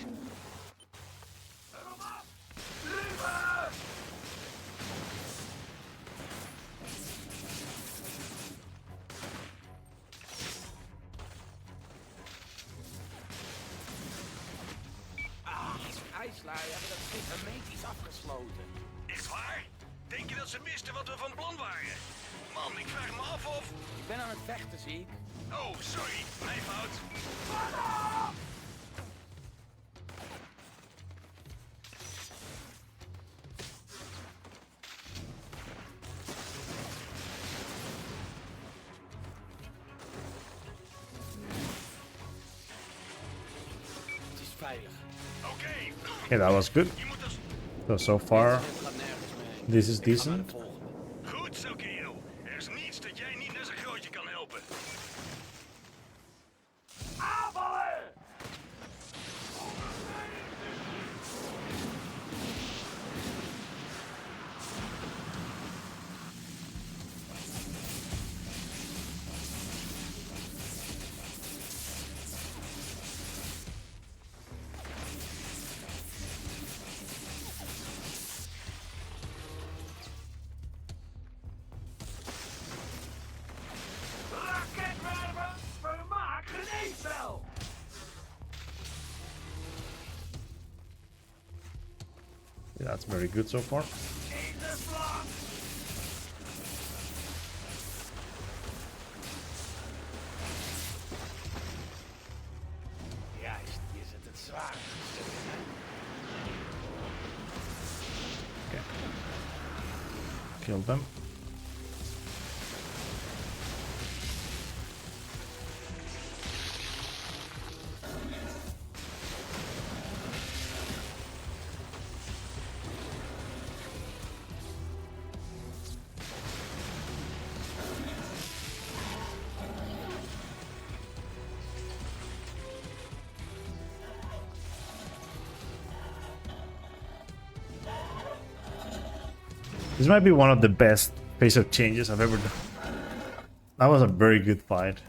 IJslui hebben dat schip hermetisch afgesloten. Echt waar? Denk je dat ze wisten wat we van plan waren? Man, ik vraag me af of... Ik ben aan het vechten, zie ik. Oh, sorry. Mijn fout. Het is veilig. Oké. Okay, that was good. So far, this is decent. Goed zo, kerel. Er is niets dat jij niet naar zijn grootje kan helpen. Aanvallen! Raketwerpen, vermaak geneesvel! Yeah, that's very good so far. In de vlam! Juist, hier zit het zwaar. Okay. Kill them. This might be one of the best face of changes I've ever done. That was a very good fight.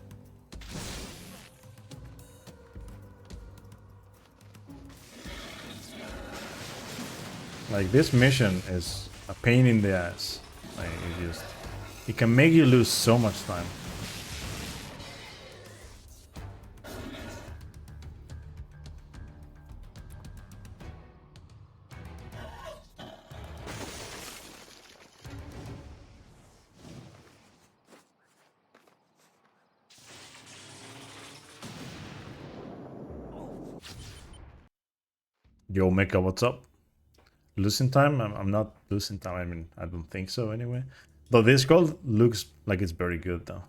Like, this mission is a pain in the ass. Like, it can make you lose so much time. Yo, Mecha, what's up? Losing time? I'm not losing time. I mean, I don't think so anyway. Though this gold looks like it's very good though.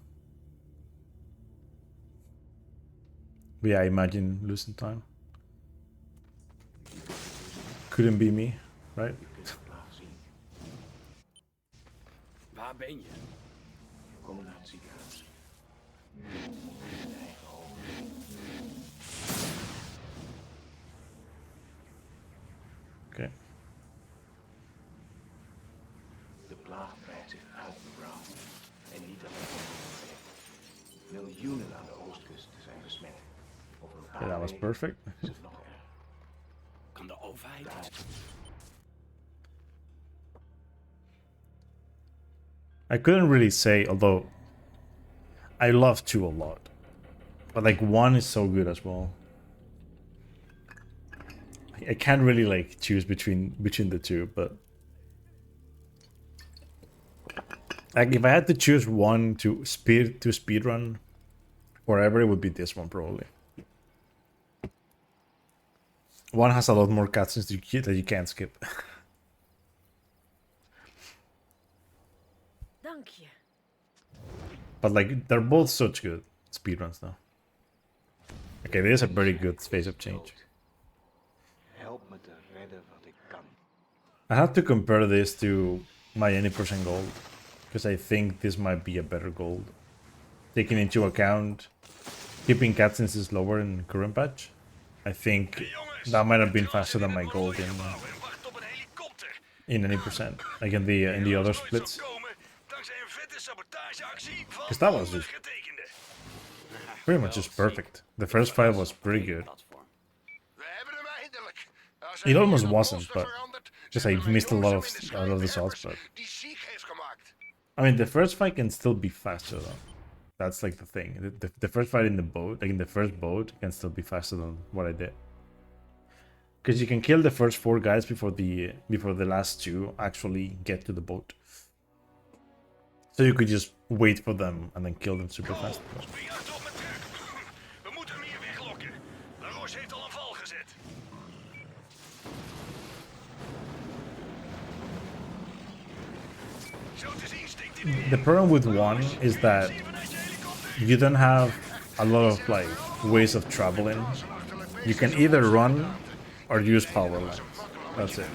But yeah, I imagine losing time. Couldn't be me, right? Waar ben je? Kom naar het ziekenhuis. Okay. De plaag breidt zich uit, mevrouw. En niet alleen van de miljoenen aan de oostkust zijn besmet. Over een paar Yeah, that was perfect. is het nog erg. Kan de overheid iets? I couldn't really say, although I love 2 a lot. But like 1 is so good as well. I can't really like choose between the 2, but like if I had to choose one to speedrun forever, it would be this one probably. 1 has a lot more cutscenes that you can't skip. Dank je. But like they're both such good speedruns though. Okay, this is a very good face-up change. Help me te redden wat ik kan. I have to compare this to my any % gold because I think this might be a better gold, taking into account keeping cutscenes is lower in current patch. I think that might have been faster than my gold in any %, like in the other splits. Because that was just pretty much just perfect. The first fight was pretty good. It almost wasn't, but just I missed a lot of the shots. But I mean, the first fight can still be faster though. That's like the thing. The first fight in the boat, like in the first boat, can still be faster than what I did. Because you can kill the first 4 guys before the last 2 actually get to the boat. So you could just wait for them and then kill them super fast. The problem with 1 is that you don't have a lot of like ways of traveling. You can either run or use power lines. That's it.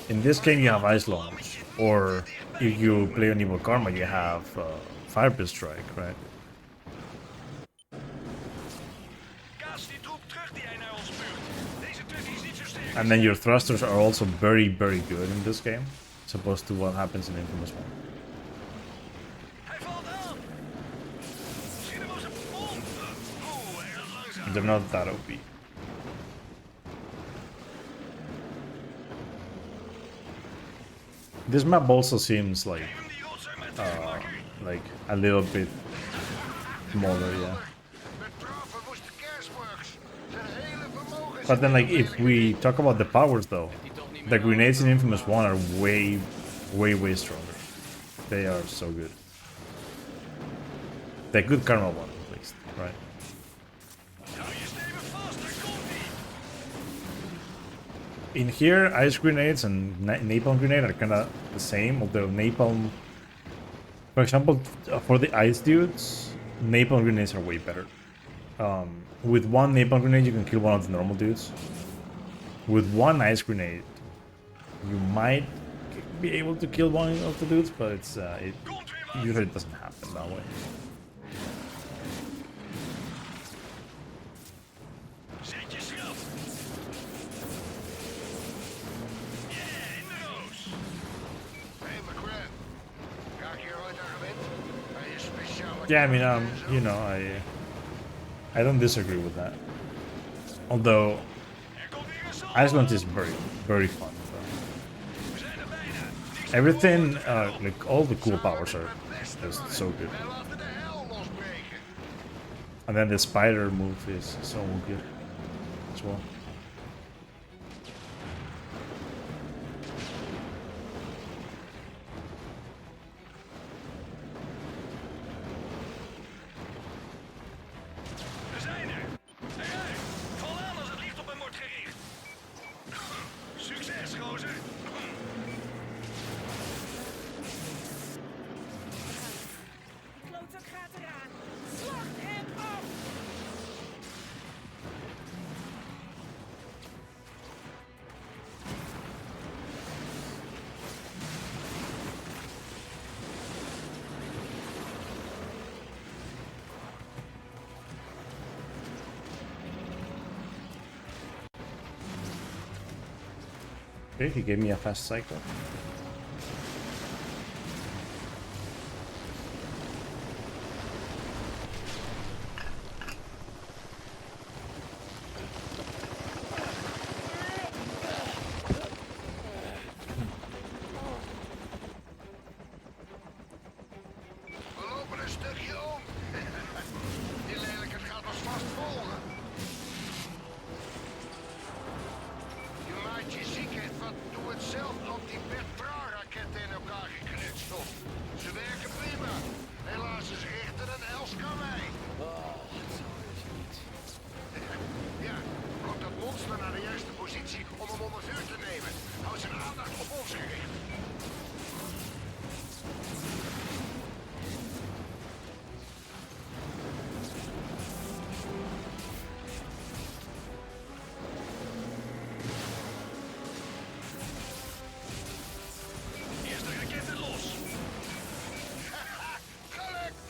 In this game you have Ice Launch, or if you play on Evil Karma you have Fire Burst Strike, right? And then your thrusters are also very, very good in this game, as opposed to what happens in Infamous 1. They're not that OP. This map also seems like a little bit smaller, yeah. But then, like, if we talk about the powers, though, the grenades in Infamous 1 are way, way stronger. They are so good. The good Karma one, at least, right? In here, ice grenades and napalm grenade are kind of the same, although napalm... For example, for the ice dudes, napalm grenades are way better. With 1 napalm grenade, you can kill one of the normal dudes. With 1 ice grenade, you might be able to kill one of the dudes, but it usually doesn't happen that way. Yeah, I mean, you know, I don't disagree with that. Although Iceland is very, very fun. So. Everything, like all the cool powers are just so good. And then the spider move is so good as well. Okay, he gave me a fast cycle. We lopen een stukje om. Die lelijkheid gaat ons vast volgen. Je maakt je ziekheid wat doe het zelf anti-Petra-raketten in elkaar geknutst op. Ze werken prima. Helaas is richten een els kan mij. Oh, zo is het niet. Ja, blok dat monster naar de juiste positie om hem onder vuur te nemen. Houd zijn aandacht op ons gericht. Eerste raketten los. Gelukt!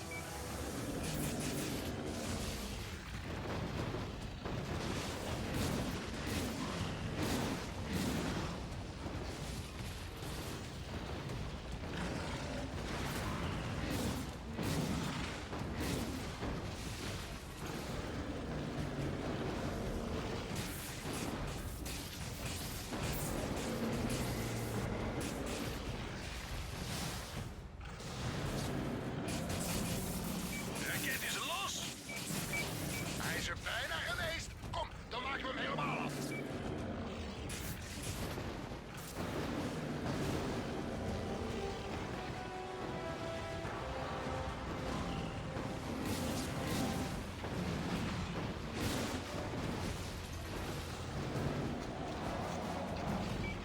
De raket is los. Hij is er bijna geweest. Kom, dan maken we hem helemaal af.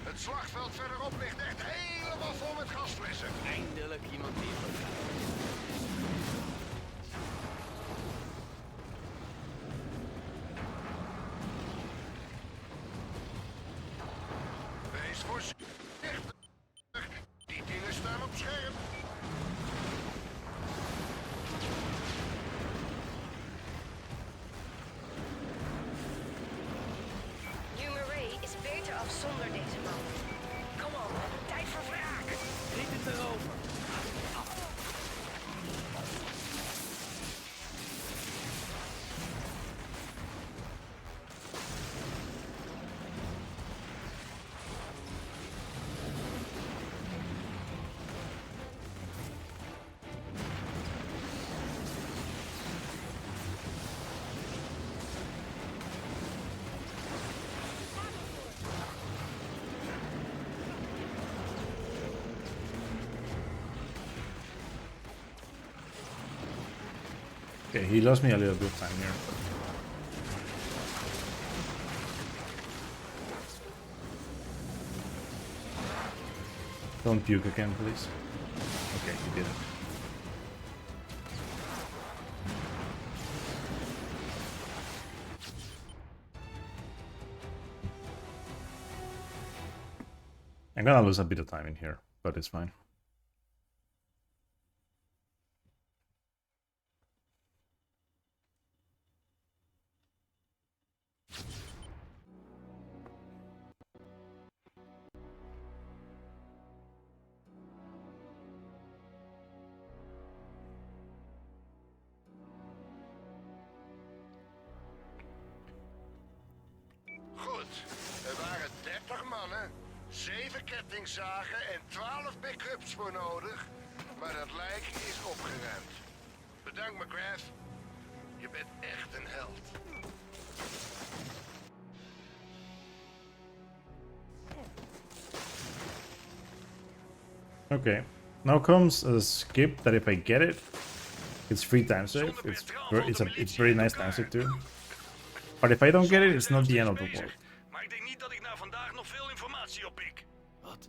Het slagveld verderop ligt echt helemaal vol met gasflessen. Eindelijk iemand die het begrijpt. Wees voorzichtig. Die dingen staan op scherp. Ray is beter af zonder deze man. Kom op, tijd voor wraak. Niet het erover. Okay, he lost me a little bit of time here. Don't puke again, please. Okay, he did it. I'm gonna lose a bit of time in here, but it's fine. Goed, er waren 30 mannen, 7 kettingzagen en 12 pick-ups voor nodig. Maar dat lijk is opgeruimd. Bedankt, McGrath. Je bent echt een held. Okay, now comes a skip that if I get it, it's free time save. It's very nice time save too. But if I don't get it, it's not the end of the world. Maar ik denk niet dat ik na vandaag nog veel informatie oppik. Wat?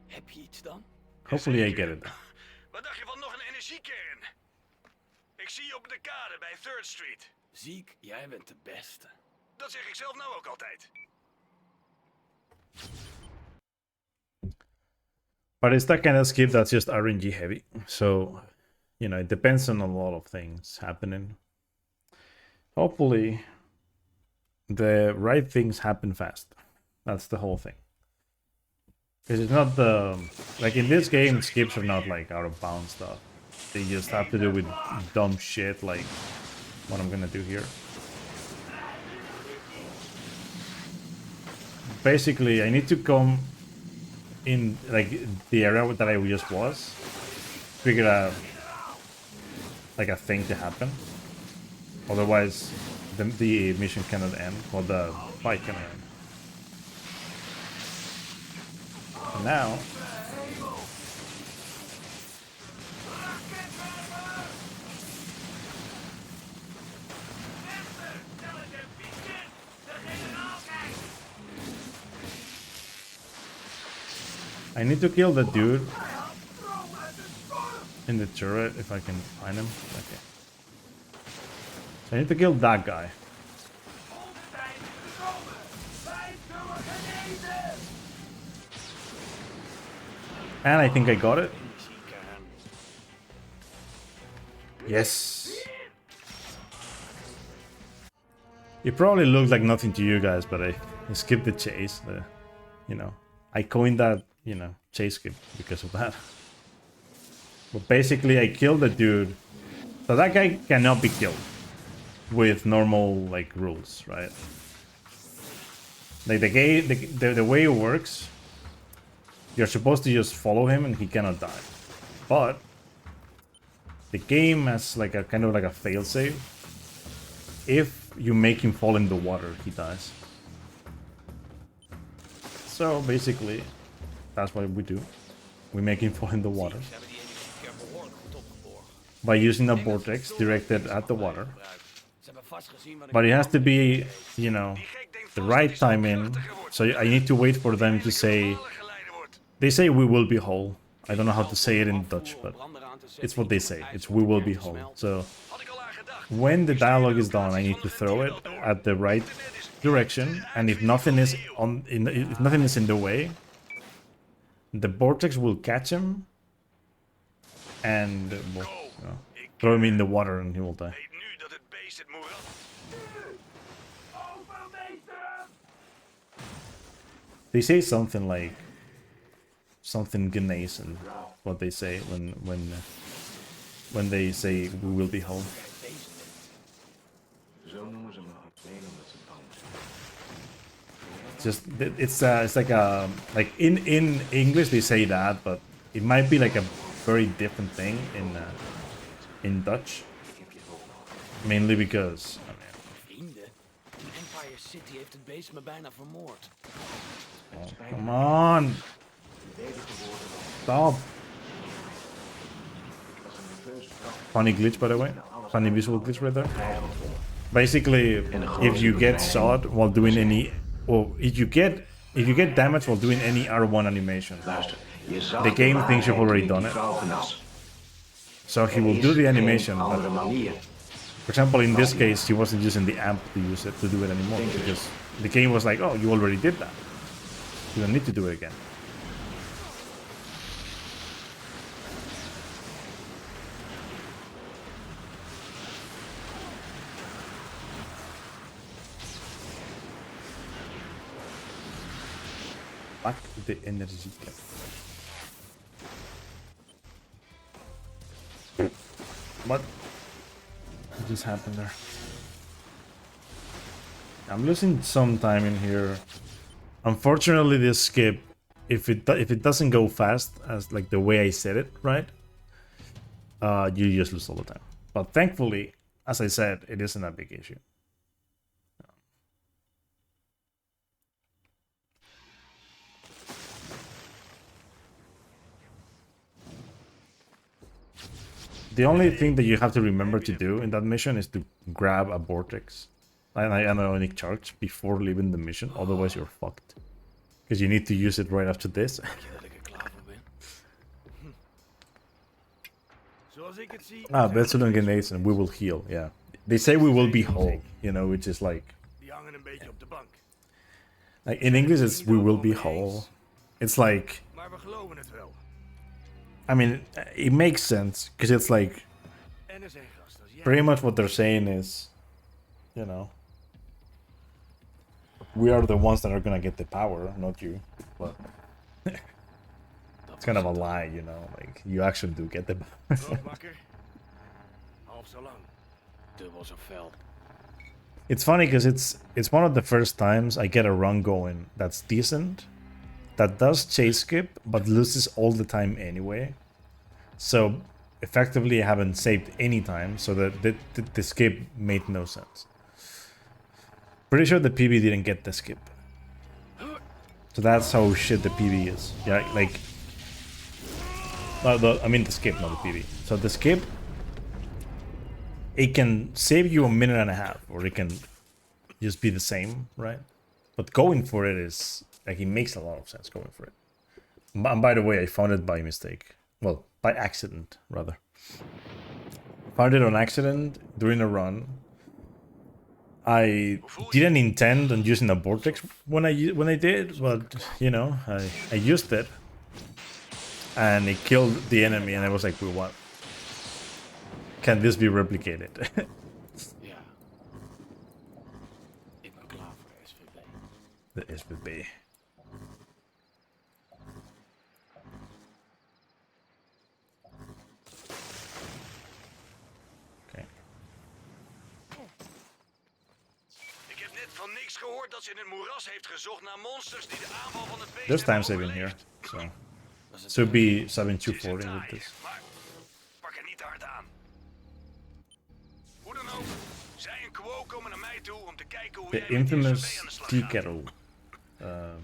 Heb je iets dan? Hopefully I get it. Wat dacht je van nog een energiekern? Ik zie je op de kade bij 3rd Street. Ziek, jij bent de beste. Dat zeg ik zelf nou ook altijd. But it's that kind of skip that's just RNG heavy. So, you know, it depends on a lot of things happening. Hopefully, the right things happen fast. That's the whole thing. Because it's not the... Like, in this game, skips are not, like, out-of-bounds stuff. They just have to do with dumb shit, like what I'm gonna do here. Basically, I need to come in, like, the area that I just was. Figure out, like, a thing to happen. Otherwise, the mission cannot end, or the fight cannot end. And now... I need to kill the dude in the turret if I can find him. Okay. So I need to kill that guy. And I think I got it. Yes. It probably looked like nothing to you guys, but I skipped the chase. You know, I coined that, you know, chase skip because of that. But basically, I killed the dude. So that guy cannot be killed with normal, like, rules, right? Like, the way it works, you're supposed to just follow him and he cannot die. But the game has, like, a kind of like a failsafe. If you make him fall in the water, he dies. So basically, that's what we do. We make him fall in the water by using a vortex directed at the water. But it has to be, you know, the right timing. So I need to wait for them to say... They say we will be whole. I don't know how to say it in Dutch, but it's what they say. It's we will be whole. So when the dialogue is done, I need to throw it at the right direction, and if nothing is if nothing is in the way, the vortex will catch him and well, you know, throw him in the water and he will die. They say something like something Ghanaian, what they say when they say we will be whole. Just it's like a in English they say that, but it might be like a very different thing in Dutch. Mainly because oh, come on. Stop. Funny glitch, by the way. Funny visual glitch right there. Basically, if you get shot while doing any, or if you get damage while doing any R1 animation, the game thinks you've already done it. So he will do the animation. But, for example, in this case, he wasn't using the amp to do it anymore because the game was like, "Oh, you already did that. You don't need to do it again." Pak de energie. What just happened there? I'm losing some time in here. Unfortunately, this skip, if it doesn't go fast as like the way I said it, right? You just lose all the time. But thankfully, as I said, it isn't a big issue. The only thing that you have to remember to do in that mission is to grab a vortex and an ionic charge before leaving the mission, otherwise you're fucked. Because you need to use it right after this. Betsel and Grenades and we will heal, yeah. They say we will be whole, you know, which is like... Like in English it's we will be whole. It's like... I mean, it makes sense, because it's like... Pretty much what they're saying is, you know... We are the ones that are gonna get the power, not you. But It's kind of a lie, you know, like you actually do get the power. Half zo lang. Dubbel zo fel. It's funny because it's one of the first times I get a run going that's decent, that does chase skip, but loses all the time anyway. So effectively I haven't saved any time, so the skip made no sense. Pretty sure the PB didn't get the skip. So that's how shit the PB is. Yeah, like... I mean the skip, not the PB. So the skip, it can save you a minute and a half, or it can just be the same, right? But going for it is... like, it makes a lot of sense going for it. And by the way, I found it by mistake. Well, by accident, rather. Found it on accident during a run. I didn't intend on using a vortex when I did, but you know, I used it, and it killed the enemy, and I was like, well, what? Can this be replicated? Ja. Ik ben klaar voor de SVB. The SVB. Van niks gehoord dat ze in het moeras heeft gezocht naar monsters die de aanval van het beest There's times I've been here, so should be 7240 with this. Maar pak er niet te hard aan. Hoe dan ook, zij en Quo komen naar mij toe om te kijken hoe The infamous tea kettle.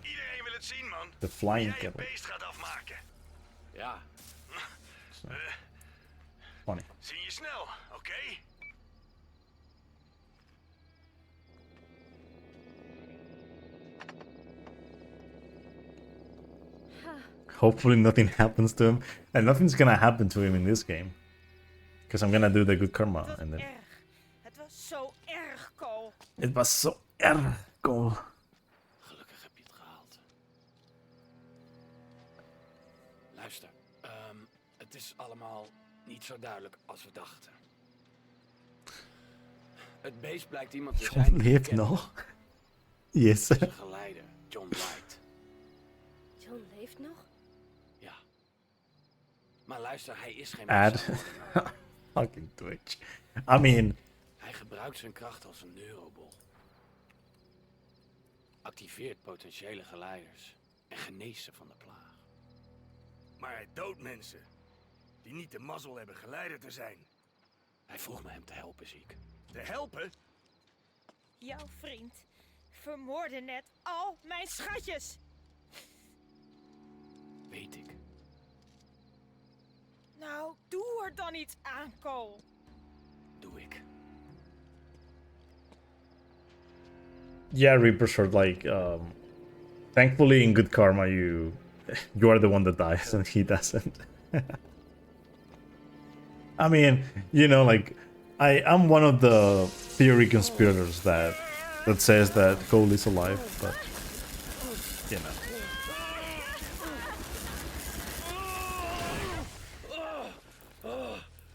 Iedereen wil het zien, man. The flying Jij kettle. het beest gaat afmaken. Ja. Funny. Zie je snel, oké? Hopefully nothing happens to him, and nothing's gonna happen to him in this game, because I'm gonna do the good karma and then. Het was zo erg, Cole. It was so erg, Cole. Gelukkig heb je het gehaald. Luister, het is allemaal niet zo duidelijk als we dachten. Het beest blijkt iemand te zijn. John leeft nog. Yes. Zijn geleider, John White. John leeft nog? Ja. Maar luister, hij is geen Ad. Fucking Twitch. I mean... Hij gebruikt zijn kracht als een neurobol. Activeert potentiële geleiders en geneest ze van de plaag. Maar hij doodt mensen die niet de mazzel hebben geleider te zijn. Hij vroeg me hem te helpen, Ziek. Te helpen? Jouw vriend vermoordde net al mijn schatjes. Weet ik. Nou, doe er dan iets aan, Cole. Doe ik. Yeah, Reaper Sword, like, thankfully in good karma you are the one that dies and he doesn't. I mean, you know, like, I'm one of the theory conspirators that says that Cole is alive, but, you know.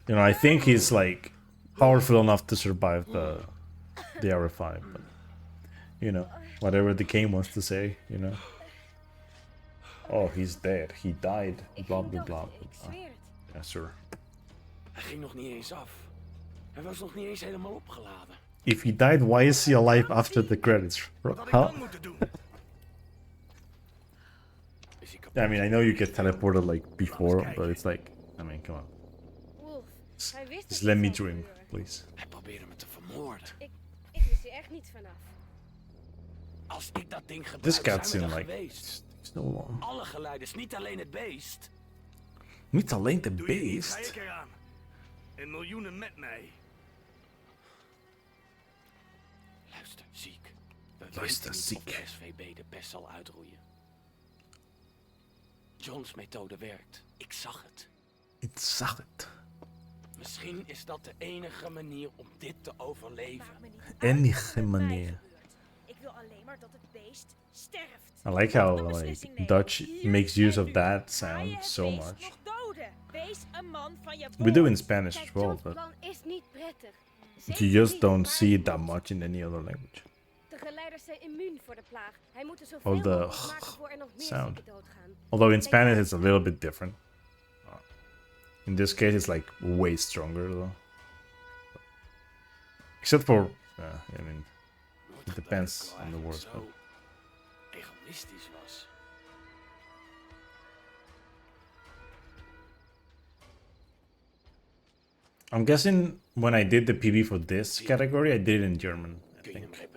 You know, I think he's, like, powerful enough to survive the RF5, but, you know, whatever the game wants to say, you know. Oh, he's dead. He died. Blah, blah, blah. Yeah, sure. Hij ging nog niet eens af. Hij was nog niet eens helemaal opgeladen. If he died, why is he alive after the credits? Huh? Yeah, I mean, I know you get teleported like before, but it's like, I mean, come on. Just let me dream, please. Hij probeerde me te vermoorden. Ik wist hier echt niet vanaf. Als ik dat ding gebruik, This zijn we cutscene, er like, geweest. it's no long. Alle geleiders, niet alleen het beest. Niet alleen de Doe je niet, ga beest. ik eraan. En miljoenen met mij. Luister, Ziek. We Luister, weten niet of Ziek. de SVB de pest zal uitroeien. John's methode werkt. Ik zag het. Ik zag het. Misschien is dat de enige manier om dit te overleven. Enige manier. Ik wil alleen maar dat het beest sterft. I like how like Dutch makes use of that sound so much. Nog doden. Wees een man van je We do in Spanish as well, but plan is niet prettig. you just don't see it that much in any other language. De De geleiders zijn immuun voor de plaag. Hij moet er zoveel All the mogelijk maken voor er nog meer sound. zieken doodgaan. Although in Spanish it's a little bit different. In this case it's like way stronger though. Except for, I mean, it depends on the words. But... egoïstisch was. I'm guessing when I did the PB for this category, I did it in German, I think.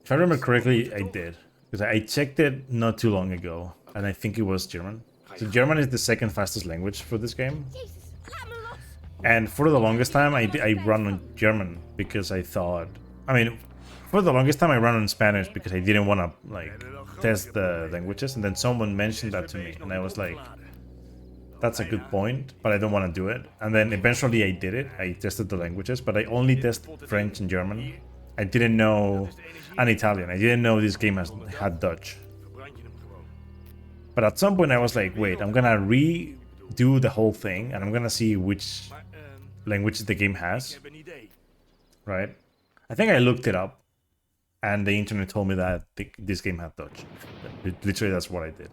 If I remember correctly, I did. Because I checked it not too long ago, and I think it was German. So German is the second fastest language for this game. And for the longest time, I run on German because I thought... I mean, for the longest time, I ran on Spanish because I didn't want to, like, test the languages. And then someone mentioned that to me, and I was like... That's a good point, but I don't want to do it. And then eventually I did it. I tested the languages, but I only tested French and German. I didn't know... and Italian. I didn't know this game had Dutch. But at some point I was like, wait, I'm gonna redo the whole thing, and I'm gonna see which languages the game has. Right? I think I looked it up, and the internet told me that this game had Dutch. Literally, that's what I did.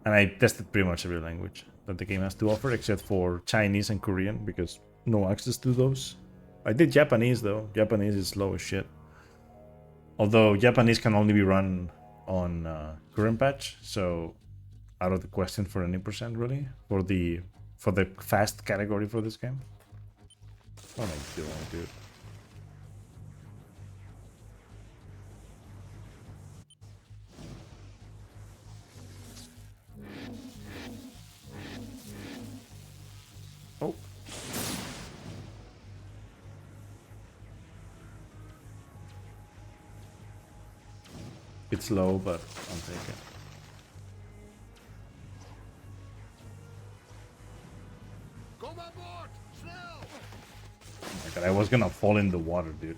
And I tested pretty much every language that the game has to offer, except for Chinese and Korean, because no access to those. I did Japanese, though. Japanese is slow as shit. Although Japanese can only be run on current patch, so out of the question for any percent, really, for the fast category for this game. What am I doing, dude? Oh. It's low, but I'll take it. Kom aan boord, snel! Oh my god, I was gonna fall in the water, dude.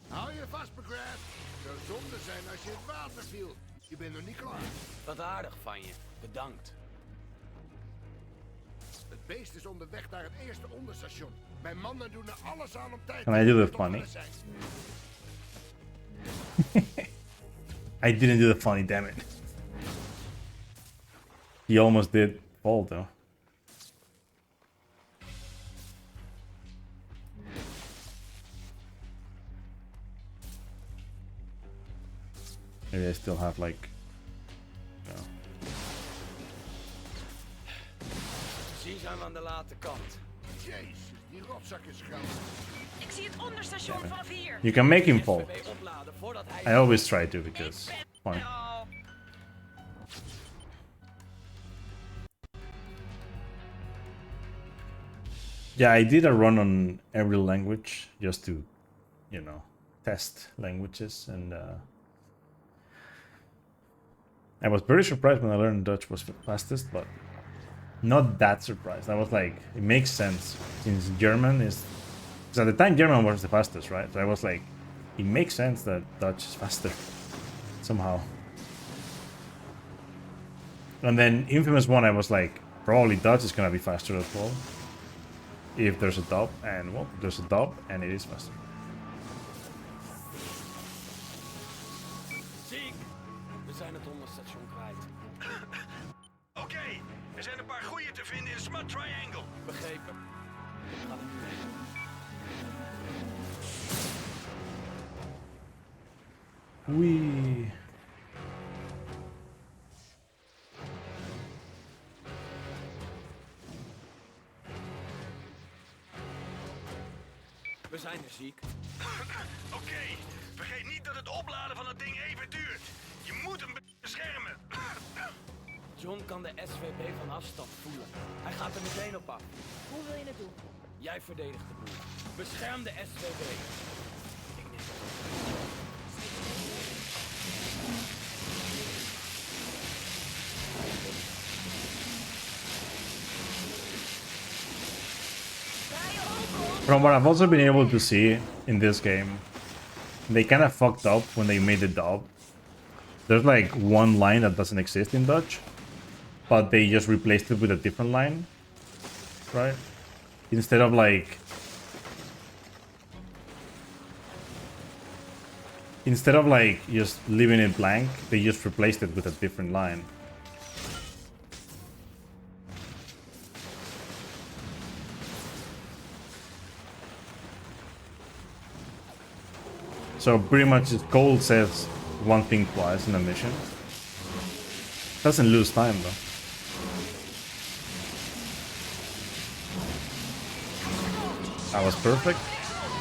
Hou je vast, McGrath. Zou zonde zijn als je in het water viel. Je bent nog niet klaar. Wat aardig van je. Bedankt. Het beest is onderweg naar het eerste onderstation. Mijn mannen doen er alles aan om tijd Can I do the funny? I didn't do the funny, damn it. He almost did fall though. Maybe I still have like... No. Precies zijn we aan de late kant. Jezus, die rotzak is groot. Ik zie het onderstation vanaf hier. You can make him fall. I always try to because fun. Yeah, I did a run on every language just to, you know, test languages, and I was very surprised when I learned Dutch was fastest, but not that surprised. I was like, it makes sense since German is... Because at the time German was the fastest, right? So I was like, it makes sense that Dutch is faster somehow. And then Infamous 1, I was like, probably Dutch is gonna be faster as well. If there's a dub, and well, there's a dub, and it is faster. Ziek! We zijn het onderstation kwijt. Oké, er zijn een paar goeie te vinden in Smart Triangle. Begrepen. Ik ga er nu heen. Wee. We zijn er, Ziek. Oké, vergeet niet dat het opladen van het ding even duurt. Je moet hem beschermen. John kan de SVB van afstand voelen. Hij gaat er meteen op af. Hoe wil je het doen? Jij verdedigt de boel. Bescherm de SVB. Ik neem het. From what I've also been able to see in this game, they kind of fucked up when they made the dub. There's like one line that doesn't exist in Dutch, but they just replaced it with a different line, right? Instead of like... instead of like just leaving it blank, they just replaced it with a different line. So pretty much Cole says one thing twice in a mission. Doesn't lose time though. That was perfect.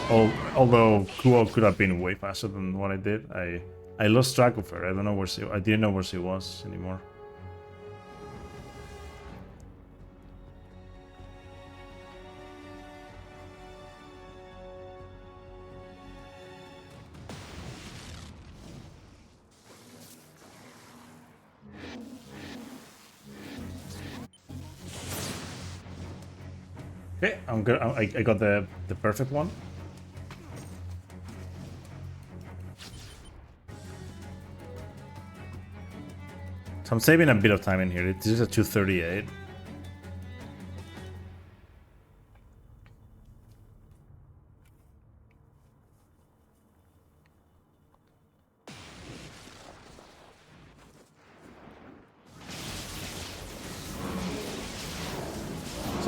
Although Kuo could have been way faster than what I did. I lost track of her. I don't know where I didn't know where she was anymore. Okay, I'm good. I got the perfect one. So I'm saving a bit of time in here. This is a 238.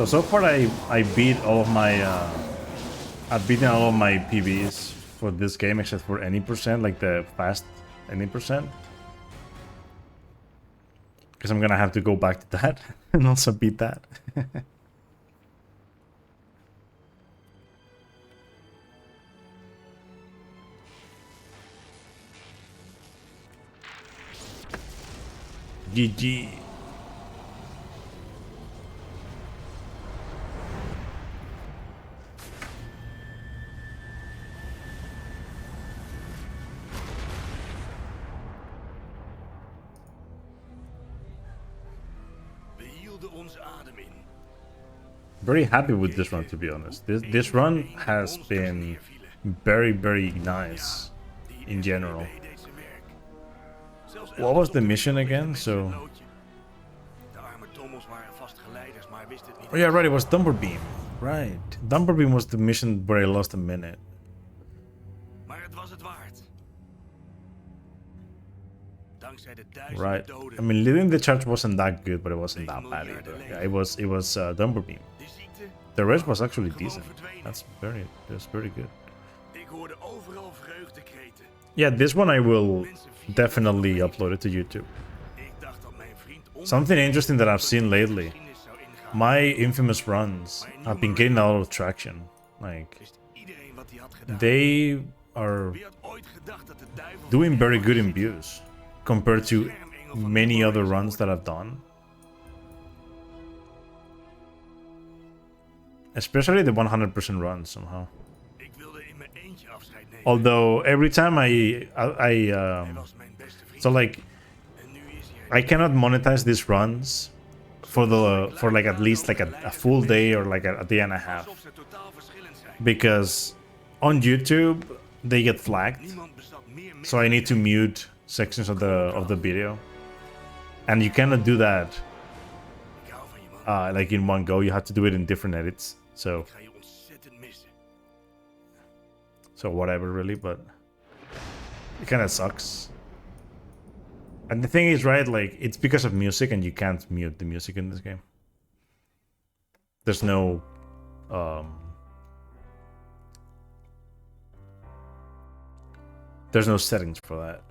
So far I beat all of my I've beaten all of my PBs for this game except for any percent, like the fast any percent. Because I'm gonna have to go back to that and also beat that. GG. Very happy with this run, to be honest. This run has been very nice in general. What was the mission again? So oh yeah, right, it was Dumberbeam. Right. Dumberbeam was the mission where I lost a minute. Right. I mean, leading the charge wasn't that good, but it wasn't that bad either. Yeah, it was Dumberbeam. The rest was actually decent. That's very good. Yeah, this one I will definitely upload it to YouTube. Something interesting that I've seen lately. My infamous runs have been getting a lot of traction. Like, they are doing very good in views compared to many other runs that I've done. Especially the 100% runs somehow. Although every time so like I cannot monetize these runs for like at least like a full day or like a day and a half, because on YouTube they get flagged, so I need to mute sections of the video, and you cannot do that like in one go. You have to do it in different edits. So whatever, really, but it kind of sucks. And the thing is, right, like, it's because of music, and you can't mute the music in this game. There's no settings for that.